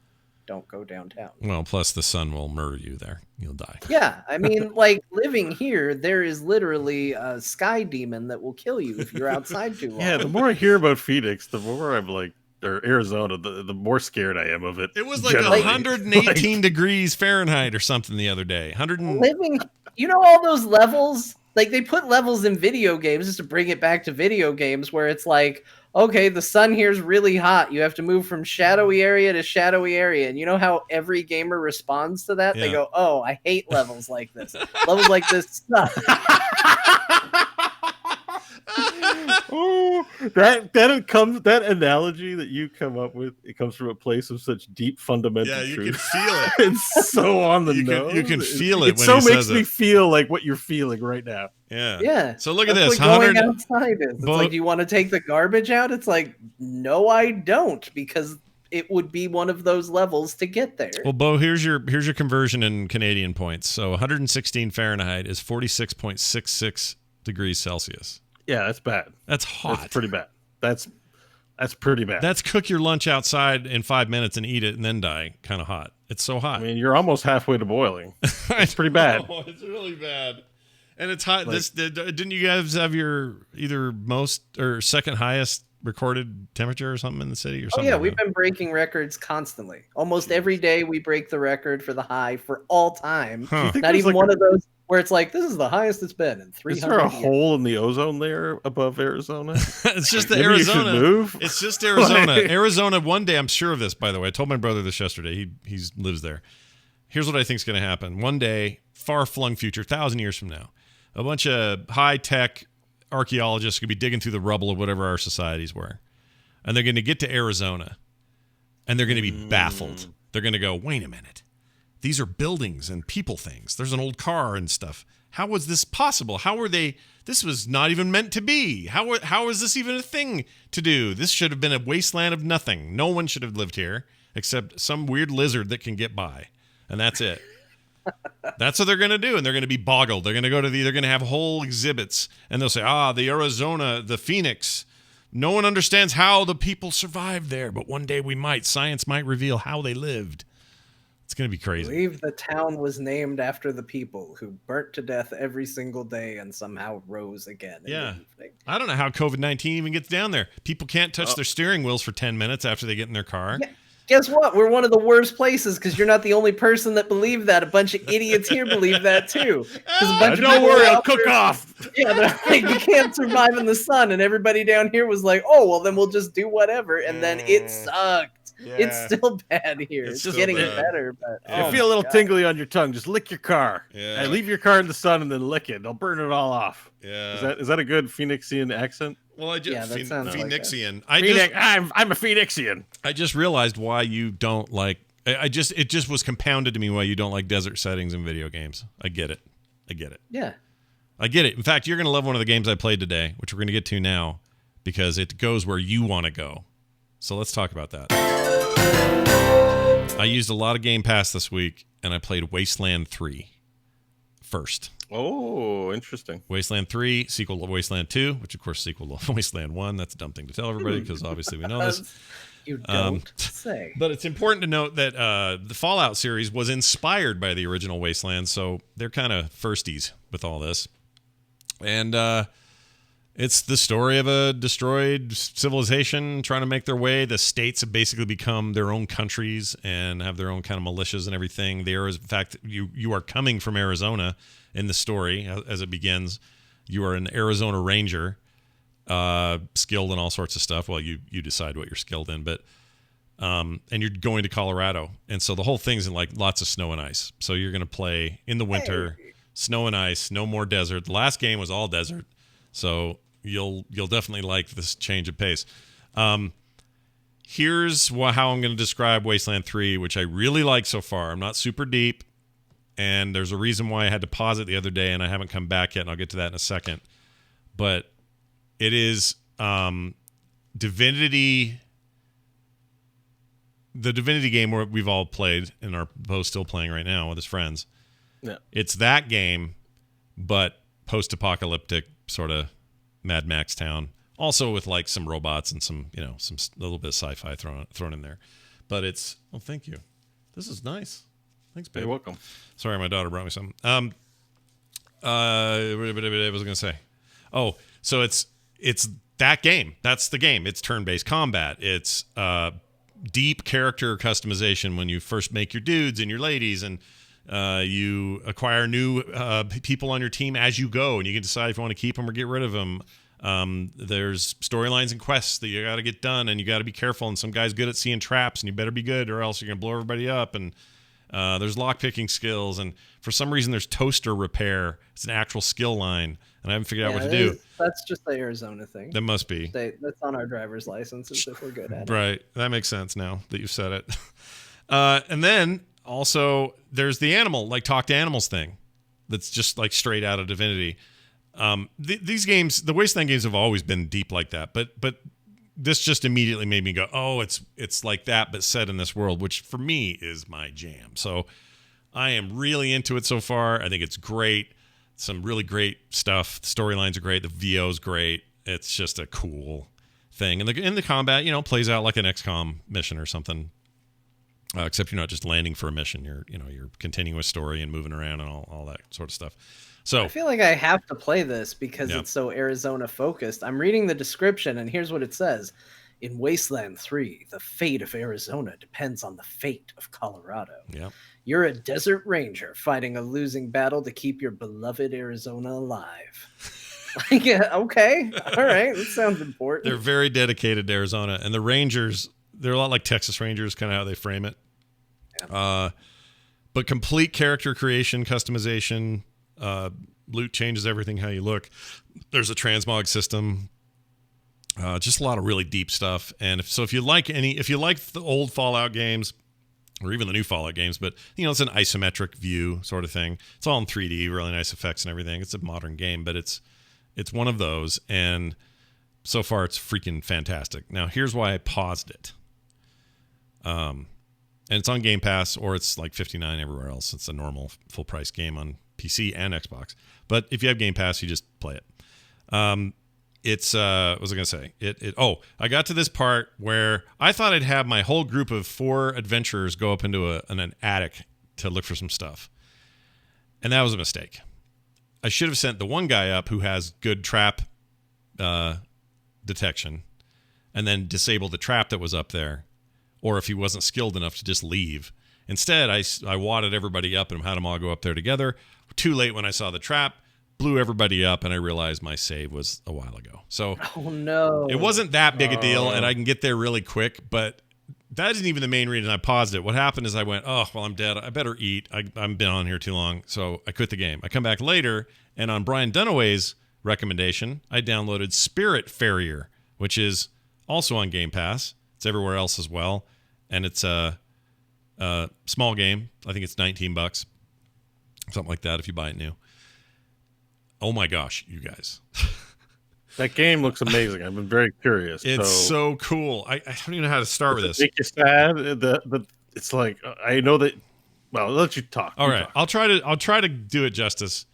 don't go downtown. Well, plus the sun will murder you there. You'll die. Yeah, I mean, like living here, there is literally a sky demon that will kill you if you're outside too long. Yeah, the more I hear about Phoenix, the more I'm like, or Arizona, the more scared I am of it. It was like 118 degrees Fahrenheit or something the other day. Living, all those levels? Like they put levels in video games just to bring it back to video games where it's like, okay, the sun here's really hot. You have to move from shadowy area to shadowy area. And you know how every gamer responds to that? Yeah. They go, oh, I hate levels like this. Levels like this suck. Oh, that analogy that you come up with, it comes from a place of such deep fundamental truth. You can feel it. It's so on the nose. You can feel it. It so makes me feel like what you're feeling right now. Yeah. So look at this. What going outside is. It's like, do you want to take the garbage out? It's like, no, I don't, because it would be one of those levels to get there. Well, Bo, here's your conversion in Canadian points. So 116 Fahrenheit is 46.66 degrees Celsius. Yeah, that's bad. That's hot. That's pretty bad. That's pretty bad. That's cook your lunch outside in 5 minutes and eat it and then die. Kind of hot. It's so hot. I mean, you're almost halfway to boiling. It's pretty bad. It's really bad. And it's hot. Didn't you guys have your either most or second highest recorded temperature or something in the city or something? Oh, yeah, we've been breaking records constantly. Almost every day we break the record for the high for all time. Not even one of those where it's like, this is the highest it's been in 300 years. Is there a years. hole in the ozone layer above Arizona? It's just Maybe Arizona. You should move? It's just Arizona. Arizona, one day, I'm sure of this, by the way. I told my brother this yesterday. He lives there. Here's what I think is going to happen. One day, far-flung future, 1,000 years from now, a bunch of high-tech archaeologists are going to be digging through the rubble of whatever our societies were. And they're going to get to Arizona, and they're going to be baffled. They're going to go, wait a minute. These are buildings and people things. There's an old car and stuff. How was this possible? How were they? This was not even meant to be. How is this even a thing to do? This should have been a wasteland of nothing. No one should have lived here except some weird lizard that can get by. And that's it. That's what they're going to do. And they're going to be boggled. They're going to they're going to have whole exhibits. And they'll say, the Arizona, the Phoenix. No one understands how the people survived there. But one day we might. Science might reveal how they lived. It's going to be crazy. I believe the town was named after the people who burnt to death every single day and somehow rose again. Yeah. I don't know how COVID-19 even gets down there. People can't touch their steering wheels for 10 minutes after they get in their car. Yeah. guess what? We're one of the worst places because you're not the only person that believed that. A bunch of idiots here believe that too. Because a bunch of don't people worry, were I'll out cook there- off. Yeah, they're like, you can't survive in the sun, and everybody down here was like, oh, well, then we'll just do whatever, and then it sucked. Yeah. It's still bad here. It's It's still getting bad. better, but Yeah. You feel a little God. tingly on your tongue. Just lick your car. Yeah. And leave your car in the sun and then lick it. They'll burn it all off. Yeah. Is that a good Phoenixian accent? Well, I just Yeah, that sounds like that. Phoenixian. I'm a Phoenixian. I just realized why you don't like. It just was compounded to me why you don't like desert settings in video games. I get it. Yeah. I get it. In fact, you're going to love one of the games I played today, which we're going to get to now, because it goes where you want to go. So let's talk about that. I used a lot of Game Pass this week, and I played Wasteland 3 first. Oh, interesting. Wasteland 3, sequel to Wasteland 2, which, of course, sequel to Wasteland 1. That's a dumb thing to tell everybody, because obviously we know this. You don't say. But it's important to note that the Fallout series was inspired by the original Wasteland, so they're kind of firsties with all this. And it's the story of a destroyed civilization trying to make their way. The states have basically become their own countries and have their own kind of militias and everything. There is, in fact, you are coming from Arizona in the story as it begins. You are an Arizona Ranger, skilled in all sorts of stuff. Well, you decide what you're skilled in, but and you're going to Colorado, and so the whole thing's in like lots of snow and ice. So you're going to play in the winter. Snow and ice, no more desert. The last game was all desert, so you'll definitely like this change of pace. Here's how I'm going to describe Wasteland 3, which I really like so far. I'm not super deep, and there's a reason why I had to pause it the other day, and I haven't come back yet, and I'll get to that in a second. But it is Divinity, the Divinity game where we've all played and are both still playing right now with his friends. Yeah. It's that game, but post-apocalyptic sort of Mad Max town. Also with like some robots and some little bit of sci-fi thrown in there. But it's thank you. This is nice. Thanks, babe. You're welcome. Sorry, my daughter brought me something. What was I gonna say? Oh, so it's that game. That's the game. It's turn-based combat. It's deep character customization when you first make your dudes and your ladies, and you acquire new people on your team as you go, and you can decide if you want to keep them or get rid of them. There's storylines and quests that you got to get done, and you got to be careful. And some guy's good at seeing traps, and you better be good, or else you're gonna blow everybody up. And there's lockpicking skills, and for some reason there's toaster repair. It's an actual skill line, and I haven't figured out what to do. That's just the Arizona thing. That must be. That's on our driver's licenses if we're good at it. Right. That makes sense now that you've said it. And then also there's the animal, like talk to animals thing. That's just like straight out of Divinity. These games, the Wasteland games, have always been deep like that, but this just immediately made me go, oh, it's like that, but set in this world, which for me is my jam. So I am really into it so far. I think it's great. Some really great stuff. The storylines are great. The VO's great. It's just a cool thing. And the combat, plays out like an XCOM mission or something. Except you're not just landing for a mission. You're continuing a story and moving around and all that sort of stuff. So I feel like I have to play this because it's so Arizona focused. I'm reading the description, and here's what it says. In Wasteland 3, the fate of Arizona depends on the fate of Colorado. Yeah. You're a desert ranger fighting a losing battle to keep your beloved Arizona alive. Okay. All right. That sounds important. They're very dedicated to Arizona. And the Rangers, they're a lot like Texas Rangers, kind of how they frame it. Yeah. But complete character creation, customization, loot changes everything how you look. There's a transmog system. Just a lot of really deep stuff. And if you like the old Fallout games, or even the new Fallout games, but it's an isometric view sort of thing. It's all in 3D, really nice effects and everything. It's a modern game, but it's one of those, and so far it's freaking fantastic. Now here's why I paused it. And it's on Game Pass, or it's like $59 everywhere else. It's a normal full price game on PC and Xbox. But if you have Game Pass, you just play it. It's what was I gonna say? I got to this part where I thought I'd have my whole group of 4 adventurers go up into an attic to look for some stuff, and that was a mistake. I should have sent the one guy up who has good trap detection, and then disabled the trap that was up there, or if he wasn't skilled enough to just leave. Instead, I wadded everybody up and had them all go up there together. Too late when I saw the trap, blew everybody up, and I realized my save was a while ago. So oh no, it wasn't that big a deal, and I can get there really quick, but that isn't even the main reason I paused it. What happened is I went, oh, well, I'm dead. I better eat. I've been on here too long. So I quit the game. I come back later, and on Brian Dunaway's recommendation, I downloaded Spiritfarer, which is also on Game Pass. It's everywhere else as well. And it's a small game. I think it's $19. Something like that if you buy it new. Oh my gosh, you guys. That game looks amazing. I've been very curious. It's so cool. I don't even know how to start with this. Make you sad. It's like I know that. Well, I'll let you talk. All right, I'll try to do it justice.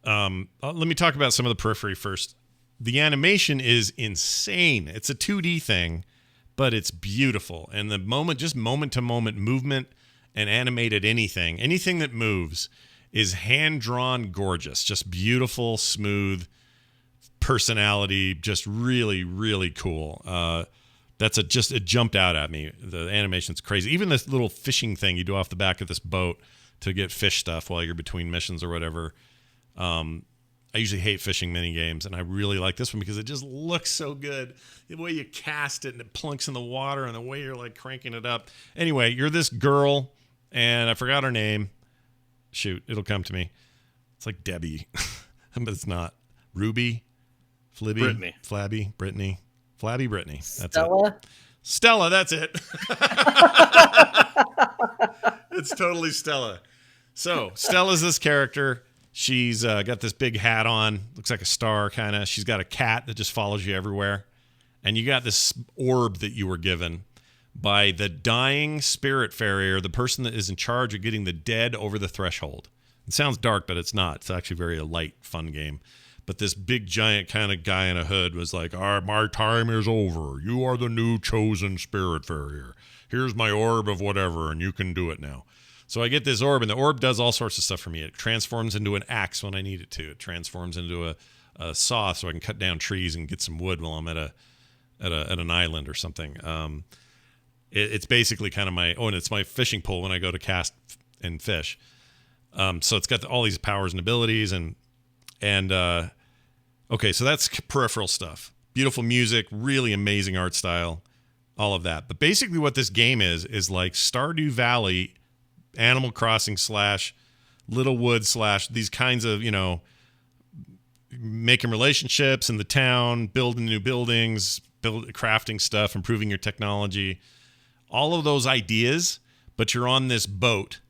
Let me talk about some of the periphery first. The animation is insane. It's a 2D thing, but it's beautiful. And the moment to moment movement and animated anything that moves is hand drawn, gorgeous, just beautiful, smooth. Personality, just really, really cool. It jumped out at me. The animation's crazy. Even this little fishing thing you do off the back of this boat to get fish stuff while you're between missions or whatever. I usually hate fishing mini games, and I really like this one because it just looks so good. The way you cast it and it plunks in the water, and the way you're like cranking it up. Anyway, you're this girl, and I forgot her name. Shoot, it'll come to me. It's like Debbie, but it's not. Ruby. Flibby, Brittany. Flabby, Brittany, Flabby, Brittany. That's Stella? it. Stella, that's it. It's totally Stella. So Stella's this character. She's got this big hat on, looks like a star kind of. She's got a cat that just follows you everywhere. And you got this orb that you were given by the dying Spiritfarer, the person that is in charge of getting the dead over the threshold. It sounds dark, but it's not. It's actually very a light, fun game. But this big, giant kind of guy in a hood was like, all right, my time is over. You are the new chosen Spiritfarer. Here's my orb of whatever, and you can do it now. So I get this orb, and the orb does all sorts of stuff for me. It transforms into an axe when I need it to. It transforms into a saw so I can cut down trees and get some wood while I'm at an island or something. It's basically kind of and it's my fishing pole when I go to cast and fish. So it's got all these powers and abilities, okay, so that's peripheral stuff. Beautiful music, really amazing art style, all of that. But basically what this game is like Stardew Valley, Animal Crossing / Littlewood / these kinds of, making relationships in the town, building new buildings, crafting stuff, improving your technology. All of those ideas, but you're on this boat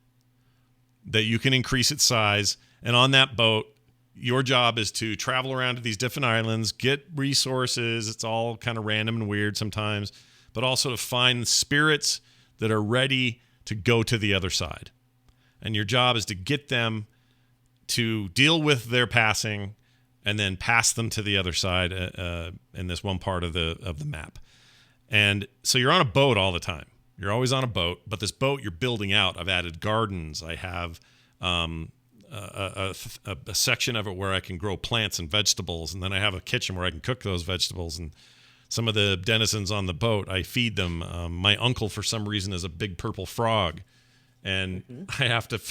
that you can increase its size. And on that boat, your job is to travel around to these different islands, get resources. It's all kind of random and weird sometimes, but also to find spirits that are ready to go to the other side. And your job is to get them to deal with their passing and then pass them to the other side in this one part of the map. And so you're on a boat all the time. You're always on a boat, but this boat you're building out. I've added gardens. I have a section of it where I can grow plants and vegetables, and then I have a kitchen where I can cook those vegetables. And some of the denizens on the boat, I feed them. My uncle, for some reason, is a big purple frog, and I have to,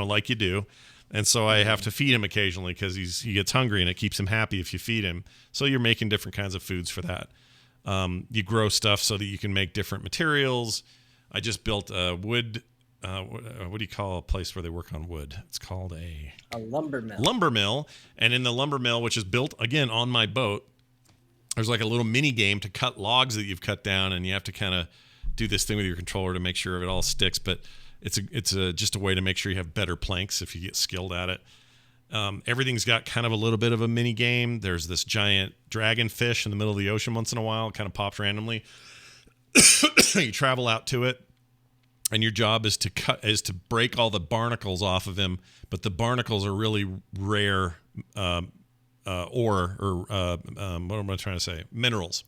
like you do. And so I have to feed him occasionally because he gets hungry, and it keeps him happy if you feed him. So you're making different kinds of foods for that. You grow stuff so that you can make different materials. I just built a wood. What do you call a place where they work on wood? It's called a lumber mill. Lumber mill. And in the lumber mill, which is built, again, on my boat, there's like a little mini game to cut logs that you've cut down, and you have to kind of do this thing with your controller to make sure it all sticks. But it's just a way to make sure you have better planks if you get skilled at it. Everything's got kind of a little bit of a mini game. There's this giant dragonfish in the middle of the ocean once in a while. It kind of pops randomly. You travel out to it, and your job is to break all the barnacles off of him. But the barnacles are really rare ore, or what am I trying to say? Minerals.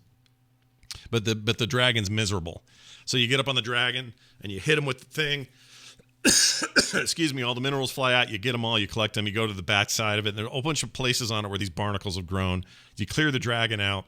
But the dragon's miserable. So you get up on the dragon and you hit him with the thing. Excuse me, all the minerals fly out, you get them all, you collect them, you go to the back side of it, and there are a whole bunch of places on it where these barnacles have grown. You clear the dragon out,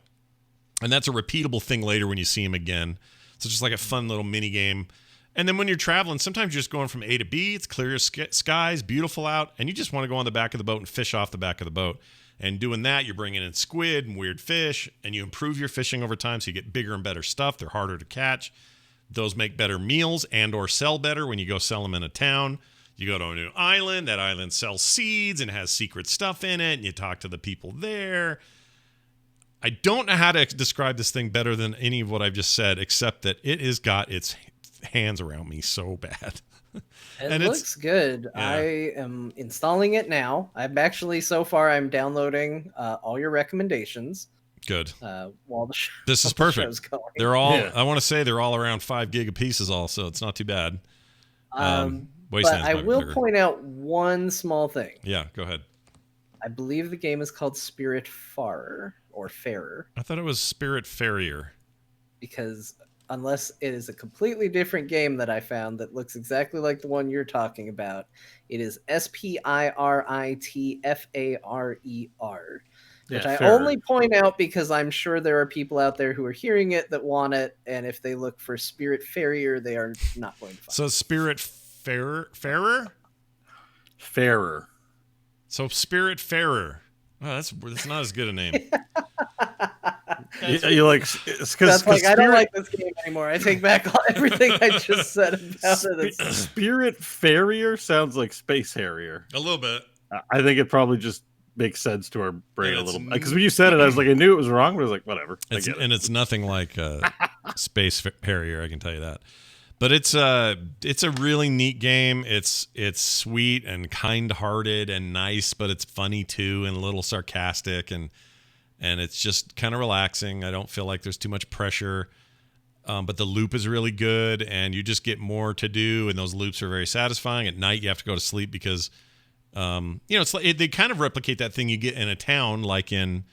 and that's a repeatable thing later when you see him again. So just like a fun little mini game. And then when you're traveling, sometimes you're just going from A to B. It's clear skies, beautiful out, and you just want to go on the back of the boat and fish off the back of the boat. And doing that, you're bringing in squid and weird fish, and you improve your fishing over time, so you get bigger and better stuff. They're harder to catch. Those make better meals and or sell better when you go sell them in a town. You go to a new island. That island sells seeds and has secret stuff in it, and you talk to the people there. I don't know how to describe this thing better than any of what I've just said, except that it has got its hands around me so bad. It looks good. Yeah. I am installing it now. I'm downloading all your recommendations. Good. While this is perfect. They're all. Yeah. I want to say they're all around 5 gig pieces. Also, it's not too bad. But I will point out one small thing. Yeah, go ahead. I believe the game is called Spiritfarer or Farer. I thought it was Spiritfarer. Because unless it is a completely different game that I found that looks exactly like the one you're talking about, it is Spiritfarer. Which I only point out because I'm sure there are people out there who are hearing it that want it, and if they look for Spiritfarer, they are not going to find it. So Spiritfarer? Fairer. So Spiritfarer. Oh, that's not as good a name. You like it's because I don't like this game anymore. I take back everything I just said about it. Spiritfarer sounds like Space Harrier. A little bit. I think it probably just makes sense to our brain a little bit. Because when you said it, I was like, I knew it was wrong, but I was like, whatever. It's nothing like Space Harrier, I can tell you that. But it's a really neat game. It's sweet and kind-hearted and nice, but it's funny too and a little sarcastic and it's just kind of relaxing. I don't feel like there's too much pressure. But the loop is really good, and you just get more to do, and those loops are very satisfying. At night, you have to go to sleep because it's like they kind of replicate that thing you get in a town like in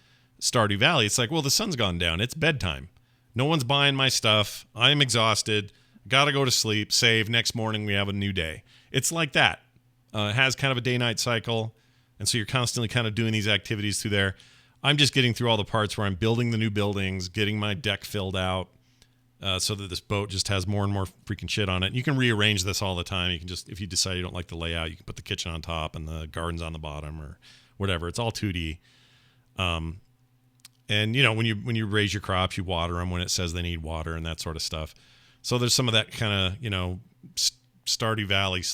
Stardew Valley. It's like, well, the sun's gone down. It's bedtime. No one's buying my stuff. I'm exhausted. Got to go to sleep. Save. Next morning, we have a new day. It's like that. It has kind of a day-night cycle, and so you're constantly kind of doing these activities through there. I'm just getting through all the parts where I'm building the new buildings, getting my deck filled out so that this boat just has more and more freaking shit on it. And you can rearrange this all the time. You can just, if you decide you don't like the layout, you can put the kitchen on top and the gardens on the bottom or whatever. It's all 2D. And when you raise your crops, you water them when it says they need water and that sort of stuff. So there's some of that kind of, Stardew Valley /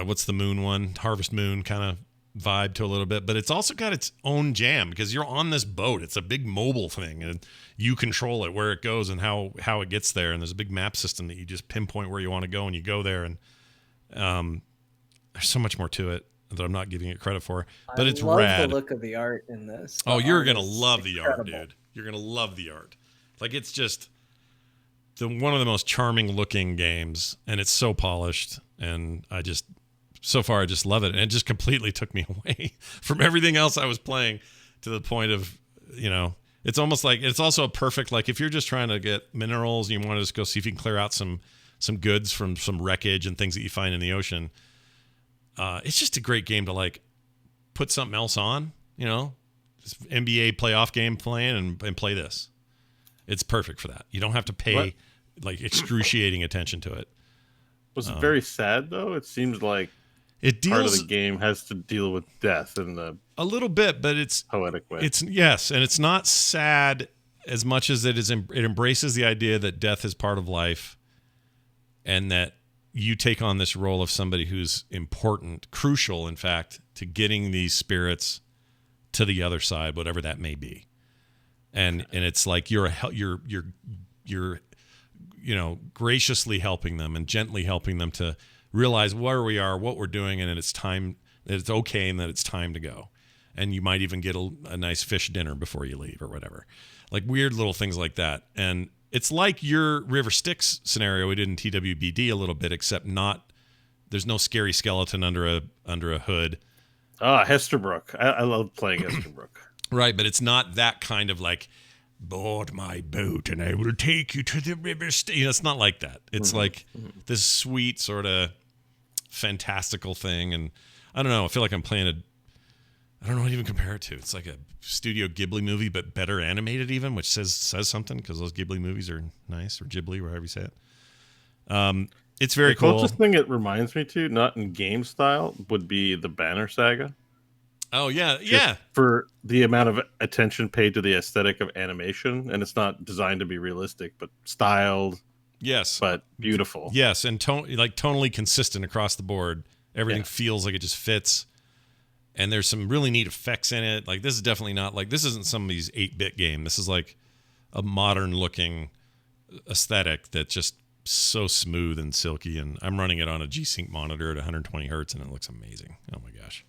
what's the moon one? Harvest Moon kind of vibe to a little bit, but it's also got its own jam because you're on this boat. It's a big mobile thing and you control it, where it goes and how it gets there. And there's a big map system that you just pinpoint where you want to go and you go there. And there's so much more to it that I'm not giving it credit for, but it's rad. I love the look of the art in this. You're going to love the art, dude. You're going to love the art. Like, it's just one of the most charming looking games, and it's so polished, and so far I just love it. And it just completely took me away from everything else I was playing to the point of, it's almost like it's also a perfect, like if you're just trying to get minerals and you want to just go see if you can clear out some goods from some wreckage and things that you find in the ocean. It's just a great game to like put something else on, this NBA playoff game playing and play this. It's perfect for that. You don't have to pay like excruciating attention to it. Was it very sad though? It seems like part of the game has to deal with death in a little bit, but it's poetic way. And it's not sad as much as it embraces the idea that death is part of life, and that you take on this role of somebody who's important, crucial, in fact, to getting these spirits to the other side, whatever that may be. And it's like you're graciously helping them and gently helping them to realize where we are, what we're doing, and that it's time, that it's okay, and that it's time to go. And you might even get a nice fish dinner before you leave or whatever. Like weird little things like that. And it's like your River Styx scenario we did in TWBD a little bit, except there's no scary skeleton under a hood. Hesterbrook. I love playing Hesterbrook. Right, but it's not that kind of like, board my boat and I will take you to the river. It's not like that. It's like this sweet sort of fantastical thing. And I don't know, I feel like I'm playing I don't know what to even compare it to. It's like a Studio Ghibli movie, but better animated even, which says something because those Ghibli movies are nice, or Ghibli, wherever you say it. It's very cool. The closest thing it reminds me to, not in game style, would be the Banner Saga. Oh, yeah. For the amount of attention paid to the aesthetic of animation, and it's not designed to be realistic, but styled. Yes. But beautiful. Yes, and tonally consistent across the board. Everything feels like it just fits. And there's some really neat effects in it. Like, this is definitely not like, this isn't somebody's 8-bit game. This is like a modern looking aesthetic that's just so smooth and silky. And I'm running it on a G-Sync monitor at 120 hertz, and it looks amazing. Oh my gosh.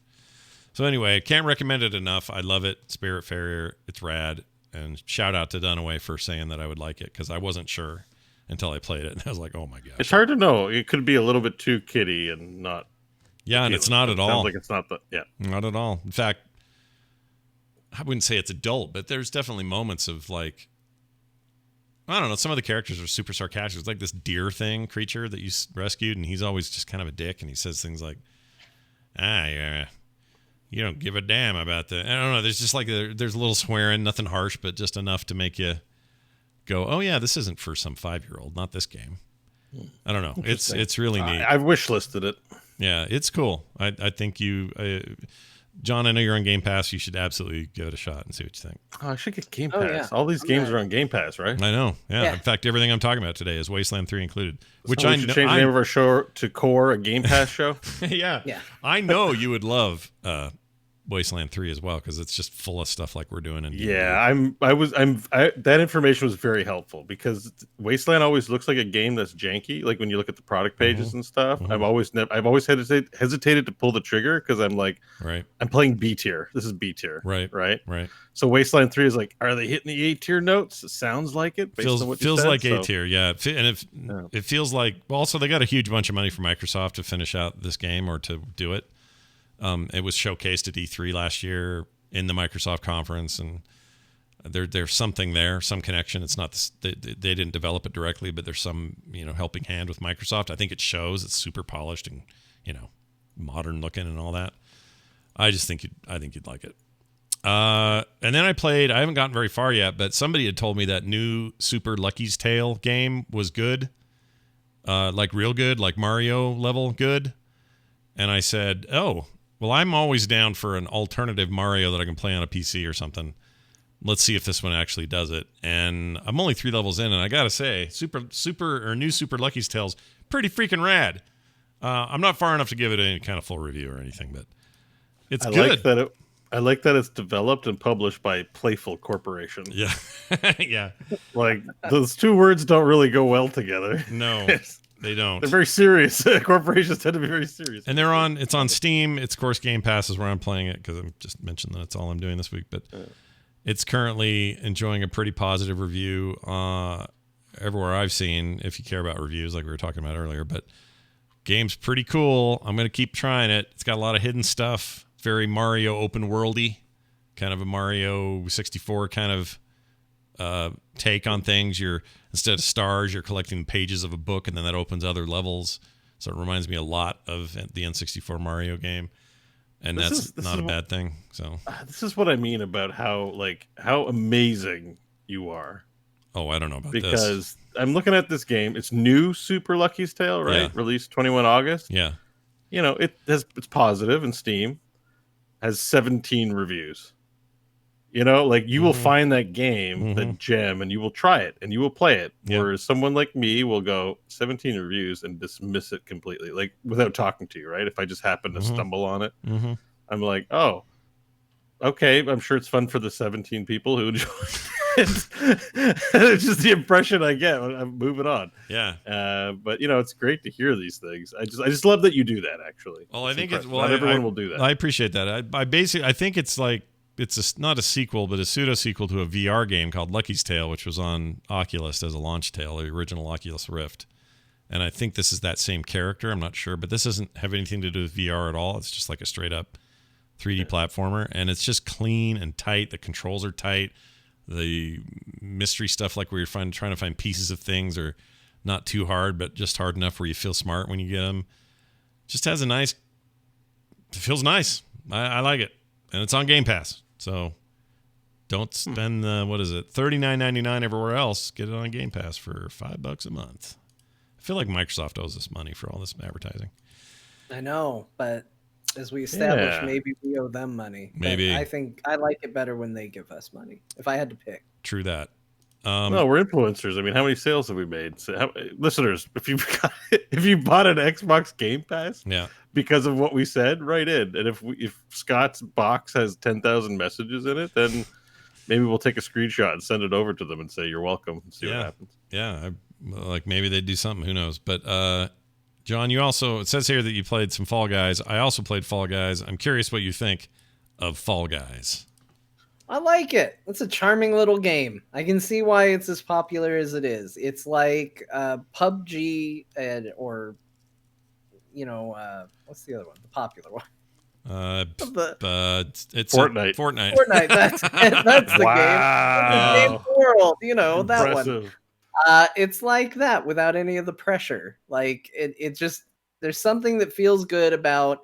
So anyway, can't recommend it enough. I love it. Spiritfarer, it's rad. And shout out to Dunaway for saying that I would like it, because I wasn't sure until I played it. And I was like, oh my gosh. It's hard to know. It could be a little bit too kiddie and not. Yeah, and it's not at all. Sounds like it's not not at all. In fact, I wouldn't say it's adult, but there's definitely moments of like, I don't know, some of the characters are super sarcastic. It's like this deer creature that you rescued, and he's always just kind of a dick, and he says things like, yeah, you don't give a damn about that. I don't know, there's just like, there's a little swearing, nothing harsh, but just enough to make you go, oh yeah, this isn't for some 5-year-old, not this game. I don't know. It's really neat. I've wish listed it. Yeah, it's cool. I think you, John, I know you're on Game Pass. You should absolutely give it a shot and see what you think. Oh, I should get Game Pass. Yeah. All these games are on Game Pass, right? I know. Yeah. In fact, everything I'm talking about today is Wasteland 3 included. Which we should change the name of our show to Core, a Game Pass show. Yeah. I know you would love Wasteland 3 as well, because it's just full of stuff like we're doing in D&D. That information was very helpful, because Wasteland always looks like a game that's janky, like when you look at the product pages and stuff. I've always hesitated to pull the trigger, because I'm like, I'm playing B tier. This is B tier. Right. So Wasteland 3 is like, are they hitting the A tier notes? It sounds like it. Feels like A tier, yeah. And it feels like, well, also they got a huge bunch of money from Microsoft to finish out this game, or to do it. It was showcased at E3 last year in the Microsoft conference, and there's something there, some connection. It's not they didn't develop it directly, but there's some helping hand with Microsoft. I think it shows. It's super polished and modern looking and all that. I think you'd like it. And then I haven't gotten very far yet, but somebody had told me that new Super Lucky's Tale game was good, like real good, like Mario level good. And I said, oh, well, I'm always down for an alternative Mario that I can play on a PC or something. Let's see if this one actually does it. And I'm only 3 levels in, and I gotta say, new Super Lucky's Tale's pretty freaking rad. I'm not far enough to give it any kind of full review or anything, but it's good. I like that it's developed and published by Playful Corporation. Yeah. Yeah. Like, those two words don't really go well together. No. They don't. They're very serious. Corporations tend to be very serious. And it's on Steam. It's, of course, Game Pass is where I'm playing it, because I just mentioned that it's all I'm doing this week. But it's currently enjoying a pretty positive review everywhere I've seen, if you care about reviews like we were talking about earlier. But game's pretty cool. I'm going to keep trying it. It's got a lot of hidden stuff. Very Mario open worldy, kind of a Mario 64 kind of take on things. Instead of stars, you're collecting pages of a book, and then that opens other levels. So it reminds me a lot of the N64 Mario game, and that's not a bad thing. So this is what I mean about how amazing you are. Oh, I don't know about this, because I'm looking at this game. It's new Super Lucky's Tale, right? Yeah. Released 21 August. Yeah. It's positive in Steam. Has 17 reviews. You will find that game, that gem, and you will try it and you will play it. Yeah. Whereas someone like me will go 17 reviews and dismiss it completely, like without talking to you, right? If I just happen to stumble on it, I'm like, oh, okay, I'm sure it's fun for the 17 people who enjoy it. It's just the impression I get when I'm moving on. Yeah. But it's great to hear these things. I just love that you do that, actually. Well, I think not everyone will do that. I appreciate that. I think it's like, not a sequel, but a pseudo sequel to a VR game called Lucky's Tale, which was on Oculus as a launch tale, the original Oculus Rift. And I think this is that same character. I'm not sure, but this doesn't have anything to do with VR at all. It's just like a straight up 3D platformer, and it's just clean and tight. The controls are tight. The mystery stuff, like where you're trying to find pieces of things, are not too hard, but just hard enough where you feel smart when you get them. Just has it feels nice. I like it. and it's on Game Pass. So don't spend $39.99 everywhere else. Get it on Game Pass for $5 a month. I feel like Microsoft owes us money for all this advertising. I know, but as we established, maybe we owe them money. Maybe. But I think I like it better when they give us money. If I had to pick. True that. No, we're influencers. I mean, how many sales have we made? So listeners, if you bought an Xbox Game Pass, because of what we said, write in. And if Scott's box has 10,000 messages in it, then maybe we'll take a screenshot and send it over to them and say you're welcome. And see what happens. Yeah, like maybe they'd do something. Who knows? But John, it says here that you played some Fall Guys. I also played Fall Guys. I'm curious what you think of Fall Guys. I like it. It's a charming little game. I can see why it's as popular as it is. It's like PUBG what's the other one? The popular one. It's Fortnite. Fortnite. That's the game. That's the game world. That one. It's like that without any of the pressure. Like it just there's something that feels good about.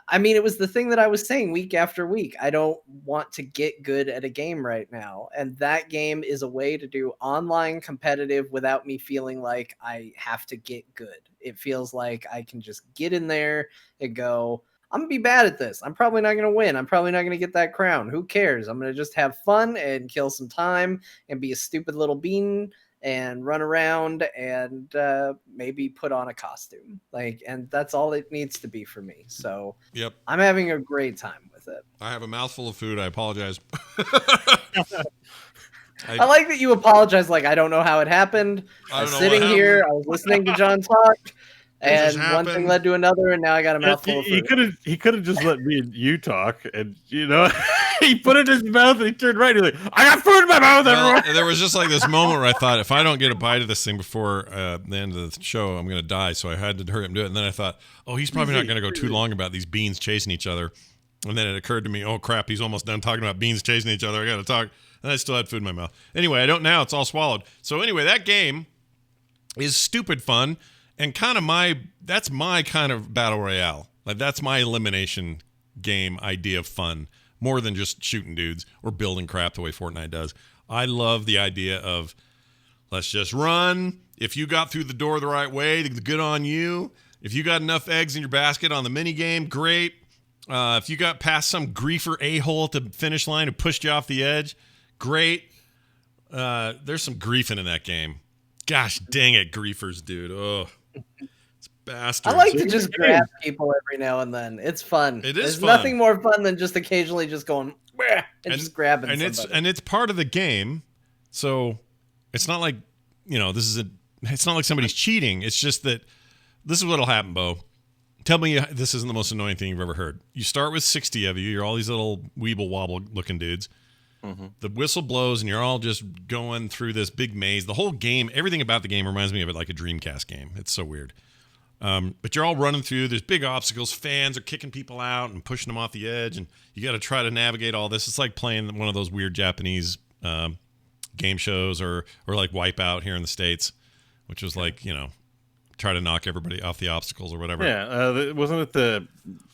I mean, it was the thing that I was saying week after week. I don't want to get good at a game right now. And that game is a way to do online competitive without me feeling like I have to get good. It feels like I can just get in there and go, I'm going to be bad at this. I'm probably not going to win. I'm probably not going to get that crown. Who cares? I'm going to just have fun and kill some time and be a stupid little bean and run around and maybe put on a costume. And that's all it needs to be for me. So I'm having a great time with it. I have a mouthful of food. I apologize. I like that you apologize. Like, I don't know how it happened. I was sitting here. I was listening to John talk. And one thing led to another, and now I got a mouthful of food. He could have just let me and you talk, and he put it in his mouth and he turned right. He's like, "I got food in my mouth." Everyone. There was just like this moment where I thought, if I don't get a bite of this thing before the end of the show, I'm going to die. So I had to hurry up and do it. And then I thought, he's probably not going to go too long about these beans chasing each other. And then it occurred to me, oh crap, he's almost done talking about beans chasing each other. I got to talk. And I still had food in my mouth. Anyway, I don't now. It's all swallowed. So anyway, that game is stupid fun. And that's my kind of battle royale. Like, that's my elimination game idea of fun, more than just shooting dudes or building crap the way Fortnite does. I love the idea of, let's just run. If you got through the door the right way, good on you. If you got enough eggs in your basket on the mini game, great. If you got past some griefer a-hole at the finish line who pushed you off the edge, great. There's some griefing in that game. Gosh dang it, griefers, dude. Oh. It's bastards. I like to just grab people every now and then. It's fun. It is There's fun. nothing more fun than just occasionally just going and just grabbing somebody. It's part of the game. So it's not like, it's not like somebody's cheating. It's just that this is what'll happen, Bo. Tell me this isn't the most annoying thing you've ever heard. You start with 60 of you. You're all these little weeble wobble looking dudes. Mm-hmm. The whistle blows and you're all just going through this big maze. The whole game, everything about the game reminds me of it like a Dreamcast game. It's so weird. But you're all running through. There's big obstacles. Fans are kicking people out and pushing them off the edge. And you got to try to navigate all this. It's like playing one of those weird Japanese game shows or like Wipeout here in the States, which was like, try to knock everybody off the obstacles or whatever. Yeah. Wasn't it the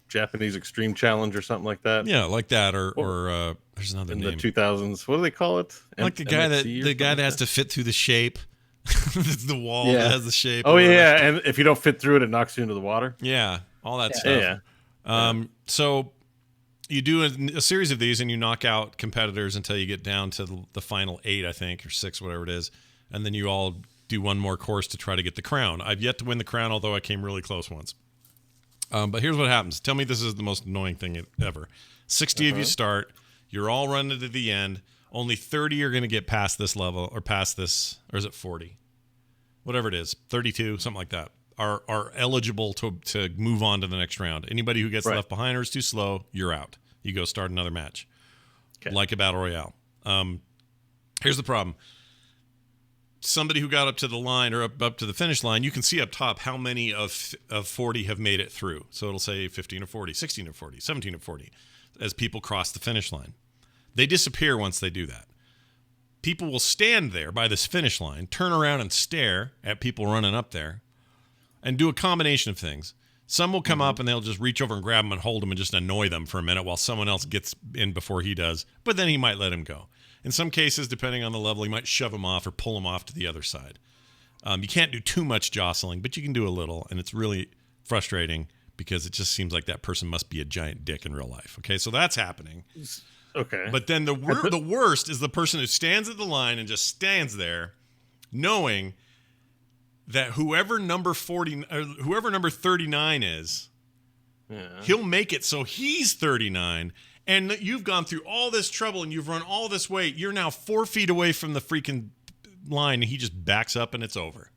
Japanese Extreme Challenge or something like that? Yeah, like that, or there's another name. In the 2000s, what do they call it? Like the guy that has to fit through the shape. It's the wall that has the shape. Oh yeah, and if you don't fit through it, it knocks you into the water. Yeah, all that stuff. Yeah. So you do a series of these, and you knock out competitors until you get down to the final 8, I think, or 6, whatever it is, and then you all do one more course to try to get the crown. I've yet to win the crown, although I came really close once. But here's what happens. Tell me this is the most annoying thing ever. 60 of you start. You're all running to the end. Only 30 are going to get past this level or past this, or is it 40? Whatever it is, 32, something like that, are eligible to move on to the next round. Anybody who gets left behind or is too slow, you're out. You go start another match, like a battle royale. Here's the problem. Somebody who got up to the line or up to the finish line, you can see up top how many of 40 have made it through. So it'll say 15 or 40, 16 or 40, 17 or 40 as people cross the finish line. They disappear once they do that. People will stand there by this finish line, turn around and stare at people running up there, and do a combination of things. Some will come up and they'll just reach over and grab him and hold him and just annoy them for a minute while someone else gets in before he does. But then he might let him go. In some cases, depending on the level, he might shove him off or pull him off to the other side. You can't do too much jostling, but you can do a little, and it's really frustrating because it just seems like that person must be a giant dick in real life. Okay, so that's happening. Okay. But then the worst is the person who stands at the line and just stands there knowing that whoever number 39 is, he'll make it so he's 39, and you've gone through all this trouble and you've run all this way. You're now 4 feet away from the freaking line, and he just backs up and it's over.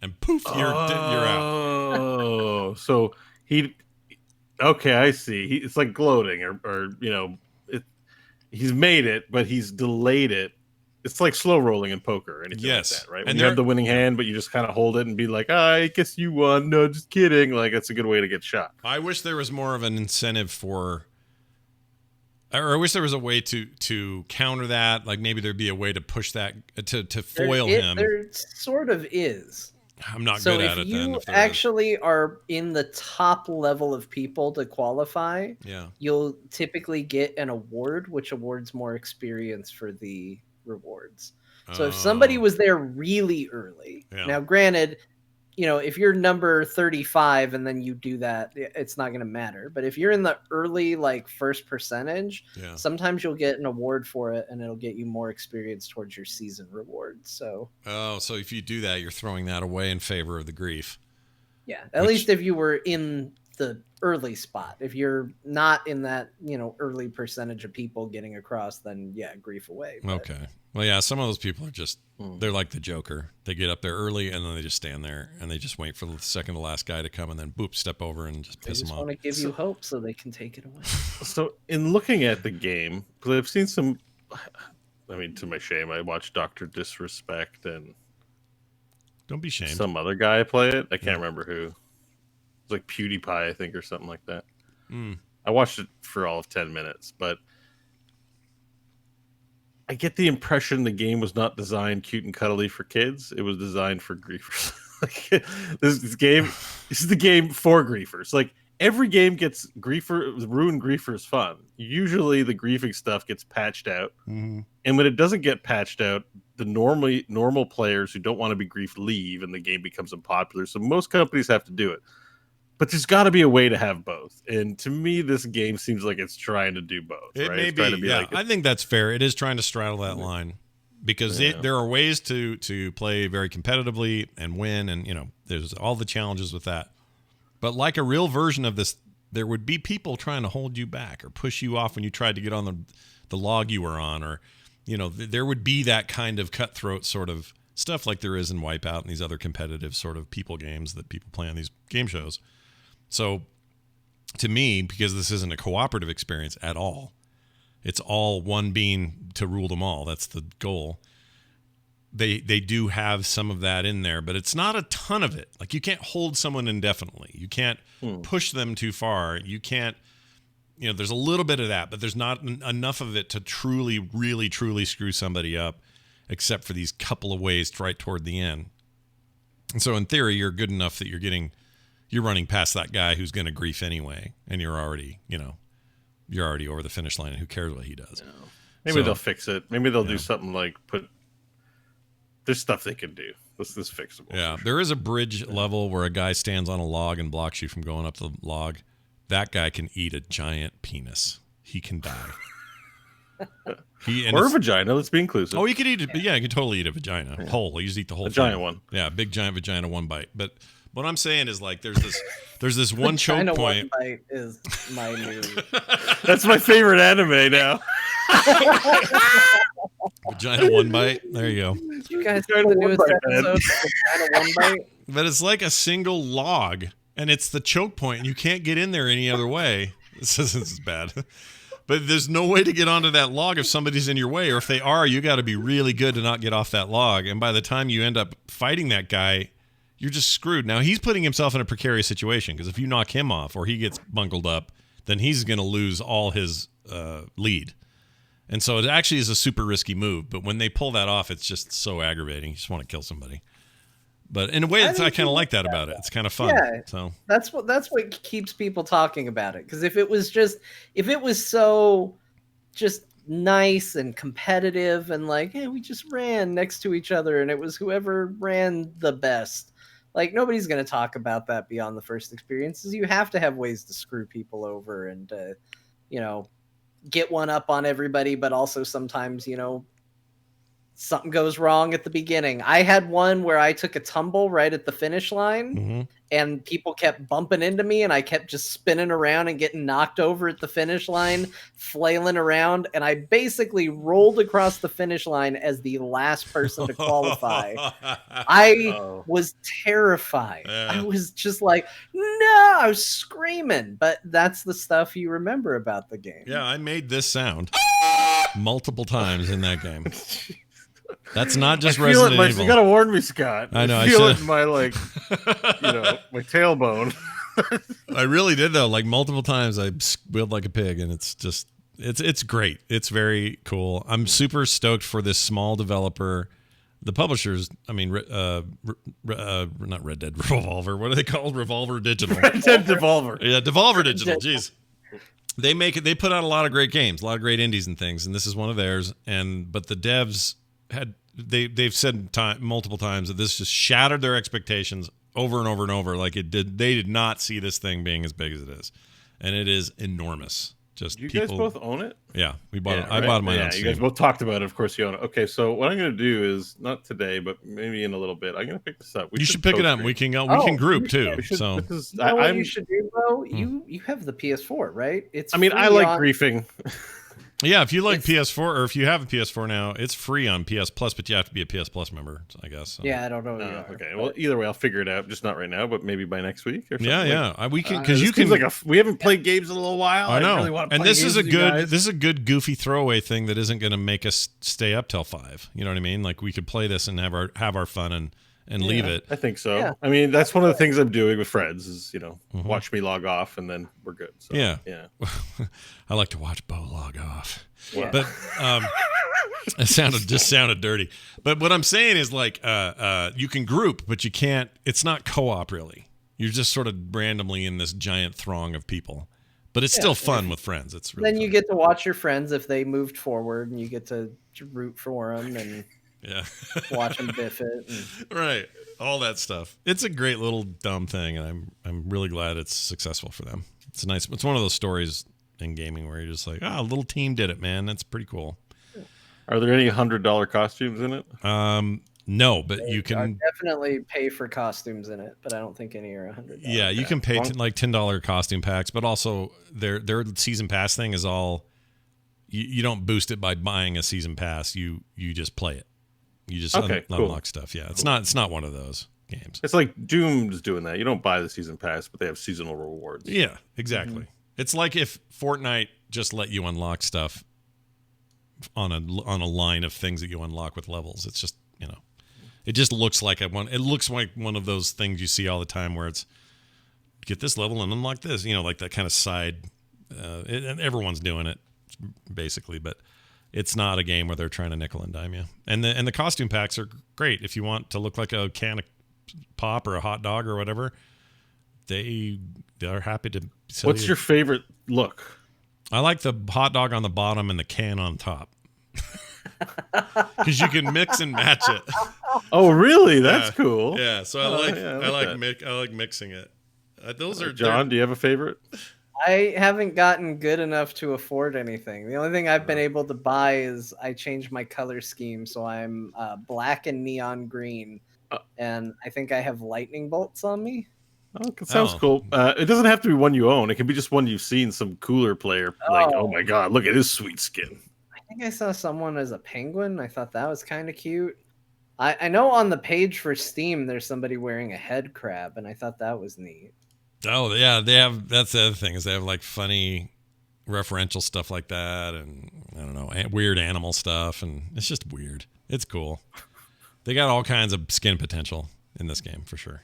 And poof, you're out. Oh, so okay, I see. It's like gloating, or he's made it, but he's delayed it. It's like slow rolling in poker or anything like that, right? When you have the winning hand, but you just kind of hold it and be like, I guess you won. No, just kidding. Like, that's a good way to get shot. I wish there was more of an incentive or I wish there was a way to counter that. Like, maybe there'd be a way to push that, to foil him. There sort of is. I'm not good at it then. If you actually are in the top level of people to qualify, you'll typically get an award, which awards more experience for the rewards. So if somebody was there really early, now granted, if you're number 35 and then you do that, it's not going to matter. But if you're in the early, like, first percentage, sometimes you'll get an award for it, and it'll get you more experience towards your season rewards. So so if you do that, you're throwing that away in favor of the grief. Yeah, at least if you were in the early spot. If you're not in that, early percentage of people getting across, then grief away. But... Okay. Well, yeah, some of those people are just, they're like the Joker. They get up there early and then they just stand there and they just wait for the second to last guy to come and then boop, step over and just piss them off. They just want to give you hope so they can take it away. So in looking at the game, because I've seen some, to my shame, I watched Dr. Disrespect and don't be shamed. Some other guy play it. I can't remember who. It's like PewDiePie, I think, or something like that. I watched it for all of 10 minutes, but I get the impression the game was not designed cute and cuddly for kids. It was designed for griefers. This is the game for griefers. Like, every game gets ruined griefers fun. Usually the griefing stuff gets patched out. And when it doesn't get patched out, the normal players who don't want to be griefed leave and the game becomes unpopular. So most companies have to do it. But there's got to be a way to have both. And to me, this game seems like it's trying to do both. It right? may be, I think that's fair. It is trying to straddle that line because there are ways to play very competitively and win. And, there's all the challenges with that. But like a real version of this, there would be people trying to hold you back or push you off when you tried to get on the log you were on. Or, there would be that kind of cutthroat sort of stuff like there is in Wipeout and these other competitive sort of people games that people play on these game shows. So to me, because this isn't a cooperative experience at all, it's all one being to rule them all. That's the goal. They do have some of that in there, but it's not a ton of it. Like, you can't hold someone indefinitely. You can't push them too far. You can't, there's a little bit of that, but there's not enough of it to truly, really, truly screw somebody up, except for these couple of ways right toward the end. And so in theory, you're good enough that you're running past that guy who's going to grief anyway, and you're already over the finish line, and who cares what he does? No. Maybe they'll fix it. Maybe they'll do something like there's stuff they can do. This is fixable. Yeah, there is a bridge level where a guy stands on a log and blocks you from going up the log. That guy can eat a giant penis. He can die. Or a vagina. Let's be inclusive. Oh, he could eat it. Yeah, he could totally eat a vagina. Whole. You just eat the whole thing. Giant one. Yeah, big giant vagina, one bite. But what I'm saying is, like, there's this one choke point. One bite is my new. That's my favorite anime now. Vagina one bite. There you go. You guys heard the newest episode of Vagina one bite? But it's like a single log, and it's the choke point, and you can't get in there any other way. This is bad. But there's no way to get onto that log if somebody's in your way, or if they are, you got to be really good to not get off that log. And by the time you end up fighting that guy, you're just screwed. Now, he's putting himself in a precarious situation, because if you knock him off or he gets bungled up, then he's going to lose all his lead. And so it actually is a super risky move. But when they pull that off, it's just so aggravating. You just want to kill somebody. But in a way, I kind of like that about it. It's kind of fun. Yeah, so that's what keeps people talking about it. Because if it was so just nice and competitive and like, hey, we just ran next to each other and it was whoever ran the best. Like, nobody's going to talk about that beyond the first experiences. You have to have ways to screw people over and, get one up on everybody, but also sometimes, something goes wrong at the beginning. I had one where I took a tumble right at the finish line and people kept bumping into me and I kept just spinning around and getting knocked over at the finish line, flailing around. And I basically rolled across the finish line as the last person to qualify. I was terrified. Yeah. I was just like, no, I was screaming. But that's the stuff you remember about the game. Yeah, I made this sound multiple times in that game. That's not just Resident Evil. You gotta warn me, Scott. I know. I feel it in my my tailbone. I really did though. Like multiple times, I squealed like a pig, and it's great. It's very cool. I'm super stoked for this small developer. The publishers, I mean, not Red Dead Revolver. What are they called? Revolver Digital. Red Dead Devolver. Yeah, Devolver Digital. Jeez. They put out a lot of great games, a lot of great indies and things, and this is one of theirs. But the devs they've said multiple times that this just shattered their expectations over and over and over. Like they did not see this thing being as big as it is, and it is enormous. Just you guys both own it? Yeah, we bought it. Right? I bought mine on Steam. You guys both talked about it. Of course, you own it. Okay, so what I'm going to do is not today, but maybe in a little bit, I'm going to pick this up. You should pick it up. We can go. We can group too. So what you should do, though? You have the PS4, right? I like griefing. Yeah, if you like PS4 or if you have a PS4 now, it's free on PS Plus, but you have to be a PS Plus member, I guess. So. Yeah, I don't know. Okay, well, either way, I'll figure it out. Just not right now, but maybe by next week or something. Yeah. We can because you can. We haven't played games in a little while. I know. Really want to play this is a good goofy throwaway thing that isn't going to make us stay up till 5. You know what I mean? Like we could play this and have our fun and leave it. I think so. Yeah. I mean, that's one of the things I'm doing with friends is, watch me log off and then we're good. So, yeah. I like to watch Bo log off. Yeah. But it sounded dirty. But what I'm saying is like you can group, but you can't. It's not co-op really. You're just sort of randomly in this giant throng of people. But it's still fun with friends. It's really then you get to watch your friends if they moved forward, and you get to root for them and watch them biff it. Right, all that stuff. It's a great little dumb thing, and I'm really glad it's successful for them. It's nice. It's one of those stories in gaming where you're just like, a little team did it, man. That's pretty cool. Are there any $100 costumes in it? No, but you can definitely pay for costumes in it, but I don't think any are $100. Yeah, you can pay like $10 costume packs, but also their season pass thing is all you don't boost it by buying a season pass. You just play it. You just unlock stuff. Yeah, it's not one of those games. It's like Doom's doing that. You don't buy the season pass, but they have seasonal rewards. Yeah, exactly. Mm-hmm. It's like if Fortnite just let you unlock stuff on a line of things that you unlock with levels. It's just, it just looks like it looks like one of those things you see all the time where it's get this level and unlock this, like that kind of side and everyone's doing it basically, but it's not a game where they're trying to nickel and dime you. And the costume packs are great if you want to look like a can of pop or a hot dog or whatever. They're happy to sell What's your favorite look? I like the hot dog on the bottom and the can on top. Because you can mix and match it. Oh, really? That's cool. Yeah, so I like mixing it. Those are John, do you have a favorite? I haven't gotten good enough to afford anything. The only thing I've been able to buy is I changed my color scheme, so I'm black and neon green, and I think I have lightning bolts on me. Oh, it sounds cool. It doesn't have to be one you own. It can be just one you've seen some cooler player. Like, oh my god, look at his sweet skin. I think I saw someone as a penguin. I thought that was kind of cute. I know on the page for Steam there's somebody wearing a head crab, and I thought that was neat. Oh yeah, they have. That's the other thing is they have like funny referential stuff like that, and I don't know, weird animal stuff, and it's just weird. It's cool. They got all kinds of skin potential in this game for sure.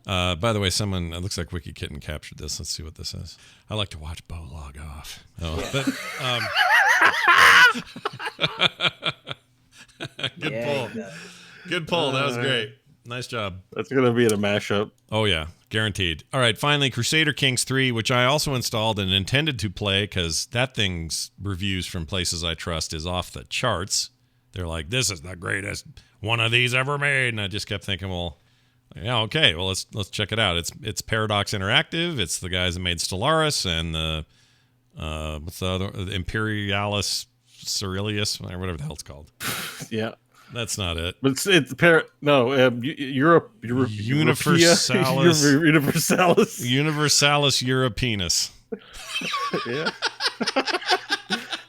By the way, it looks like Wiki Kitten captured this. Let's see what this is. I like to watch Bo log off. Oh, but good pull. Good pull. That was great. Nice job. That's going to be in a mashup. Oh, yeah. Guaranteed. All right. Finally, Crusader Kings 3, which I also installed and intended to play because that thing's reviews from places I trust is off the charts. They're like, this is the greatest one of these ever made. And I just kept thinking, well, yeah, okay. Well, let's check it out. It's Paradox Interactive. It's the guys that made Stellaris and the what's the other? The Imperialis Cerealius, or whatever the hell it's called. Yeah. That's not it. But Europe Universalis Universalis Europeanus. Yeah.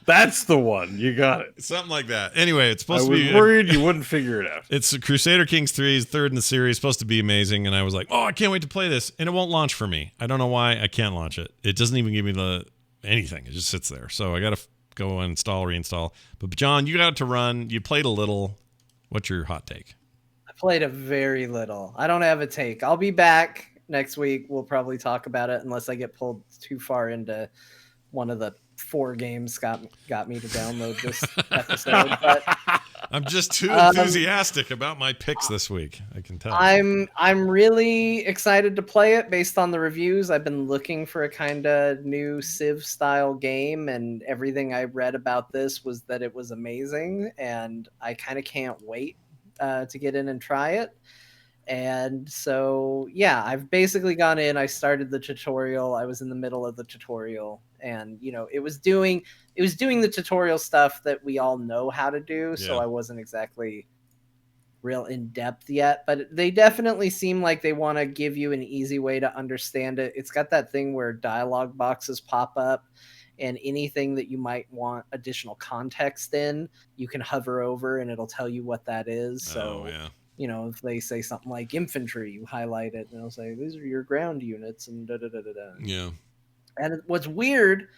That's the one. You got it. Something like that. Anyway, it's supposed to be... I was worried you wouldn't figure it out. It's Crusader Kings 3, third in the series, supposed to be amazing, and I was like, oh, I can't wait to play this, and it won't launch for me. I don't know why. I can't launch it. It doesn't even give me anything. It just sits there. So I got to go install, reinstall. But John, you got it to run. You played a little. What's your hot take? I played a very little. I don't have a take. I'll be back next week. We'll probably talk about it unless I get pulled too far into one of the 4 games got me to download this episode. But I'm just too enthusiastic about my picks this week. I can tell. I'm really excited to play it based on the reviews. I've been looking for a kind of new Civ style game, and everything I read about this was that it was amazing, and I kind of can't wait to get in and try it. And so, yeah, I've basically gone in. I started the tutorial. I was in the middle of the tutorial, and it was doing the tutorial stuff that we all know how to do. So Yeah. I wasn't exactly real in depth yet, but they definitely seem like they want to give you an easy way to understand it. It's got that thing where dialogue boxes pop up, and anything that you might want additional context in, you can hover over and it'll tell you what that is. So. Oh, yeah. If they say something like infantry, you highlight it and it'll say, these are your ground units and da-da-da-da-da. Yeah. And what's weird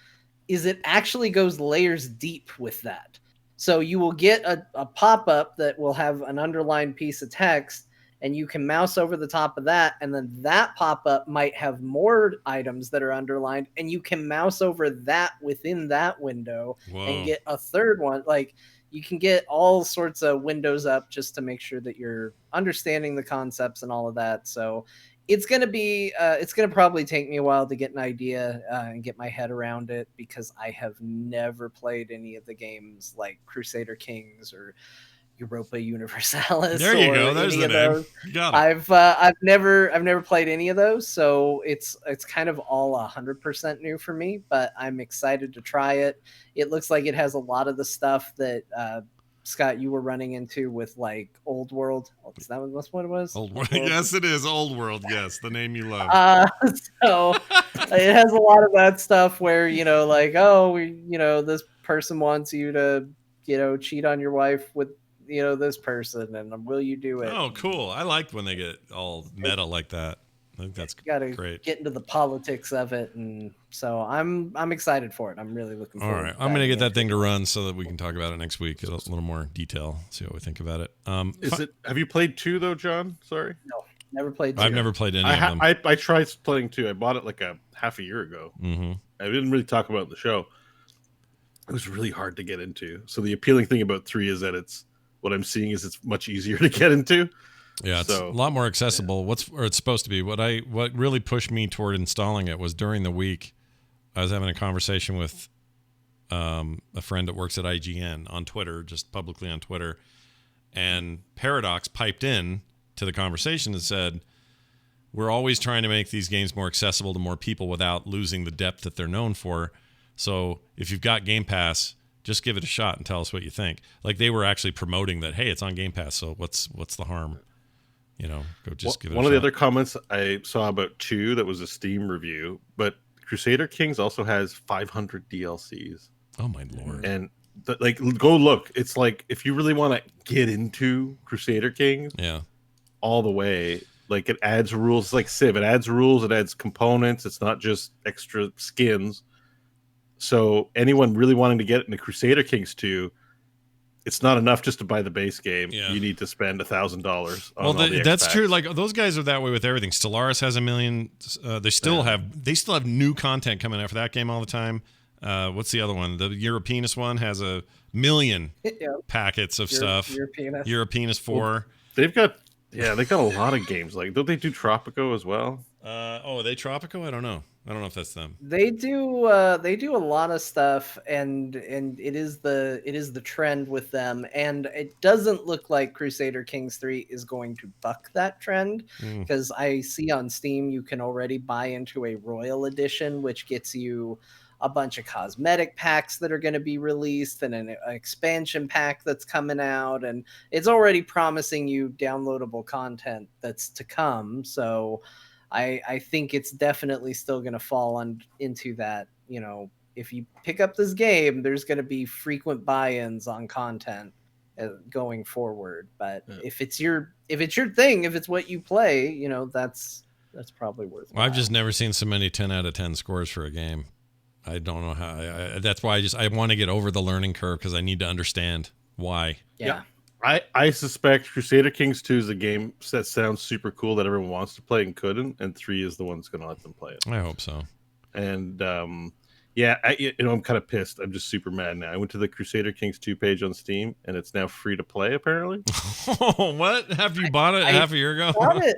is it actually goes layers deep with that. So you will get a pop-up that will have an underlined piece of text, and you can mouse over the top of that, and then that pop-up might have more items that are underlined, and you can mouse over that within that window. Whoa. And get a third one. Like, you can get all sorts of windows up just to make sure that you're understanding the concepts and all of that. So it's going to probably take me a while to get an idea and get my head around it, because I have never played any of the games like Crusader Kings or Europa Universalis. There you go. There's the name. You got it. I've never played any of those, so it's kind of all 100% new for me. But I'm excited to try it. It looks like it has a lot of the stuff that Scott, you were running into with like Old World. That's what it was. Old World. Yes, it is Old World. Yes, the name you love. So it has a lot of that stuff where like, oh, this person wants you to cheat on your wife with this person, and will you do it? Oh, cool. I like when they get all meta like that. I think that's great. Get into the politics of it, and so I'm excited for it. I'm really looking forward. All right, I'm going to get that thing to run so that we can talk about it next week in a little more detail. See what we think about it. Have you played 2 though, John? Sorry, no, never played 2. I've never played any of them. I tried playing 2. I bought it like a half a year ago. Mm-hmm. I didn't really talk about it in the show. It was really hard to get into. So the appealing thing about 3 is that it's much easier to get into. Yeah, it's a lot more accessible. Yeah. It's supposed to be. What really pushed me toward installing it was during the week, I was having a conversation with a friend that works at IGN on Twitter, just publicly on Twitter, and Paradox piped in to the conversation and said, we're always trying to make these games more accessible to more people without losing the depth that they're known for. So if you've got Game Pass, just give it a shot and tell us what you think. Like, they were actually promoting that, hey, it's on Game Pass, so what's the harm? Go just give it a shot. One of the other comments I saw about 2 that was a Steam review, but Crusader Kings also has 500 DLCs. Oh, my Lord. And go look. It's like, if you really want to get into Crusader Kings, yeah, all the way, like, it adds rules like Civ. It adds rules, it adds components. It's not just extra skins. So anyone really wanting to get into Crusader Kings 2, it's not enough just to buy the base game. Yeah. You need to spend $1,000. Well, that's true. Like, those guys are that way with everything. Stellaris has 1 million. They still have new content coming out for that game all the time. What's the other one? The Europeanus one has 1 million packets of stuff. Europeanus. Europeanus 4. Well, they've got Yeah, they got a lot of games. Like, don't they do Tropico as well? Are they Tropico? I don't know. I don't know if that's them. They do a lot of stuff, and it is the trend with them, and it doesn't look like Crusader Kings 3 is going to buck that trend, because I see on Steam you can already buy into a Royal Edition, which gets you a bunch of cosmetic packs that are going to be released and an expansion pack that's coming out, and it's already promising you downloadable content that's to come. So I think it's definitely still going to fall into that, if you pick up this game, there's going to be frequent buy-ins on content going forward. But if it's your thing, if it's what you play, that's probably worth it. Well, I've just never seen so many 10 out of 10 scores for a game. I don't know how. That's why I want to get over the learning curve, because I need to understand why. Yeah. I suspect Crusader Kings 2 is a game that sounds super cool that everyone wants to play and couldn't, and 3 is the one that's going to let them play it. I hope so. And I'm kind of pissed. I'm just super mad now. I went to the Crusader Kings 2 page on Steam, and it's now free to play, apparently. Oh, what? Have you bought it half a year ago? I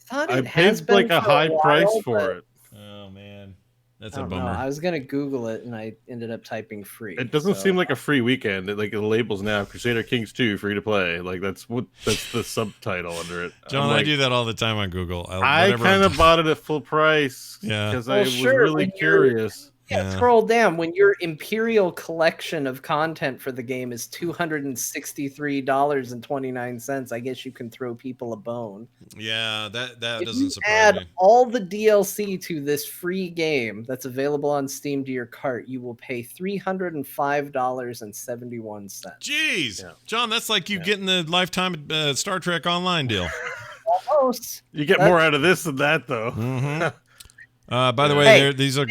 thought it has been like a high price for it. Oh, man. That's a bummer. I was gonna Google it and I ended up typing free. It doesn't seem like a free weekend. It labels now Crusader Kings 2 free to play. Like that's the subtitle under it. John, I do that all the time on Google. I kind of bought it at full price because I was really curious. Yeah, scroll down. When your Imperial collection of content for the game is $263.29, I guess you can throw people a bone. Yeah, that if doesn't you surprise add me. all the DLC to this free game that's available on Steam to your cart, you will pay $305.71. Jeez, yeah. John, that's like you getting the lifetime Star Trek Online deal. Almost. You get more out of this than that, though. Mm-hmm. By the way, these are.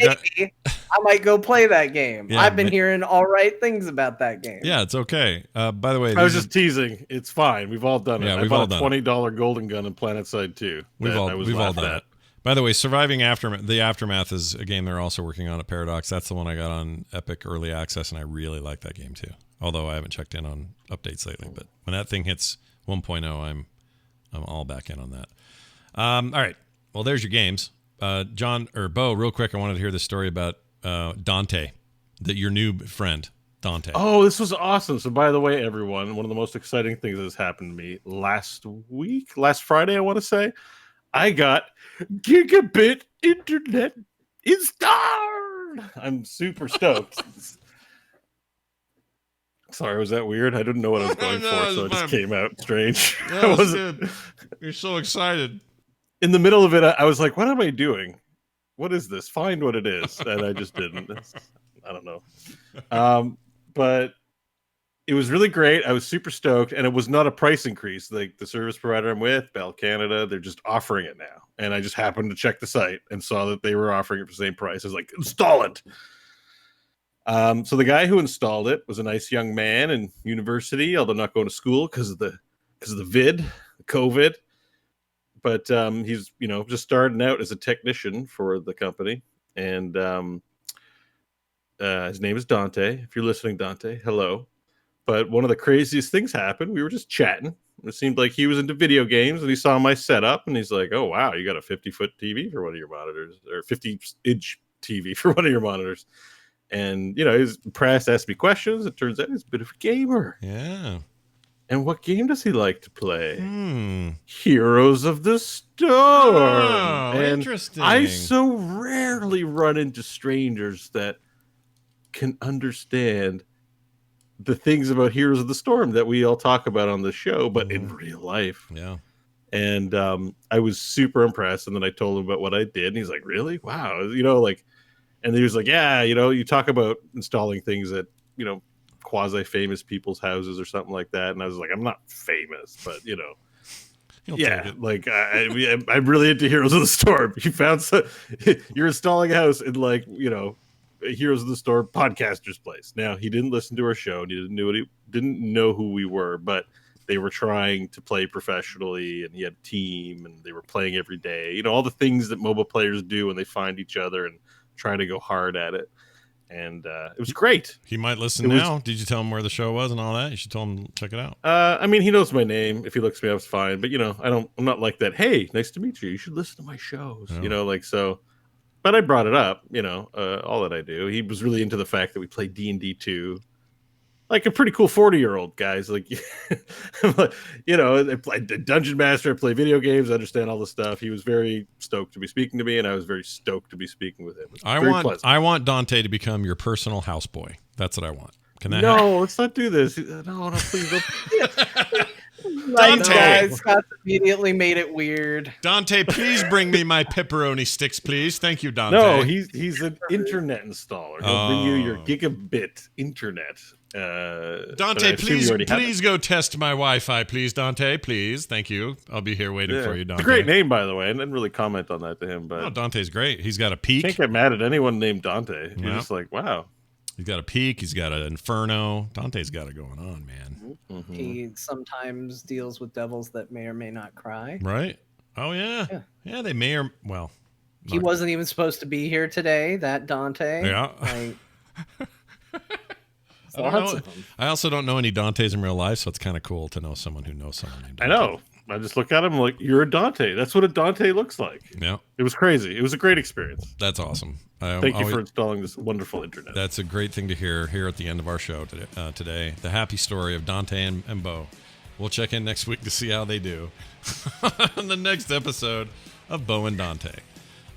I might go play that game. Yeah, I've been hearing all right things about that game. Yeah, it's okay. By the way, I was just teasing. It's fine. We've all done it. Yeah, I bought a $20 golden gun in PlanetSide 2. We've all done it. By the way, Surviving Aftermath. The Aftermath is a game they're also working on at Paradox. That's the one I got on Epic Early Access, and I really like that game too. Although I haven't checked in on updates lately, but when that thing hits 1.0, I'm all back in on that. All right. Well, there's your games. John or Bo, real quick, I wanted to hear the story about Dante, your new friend, Dante. Oh, this was awesome. So, by the way, everyone, one of the most exciting things that has happened to me last Friday, I want to say, I got gigabit internet installed. I'm super stoked. Sorry, was that weird? I didn't know what I was going for, so it just came out strange. Yeah, good. You're so excited. In the middle of it, I was like, what am I doing? What is this? Find what it is. And I just didn't. I don't know. But it was really great. I was super stoked. And it was not a price increase. Like the service provider I'm with, Bell Canada, they're just offering it now. And I just happened to check the site and saw that they were offering it for the same price. I was like, install it. So the guy who installed it was a nice young man in university, although not going to school because of the COVID. But he's, just starting out as a technician for the company. And his name is Dante. If you're listening, Dante, hello. But one of the craziest things happened. We were just chatting. It seemed like he was into video games, and he saw my setup, and he's like, oh, wow, you got a 50-foot TV for one of your monitors, or 50-inch TV for one of your monitors. And, he's impressed, asked me questions. It turns out he's a bit of a gamer. Yeah. And what game does he like to play? Heroes of the Storm. Oh, and interesting. I so rarely run into strangers that can understand the things about Heroes of the Storm that we all talk about on the show, but in real life. Yeah. And I was super impressed. And then I told him about what I did. And he's like, really? Wow. And he was like, yeah, you talk about installing things at, quasi-famous people's houses or something like that. And I was like, I'm not famous, but like I'm really into Heroes of the Storm. You found you're installing a house in Heroes of the Storm podcaster's place. Now he didn't listen to our show and he didn't know who we were, but they were trying to play professionally and he had a team and they were playing every day, all the things that mobile players do when they find each other and try to go hard at it. and it was great. He might listen now. Did you tell him where the show was and all that? You should tell him to check it out. I mean, he knows my name. If he looks me up, it's fine. But I'm not like that. Hey, nice to meet you. You should listen to my shows. Oh. So. But I brought it up. All that I do. He was really into the fact that we played D&D 2. Like a pretty cool 40-year-old, guys. Like, I play Dungeon Master, I play video games, I understand all the stuff. He was very stoked to be speaking to me, and I was very stoked to be speaking with him. I want Dante to become your personal houseboy. That's what I want. Can that happen? Let's not do this. No, please don't. Dante. Scott immediately made it weird. Dante, please bring me my pepperoni sticks, please. Thank you, Dante. No, he's an internet installer. He'll bring you your gigabit internet. Dante, please go test my Wi-Fi, please, Dante, please. Thank you. I'll be here waiting for you, Dante. It's a great name, by the way. I didn't really comment on that to him, but Dante's great. He's got a peak. Can't get mad at anyone named Dante. You're just like, wow. He's got a peak. He's got an inferno. Dante's got it going on, man. Mm-hmm. He sometimes deals with devils that may or may not cry. Right? Oh, yeah. Yeah, they may or... Well... He wasn't even supposed to be here today, that Dante. Yeah. I also don't know any Dantes in real life, so it's kind of cool to know someone who knows someone named Dante. I know. I just look at him like, you're a Dante. That's what a Dante looks like. Yeah. It was crazy. It was a great experience. That's awesome. Thank you for installing this wonderful internet. That's a great thing to hear here at the end of our show today. The happy story of Dante and Bo. We'll check in next week to see how they do on the next episode of Bo and Dante.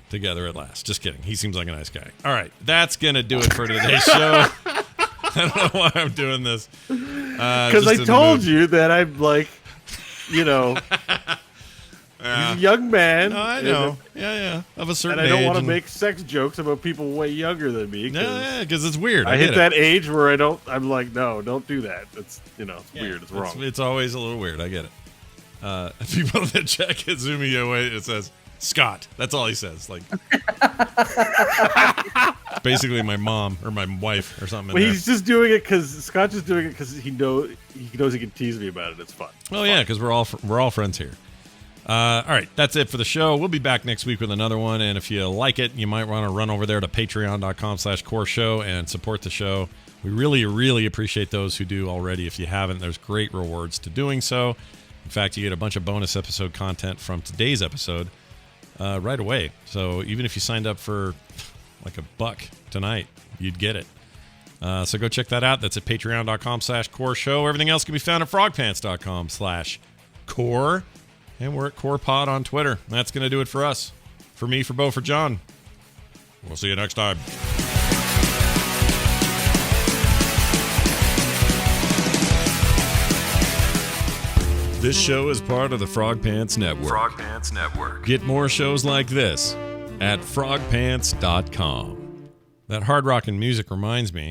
Together at last. Just kidding. He seems like a nice guy. All right. That's going to do it for today's show. I don't know why I'm doing this. Because I told you that I'm like, he's a young man. No, I know. Yeah. Of a certain age. And I don't want to make sex jokes about people way younger than me. Yeah, because it's weird. I hit that age where I'm like, no, don't do that. It's, it's weird. It's wrong. It's always a little weird. I get it. People that check it, zooming away, it says, Scott. That's all he says. Like, basically my mom or my wife or something. Well, he's just doing it because Scott's just doing it because he knows he can tease me about it. It's fun. Yeah, because we're all friends here. All right, that's it for the show. We'll be back next week with another one, and if you like it, you might want to run over there to patreon.com/core show and support the show. We really, really appreciate those who do already. If you haven't, there's great rewards to doing so. In fact, you get a bunch of bonus episode content from today's episode right away. So even if you signed up for like $1 tonight, you'd get it. So go check that out. That's at patreon.com/core show. Everything else can be found at frogpants.com/core. And we're at CorePod on Twitter. That's going to do it for us. For me, for Bo, for John. We'll see you next time. This show is part of the Frog Pants Network. Frog Pants Network. Get more shows like this at frogpants.com. That hard rockin' music reminds me